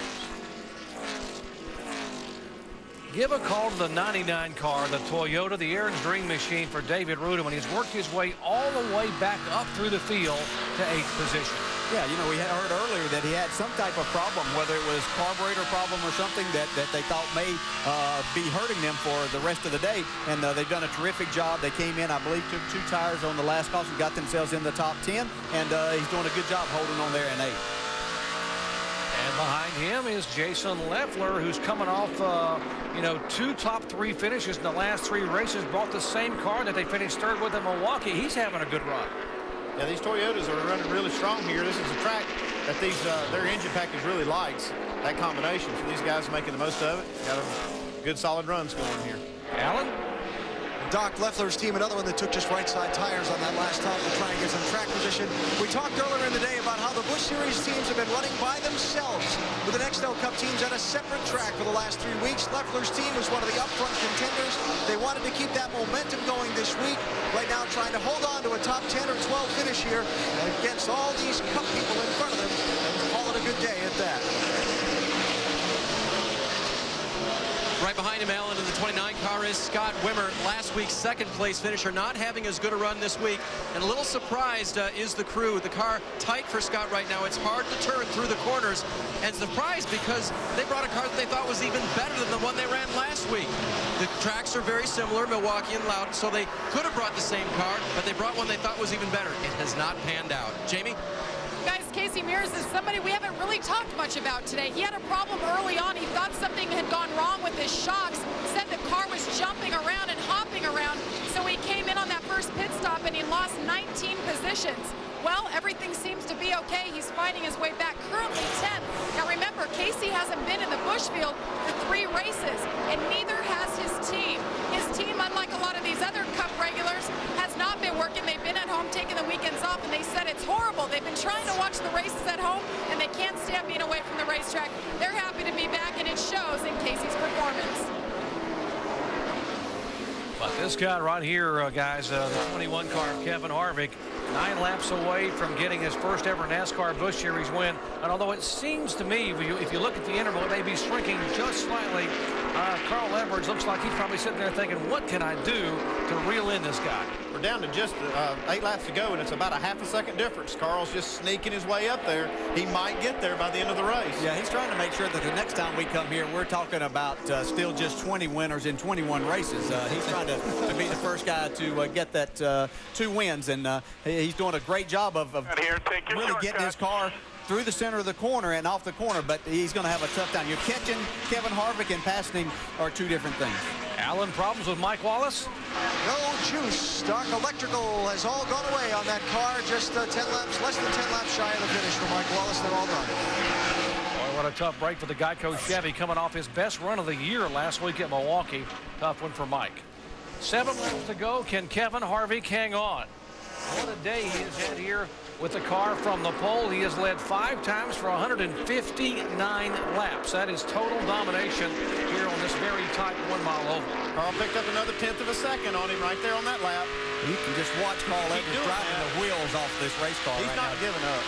S2: Give a call to the 99 car, the Toyota, the Aaron's Dream machine for David Rudin, when he's worked his way all the way back up through the field to 8th position.
S8: Yeah, you know, we had heard earlier that he had some type of problem, whether it was carburetor problem or something that they thought may be hurting them for the rest of the day. And they've done a terrific job. They came in, I believe, took 2 tires on the last caution, got themselves in the top 10, and he's doing a good job holding on there in 8th.
S2: And behind him is Jason Leffler, who's coming off, 2 top 3 finishes in the last 3 races, brought the same car that they finished 3rd with in Milwaukee. He's having a good run.
S11: Yeah, these Toyotas are running really strong here. This is a track that their engine package really likes, that combination. So these guys are making the most of it. Got a good solid runs going here.
S2: Alan?
S10: Doc Leffler's team, another one that took just right side tires on that last time to try and get some track position. We talked earlier in the day about how the Busch Series teams have been running by themselves, with the Nextel Cup teams at a separate track for the last 3 weeks. Leffler's team was one of the upfront contenders. They wanted to keep that momentum going this week. Right now trying to hold on to a top 10 or 12 finish here against all these Cup people in front of them, and call it a good day at that.
S9: Right behind him, Alan, in the 29 car is Scott Wimmer. Last week's 2nd place finisher, not having as good a run this week. And a little surprised is the crew. The car tight for Scott right now. It's hard to turn through the corners. And surprised because they brought a car that they thought was even better than the one they ran last week. The tracks are very similar, Milwaukee and Loudon, so they could have brought the same car, but they brought one they thought was even better. It has not panned out. Jamie?
S6: Guys, Casey Mears is somebody we haven't really talked much about today. He had a problem early on. He thought something had gone wrong with his shocks, said the car was jumping around and hopping around, so he came in on that first pit stop and he lost 19 positions. Well, everything seems to be okay. He's fighting his way back, currently 10th. Now remember, Casey hasn't been in the Busch field for 3 races, and neither has his team. His team, unlike a lot of these other Cup regulars, has not been working. They've been at home taking the weekends off, and they said it's horrible. They've been trying to watch the races at home, and they can't stand being away from the racetrack. They're happy to be back, and it shows in Casey's performance.
S2: But this guy right here, guys, the 21 car of Kevin Harvick, 9 laps away from getting his first ever NASCAR Busch Series win. And although it seems to me, if you look at the interval, it may be shrinking just slightly. Carl Edwards looks like he's probably sitting there thinking, what can I do to reel in this guy?
S11: We're down to just 8 laps to go, and it's about a ½ a second difference. Carl's just sneaking his way up there. He might get there by the end of the race.
S8: Yeah, he's trying to make sure that the next time we come here, we're talking about still just 20 winners in 21 races. He's trying to be the first guy to get that 2 wins, and he's doing a great job of really getting his car through the center of the corner and off the corner, but he's going to have a tough time. You're catching Kevin Harvick and passing him are two different things.
S2: Alan, problems with Mike Wallace?
S10: No juice. Dark Electrical has all gone away on that car. Just 10 laps, less than 10 laps shy of the finish for Mike Wallace. They're all done.
S2: Boy, what a tough break for the Geico Chevy, coming off his best run of the year last week at Milwaukee. Tough one for Mike. 7 laps to go. Can Kevin Harvick hang on? What a day he has had here with the car from the pole. He has led 5 times for 159 laps. That is total domination here on this very tight 1-mile oval.
S11: Carl picked up another 1/10 of a second on him right there on that lap.
S8: You can just watch Carl Edwards driving the wheels off this race car.
S11: He's not giving up.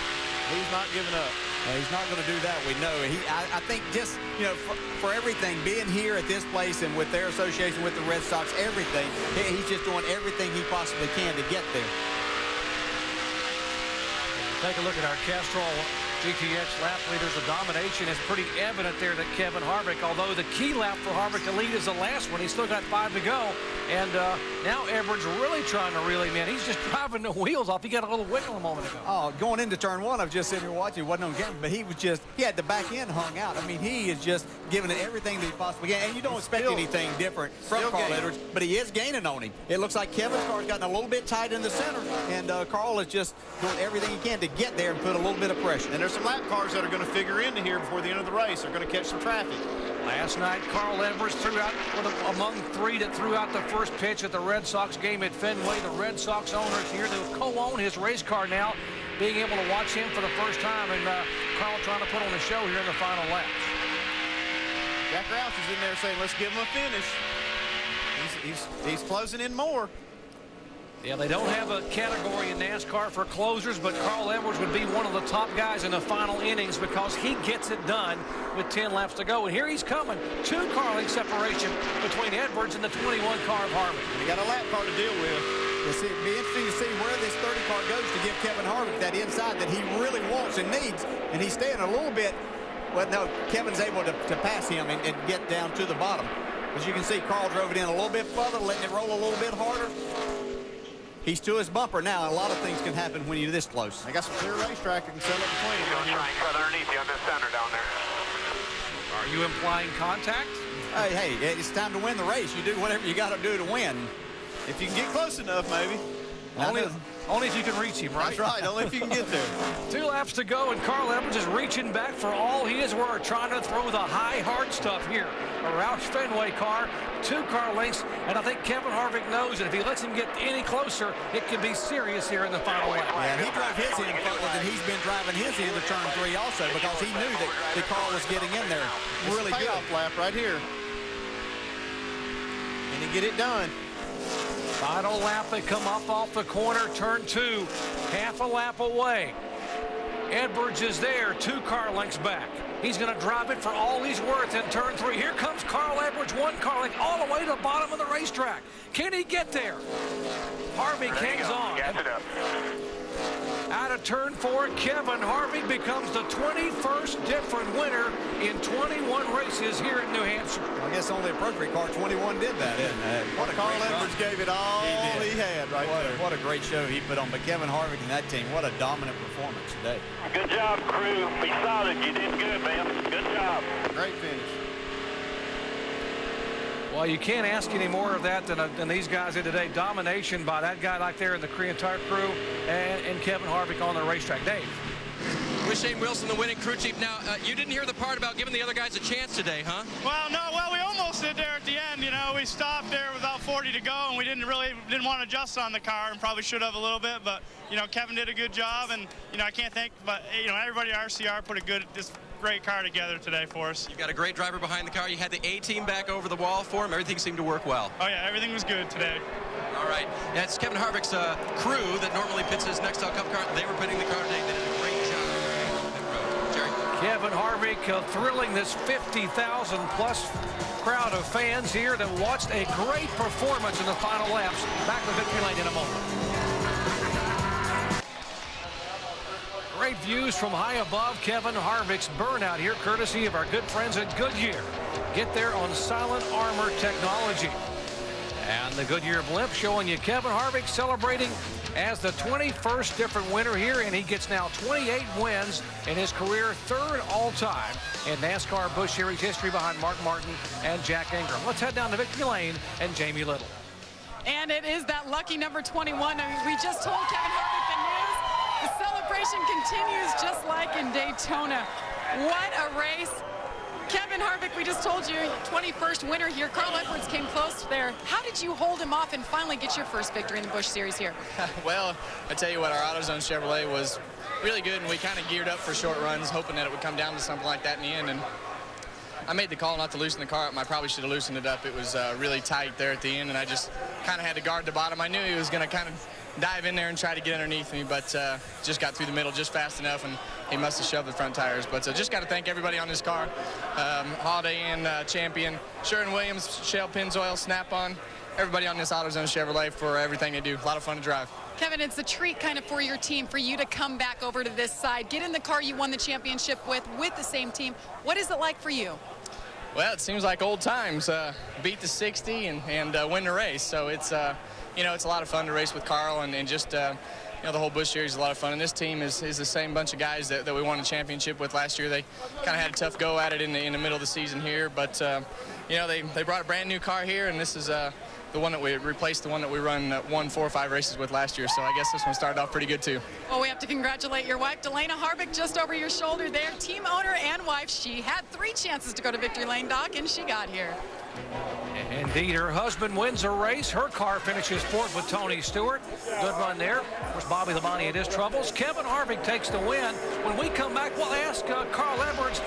S11: He's not giving up.
S8: He's not going to do that. We know. I think just, you know, for everything, being here at this place and with their association with the Red Sox, everything, he's just doing everything he possibly can to get there.
S2: Take a look at our Castrol GTX lap leaders. The domination is pretty evident there that Kevin Harvick, although the key lap for Harvick to lead is the last one. He's still got 5 to go. And now Edwards really trying to reel him in. He's just driving the wheels off. He got a little wiggle a moment ago.
S8: Oh, going into turn 1, I've just sitting here watching. He wasn't on camera, but he had the back end hung out. I mean, he is just giving it everything that he possibly can. And you don't expect anything different from Carl Edwards, but he is gaining on him. It looks like Kevin's car's gotten a little bit tight in the center, and Carl is just doing everything he can to get there and put a little bit of pressure.
S11: And there's some lap cars that are going to figure into here before the end of the race. They're going to catch some traffic.
S2: Last night, Carl Edwards threw out among 3 that threw out the first pitch at the Red Sox game at Fenway. The Red Sox owners here to co-own his race car now, being able to watch him for the first time, and Carl trying to put on a show here in the final laps.
S11: Jack Roush is in there saying, let's give him a finish. He's closing in more.
S2: Yeah, they don't have a category in NASCAR for closers, but Carl Edwards would be one of the top guys in the final innings because he gets it done with 10 laps to go. And here he's coming. 2-car length separation between Edwards and the 21 car of Harvick.
S11: He got a lap car to deal with.
S8: It'll be interesting to see where this 30 car goes to give Kevin Harvick that inside that he really wants and needs. And he's staying a little bit. Well, no, Kevin's able to pass him and get down to the bottom. As you can see, Carl drove it in a little bit further, letting it roll a little bit harder. He's to his bumper now. A lot of things can happen when you're this close.
S11: They got some clear racetrack that can set up between them.
S5: You're going to try and cut underneath you on this center down there.
S2: Are you implying contact?
S8: Hey, it's time to win the race. You do whatever you got to do to win.
S11: If you can get close enough, maybe.
S2: Only if you can reach him, right?
S11: That's right. Only if you can get there.
S2: 2 laps to go, and Carl Edwards is reaching back for all he is worth, trying to throw the high, hard stuff here. A Roush Fenway car, 2-car lengths, and I think Kevin Harvick knows that if he lets him get any closer, it could be serious here in the final lap.
S8: Yeah, he drove his in further than he's been driving his in to turn 3 also because he knew that Carl was getting in there really good.
S11: Payoff lap right here. And he get it done.
S2: Final lap, they come up off the corner, turn 2, half a lap away. Edwards is there, 2-car lengths back. He's going to drive it for all he's worth in turn 3. Here comes Carl Edwards, 1-car length, all the way to the bottom of the racetrack. Can he get there? Harvick hangs on.
S5: Gas it up.
S2: Out of turn 4, Kevin Harvick becomes the 21st different winner in 21 races here in New Hampshire.
S8: I guess only appropriate car 21 did that, didn't it?
S11: What a Carl Edwards gave it all he had right there.
S8: What a great show he put on. But Kevin Harvick and that team, what a dominant performance today.
S5: Good job, crew. Be solid. You did good, man. Good job.
S11: Great finish.
S2: Well, you can't ask any more of that than these guys did today. Domination by that guy like there in the entire crew and Kevin Harvick on the racetrack. Dave.
S9: With Shane Wilson, the winning crew chief. Now, you didn't hear the part about giving the other guys a chance today, huh?
S15: Well, no. Well, we almost did there at the end. You know, we stopped there with about 40 to go, and we didn't want to adjust on the car, and probably should have a little bit. But you know, Kevin did a good job, and you know, I can't thank, but you know, everybody at RCR put this great car together today for us.
S9: You've got a great driver behind the car. You had the A-team back over the wall for him. Everything seemed to work well.
S15: Oh yeah, everything was good today.
S9: All right. That's Kevin Harvick's crew that normally pits his Nextel Cup car. They were pitting the car today. They did a great job. Jerry.
S2: Kevin Harvick thrilling this 50,000 plus crowd of fans here that watched a great performance in the final laps. Back to victory lane in a moment. Great views from high above Kevin Harvick's burnout here, courtesy of our good friends at Goodyear. Get there on Silent Armor Technology. And the Goodyear blimp showing you Kevin Harvick celebrating as the 21st different winner here, and he gets now 28 wins in his career, third all-time in NASCAR Busch Series history behind Mark Martin and Jack Ingram. Let's head down to victory lane and Jamie Little.
S6: And it is that lucky number 21. I mean, we just told Kevin Harvick the news. The celebration continues just like in Daytona. What a race. Kevin Harvick, we just told you, 21st winner here. Carl Edwards came close there. How did you hold him off and finally get your first victory in the Busch Series here?
S20: Well, I tell you what, our AutoZone Chevrolet was really good, and we kind of geared up for short runs, hoping that it would come down to something like that in the end. And I made the call not to loosen the car up. I probably should have loosened it up. It was really tight there at the end, and I just kind of had to guard the bottom. I knew he was going to kind of dive in there and try to get underneath me, but just got through the middle just fast enough, and he must have shoved the front tires. But just got to thank everybody on this car. Holiday Inn champion, Sherwin-Williams, Shell Pennzoil, Snap-on, everybody on this AutoZone Chevrolet for everything they do. A lot of fun to drive.
S6: Kevin, it's a treat kind of for your team for you to come back over to this side, get in the car you won the championship with the same team. What is it like for you?
S20: Well, it seems like old times. Beat the 60 and win the race. So it's, you know, it's a lot of fun to race with Carl, and just, you know, the whole Busch Series is a lot of fun. And this team is the same bunch of guys that we won a championship with last year. They kind of had a tough go at it in the middle of the season here, but, you know, they brought a brand new car here, and this is the one that we replaced the one that we won 4 or 5 races with last year. So I guess this one started off pretty good too.
S6: Well, we have to congratulate your wife, Delana Harvick, just over your shoulder there. Team owner and wife. She had 3 chances to go to victory lane, Doc, and she got here.
S2: Indeed, her husband wins a race. Her car finishes 4th with Tony Stewart. Good run there. Of course, Bobby Labonte had his troubles. Kevin Harvick takes the win. When we come back, we'll ask Carl Edwards,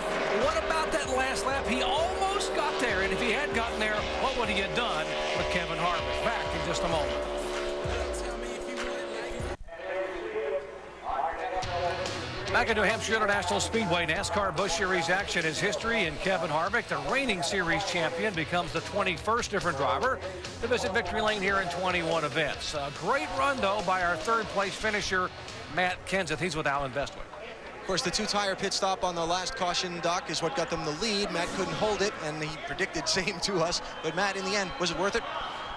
S2: what about that last lap? He almost got there, and if he had gotten there, what would he have done with Kevin Harvick? Back in just a moment. Back at New Hampshire International Speedway, NASCAR Busch Series action is history, and Kevin Harvick, the reigning series champion, becomes the 21st different driver to visit victory lane here in 21 events. A great run, though, by our 3rd place finisher, Matt Kenseth. He's with Alan Bestwick.
S10: Of course, the 2-tire pit stop on the last caution, Doc, is what got them the lead. Matt couldn't hold it, and he predicted same to us. But, Matt, in the end, was it worth it?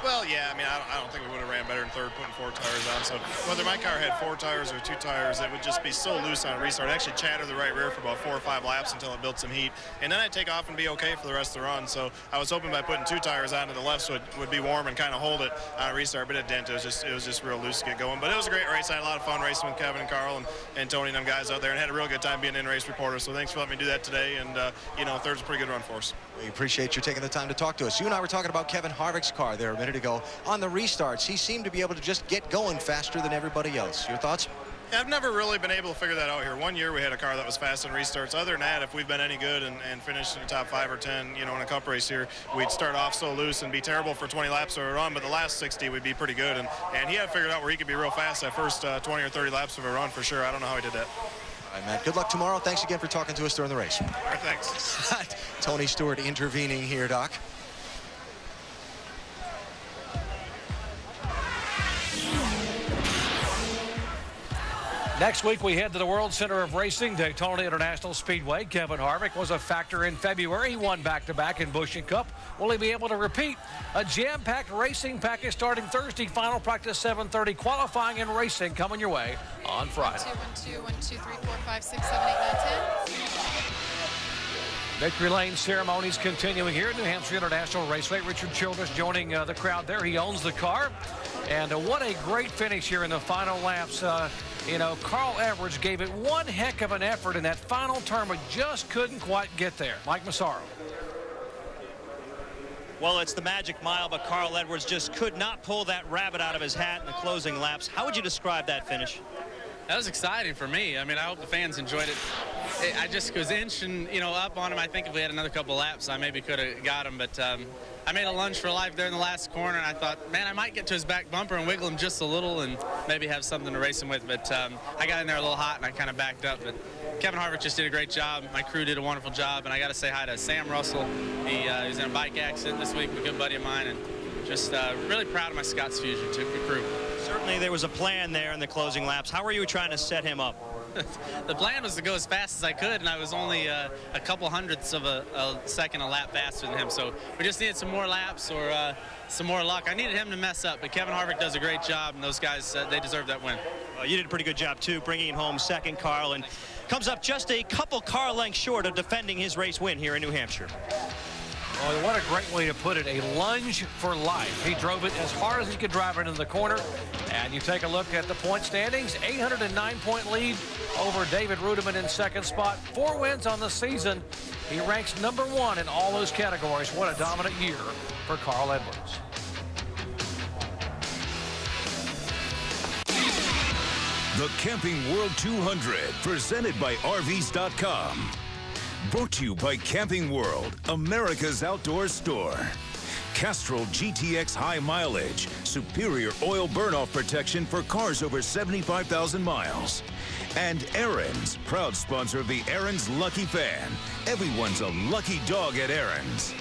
S21: Well, yeah, I mean, I don't think we would have ran better in 3rd putting 4 tires on. So whether my car had 4 tires or 2 tires, it would just be so loose on a restart. I actually chattered the right rear for about 4 or 5 laps until it built some heat. And then I'd take off and be okay for the rest of the run. So I was hoping by putting 2 tires on to the left so it would be warm and kind of hold it on a restart. But it didn't. It was just real loose to get going. But it was a great race. I had a lot of fun racing with Kevin and Carl and Tony and them guys out there, and had a real good time being in-race reporter. So thanks for letting me do that today. And, you know, 3rd's a pretty good run for us.
S10: We appreciate you taking the time to talk to us. You and I were talking about Kevin Harvick's car there a minute ago. On the restarts, he seemed to be able to just get going faster than everybody else. Your thoughts?
S21: Yeah, I've never really been able to figure that out here. One year we had a car that was fast in restarts. Other than that, if we've been any good and finished in the top 5 or 10, you know, in a cup race here, we'd start off so loose and be terrible for 20 laps of a run, but the last 60 would be pretty good. And he had figured out where he could be real fast that first 20 or 30 laps of a run for sure. I don't know how he did that.
S10: All right, Matt, good luck tomorrow. Thanks again for talking to us during the race.
S21: All right, thanks.
S10: Tony Stewart intervening here, Doc.
S2: Next week, we head to the World Center of Racing, Daytona International Speedway. Kevin Harvick was a factor in February. He won back-to-back in Busch and Cup. Will he be able to repeat? A jam-packed racing package starting Thursday. Final practice 7:30. Qualifying and racing coming your way on Friday.
S6: 1, 2, 3, 4, 5, 6, 7, 8, 9, 10.
S2: Victory lane ceremonies continuing here at New Hampshire International Raceway. Richard Childress joining the crowd there. He owns the car. And what a great finish here in the final laps. You know, Carl Edwards gave it one heck of an effort in that final turn, but just couldn't quite get there. Mike Massaro.
S7: Well, it's the magic mile, but Carl Edwards just could not pull that rabbit out of his hat in the closing laps. How would you describe that finish?
S22: That was exciting for me. I mean, I hope the fans enjoyed it. I just was inching, you know, up on him. I think if we had another couple laps, I maybe could have got him. But I made a lunge for life there in the last corner, and I thought, man, I might get to his back bumper and wiggle him just a little and maybe have something to race him with. But I got in there a little hot, and I kind of backed up. But Kevin Harvick just did a great job. My crew did a wonderful job, and I got to say hi to Sam Russell. He was in a bike accident this week, a good buddy of mine, and just really proud of my Scott's Fusion crew.
S7: Certainly there was a plan there in the closing laps. How were you trying to set him up?
S22: the plan was to go as fast as I could, and I was only a couple hundredths of a second a lap faster than him. So we just needed some more laps or some more luck. I needed him to mess up, but Kevin Harvick does a great job, and those guys, they deserve that win.
S7: You did a pretty good job, too, bringing it home second, Carl, and comes up just a couple car lengths short of defending his race win here in New Hampshire.
S2: Well, what a great way to put it, a lunge for life. He drove it as hard as he could drive it into the corner. And you take a look at the point standings, 809-point lead over David Rudiman in second spot. 4 wins on the season. He ranks #1 in all those categories. What a dominant year for Carl Edwards.
S1: The Camping World 200, presented by RVs.com. Brought to you by Camping World, America's outdoor store. Castrol GTX High Mileage, superior oil burn-off protection for cars over 75,000 miles. And Aaron's, proud sponsor of the Aaron's Lucky Fan. Everyone's a lucky dog at Aaron's.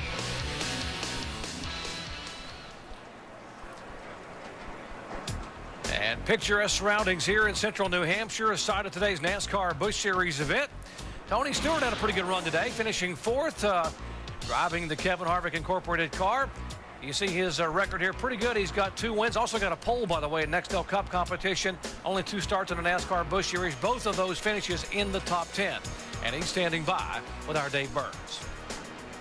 S2: And picturesque surroundings here in central New Hampshire, aside of today's NASCAR Busch Series event. Tony Stewart had a pretty good run today, finishing 4th, driving the Kevin Harvick Incorporated car. You see his record here, pretty good. He's got 2 wins, also got a pole, by the way, in Nextel Cup competition. Only 2 starts in the NASCAR Busch Series. Both of those finishes in the top 10. And he's standing by with our Dave Burns.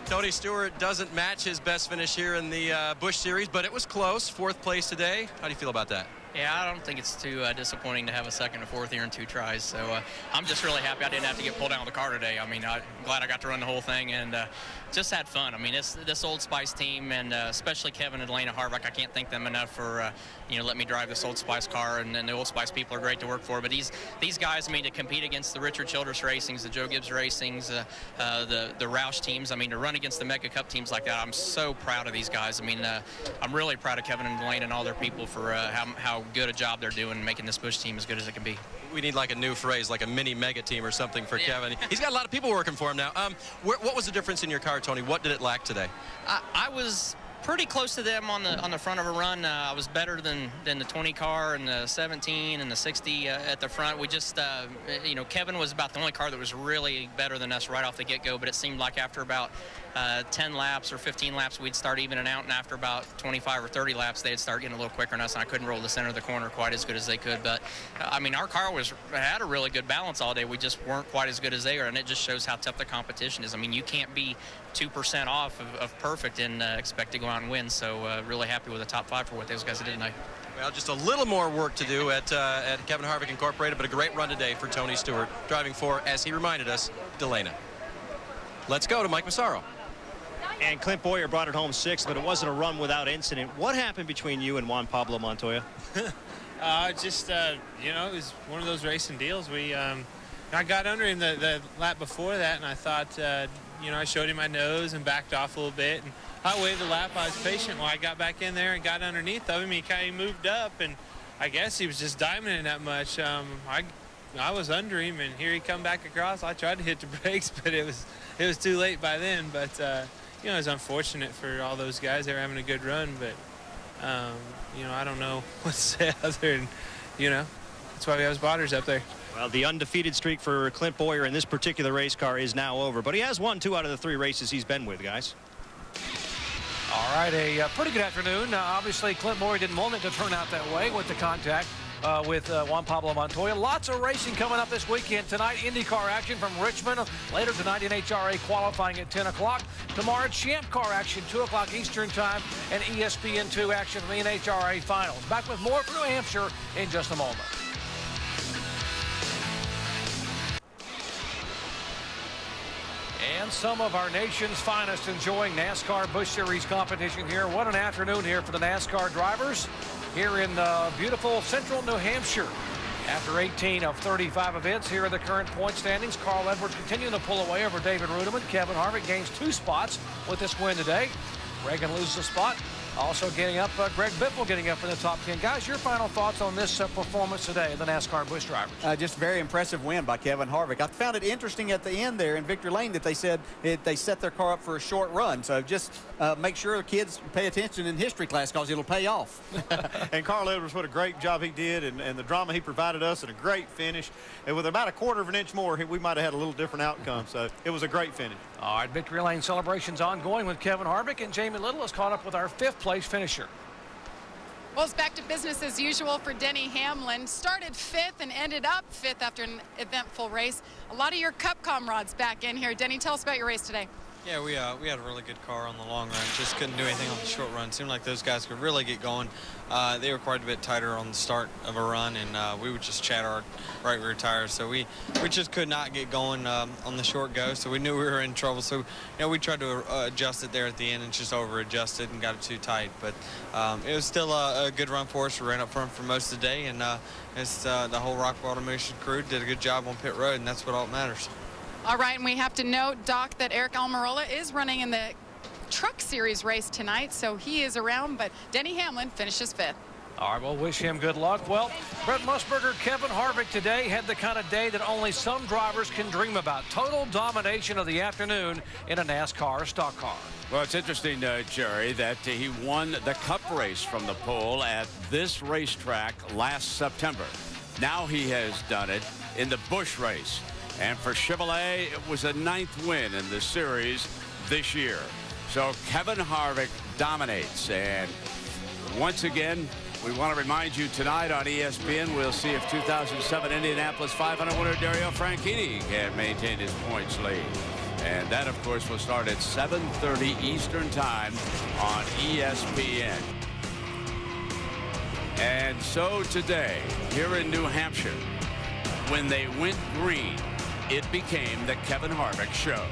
S9: Tony Stewart doesn't match his best finish here in the Busch Series, but it was close. 4th place today. How do you feel about that?
S3: Yeah, I don't think it's too disappointing to have a 2nd and 4th here in 2 tries. So I'm just really happy I didn't have to get pulled down with the car today. I mean, I'm glad I got to run the whole thing and just had fun. I mean, this Old Spice team, and especially Kevin and Elena Harvick, I can't thank them enough for let me drive this Old Spice car. And the Old Spice people are great to work for. But these guys, I mean, to compete against the Richard Childress Racings, the Joe Gibbs Racings, the Roush teams, I mean, to run against the Mega Cup teams like that, I'm so proud of these guys. I mean, I'm really proud of Kevin and Elena and all their people for how good a job they're doing making this Busch team as good as it can be.
S9: We need like a new phrase, like a mini mega team or something for Kevin. He's got a lot of people working for him now. What was the difference in your car, Tony? What did it lack today?
S3: I was pretty close to them on the front of a run. I was better than the 20 car and the 17 and the 60 at the front. We just, Kevin was about the only car that was really better than us right off the get-go, but it seemed like after about 10 laps or 15 laps, we'd start evening out, and after about 25 or 30 laps, they'd start getting a little quicker than us, and I couldn't roll the center of the corner quite as good as they could. But, I mean, our car had a really good balance all day. We just weren't quite as good as they are, and it just shows how tough the competition is. I mean, you can't be 2% off of perfect and expect to go out and win. So really happy with the top 5 for what those guys did tonight.
S9: Well, just a little more work to do at Kevin Harvick Incorporated, but a great run today for Tony Stewart, driving for, as he reminded us, Delana. Let's go to Mike Massaro.
S7: And Clint Boyer brought it home 6th, but it wasn't a run without incident. What happened between you and Juan Pablo Montoya?
S23: It was one of those racing deals. I got under him the lap before that, and I thought, I showed him my nose and backed off a little bit. And I waited the lap. I was patient. Well, I got back in there and got underneath of him. He kind of moved up, and I guess he was just diamonding that much. I was under him, and here he come back across. I tried to hit the brakes, but it was too late by then. But it was unfortunate for all those guys. They were having a good run, but I don't know what to say other than, that's why we have spotters up there.
S7: Well, the undefeated streak for Clint Boyer in this particular race car is now over, but he has won 2 out of the 3 races he's been with, guys.
S2: All right, a pretty good afternoon. Obviously, Clint Boyer didn't want it to turn out that way with the contact with Juan Pablo Montoya. Lots of racing coming up this weekend. Tonight, IndyCar action from Richmond. Later tonight, NHRA qualifying at 10 o'clock. Tomorrow, Champ Car action, 2 o'clock Eastern Time, and ESPN2 action from the NHRA Finals. Back with more from New Hampshire in just a moment. And some of our nation's finest enjoying NASCAR Busch Series competition here. What an afternoon here for the NASCAR drivers here in beautiful central New Hampshire. After 18 of 35 events, here are the current point standings. Carl Edwards continuing to pull away over David Rudiman. Kevin Harvick gains 2 spots with this win today. Reagan loses a spot. Also getting up, Greg Biffle getting up in the top 10. Guys, your final thoughts on this performance today of the NASCAR Busch drivers?
S8: Just a very impressive win by Kevin Harvick. I found it interesting at the end there in Victory Lane that they said they set their car up for a short run. So just make sure the kids pay attention in history class because it'll pay off.
S11: And Carl Edwards, what a great job he did, and the drama he provided us, and a great finish. And with about a quarter of an inch more, we might have had a little different outcome. So it was a great finish.
S2: All right, Victory Lane celebrations ongoing with Kevin Harvick, and Jamie Little has caught up with our 5th place finisher.
S6: Well, it's back to business as usual for Denny Hamlin. Started 5th and ended up 5th after an eventful race. A lot of your Cup comrades back in here. Denny, tell us about your race today.
S4: Yeah, we had a really good car on the long run. Just couldn't do anything on the short run. Seemed like those guys could really get going. They were quite a bit tighter on the start of a run, and we would just chat our right rear tires. So we just could not get going on the short go. So we knew we were in trouble. So we tried to adjust it there at the end and just over adjusted and got it too tight. But it was still a good run for us. We ran up front for most of the day, and the whole Rockwell Automation crew did a good job on pit road, and that's what all matters.
S6: All right, and we have to note, Doc, that Eric Almirola is running in the Truck Series race tonight, so he is around, but Denny Hamlin finishes 5th.
S2: All right, we'll wish him good luck. Well, Brett Musburger, Kevin Harvick today had the kind of day that only some drivers can dream about. Total domination of the afternoon in a NASCAR stock car.
S14: Well, it's interesting, Jerry, that he won the Cup race from the pole at this racetrack last September. Now he has done it in the Busch race. And for Chevrolet, it was a 9th win in the series this year. So Kevin Harvick dominates. And once again, we want to remind you tonight on ESPN, we'll see if 2007 Indianapolis 500 winner Dario Franchitti can maintain his points lead. And that, of course, will start at 7:30 Eastern Time on ESPN. And so today, here in New Hampshire, when they went green, it became the Kevin Harvick Show.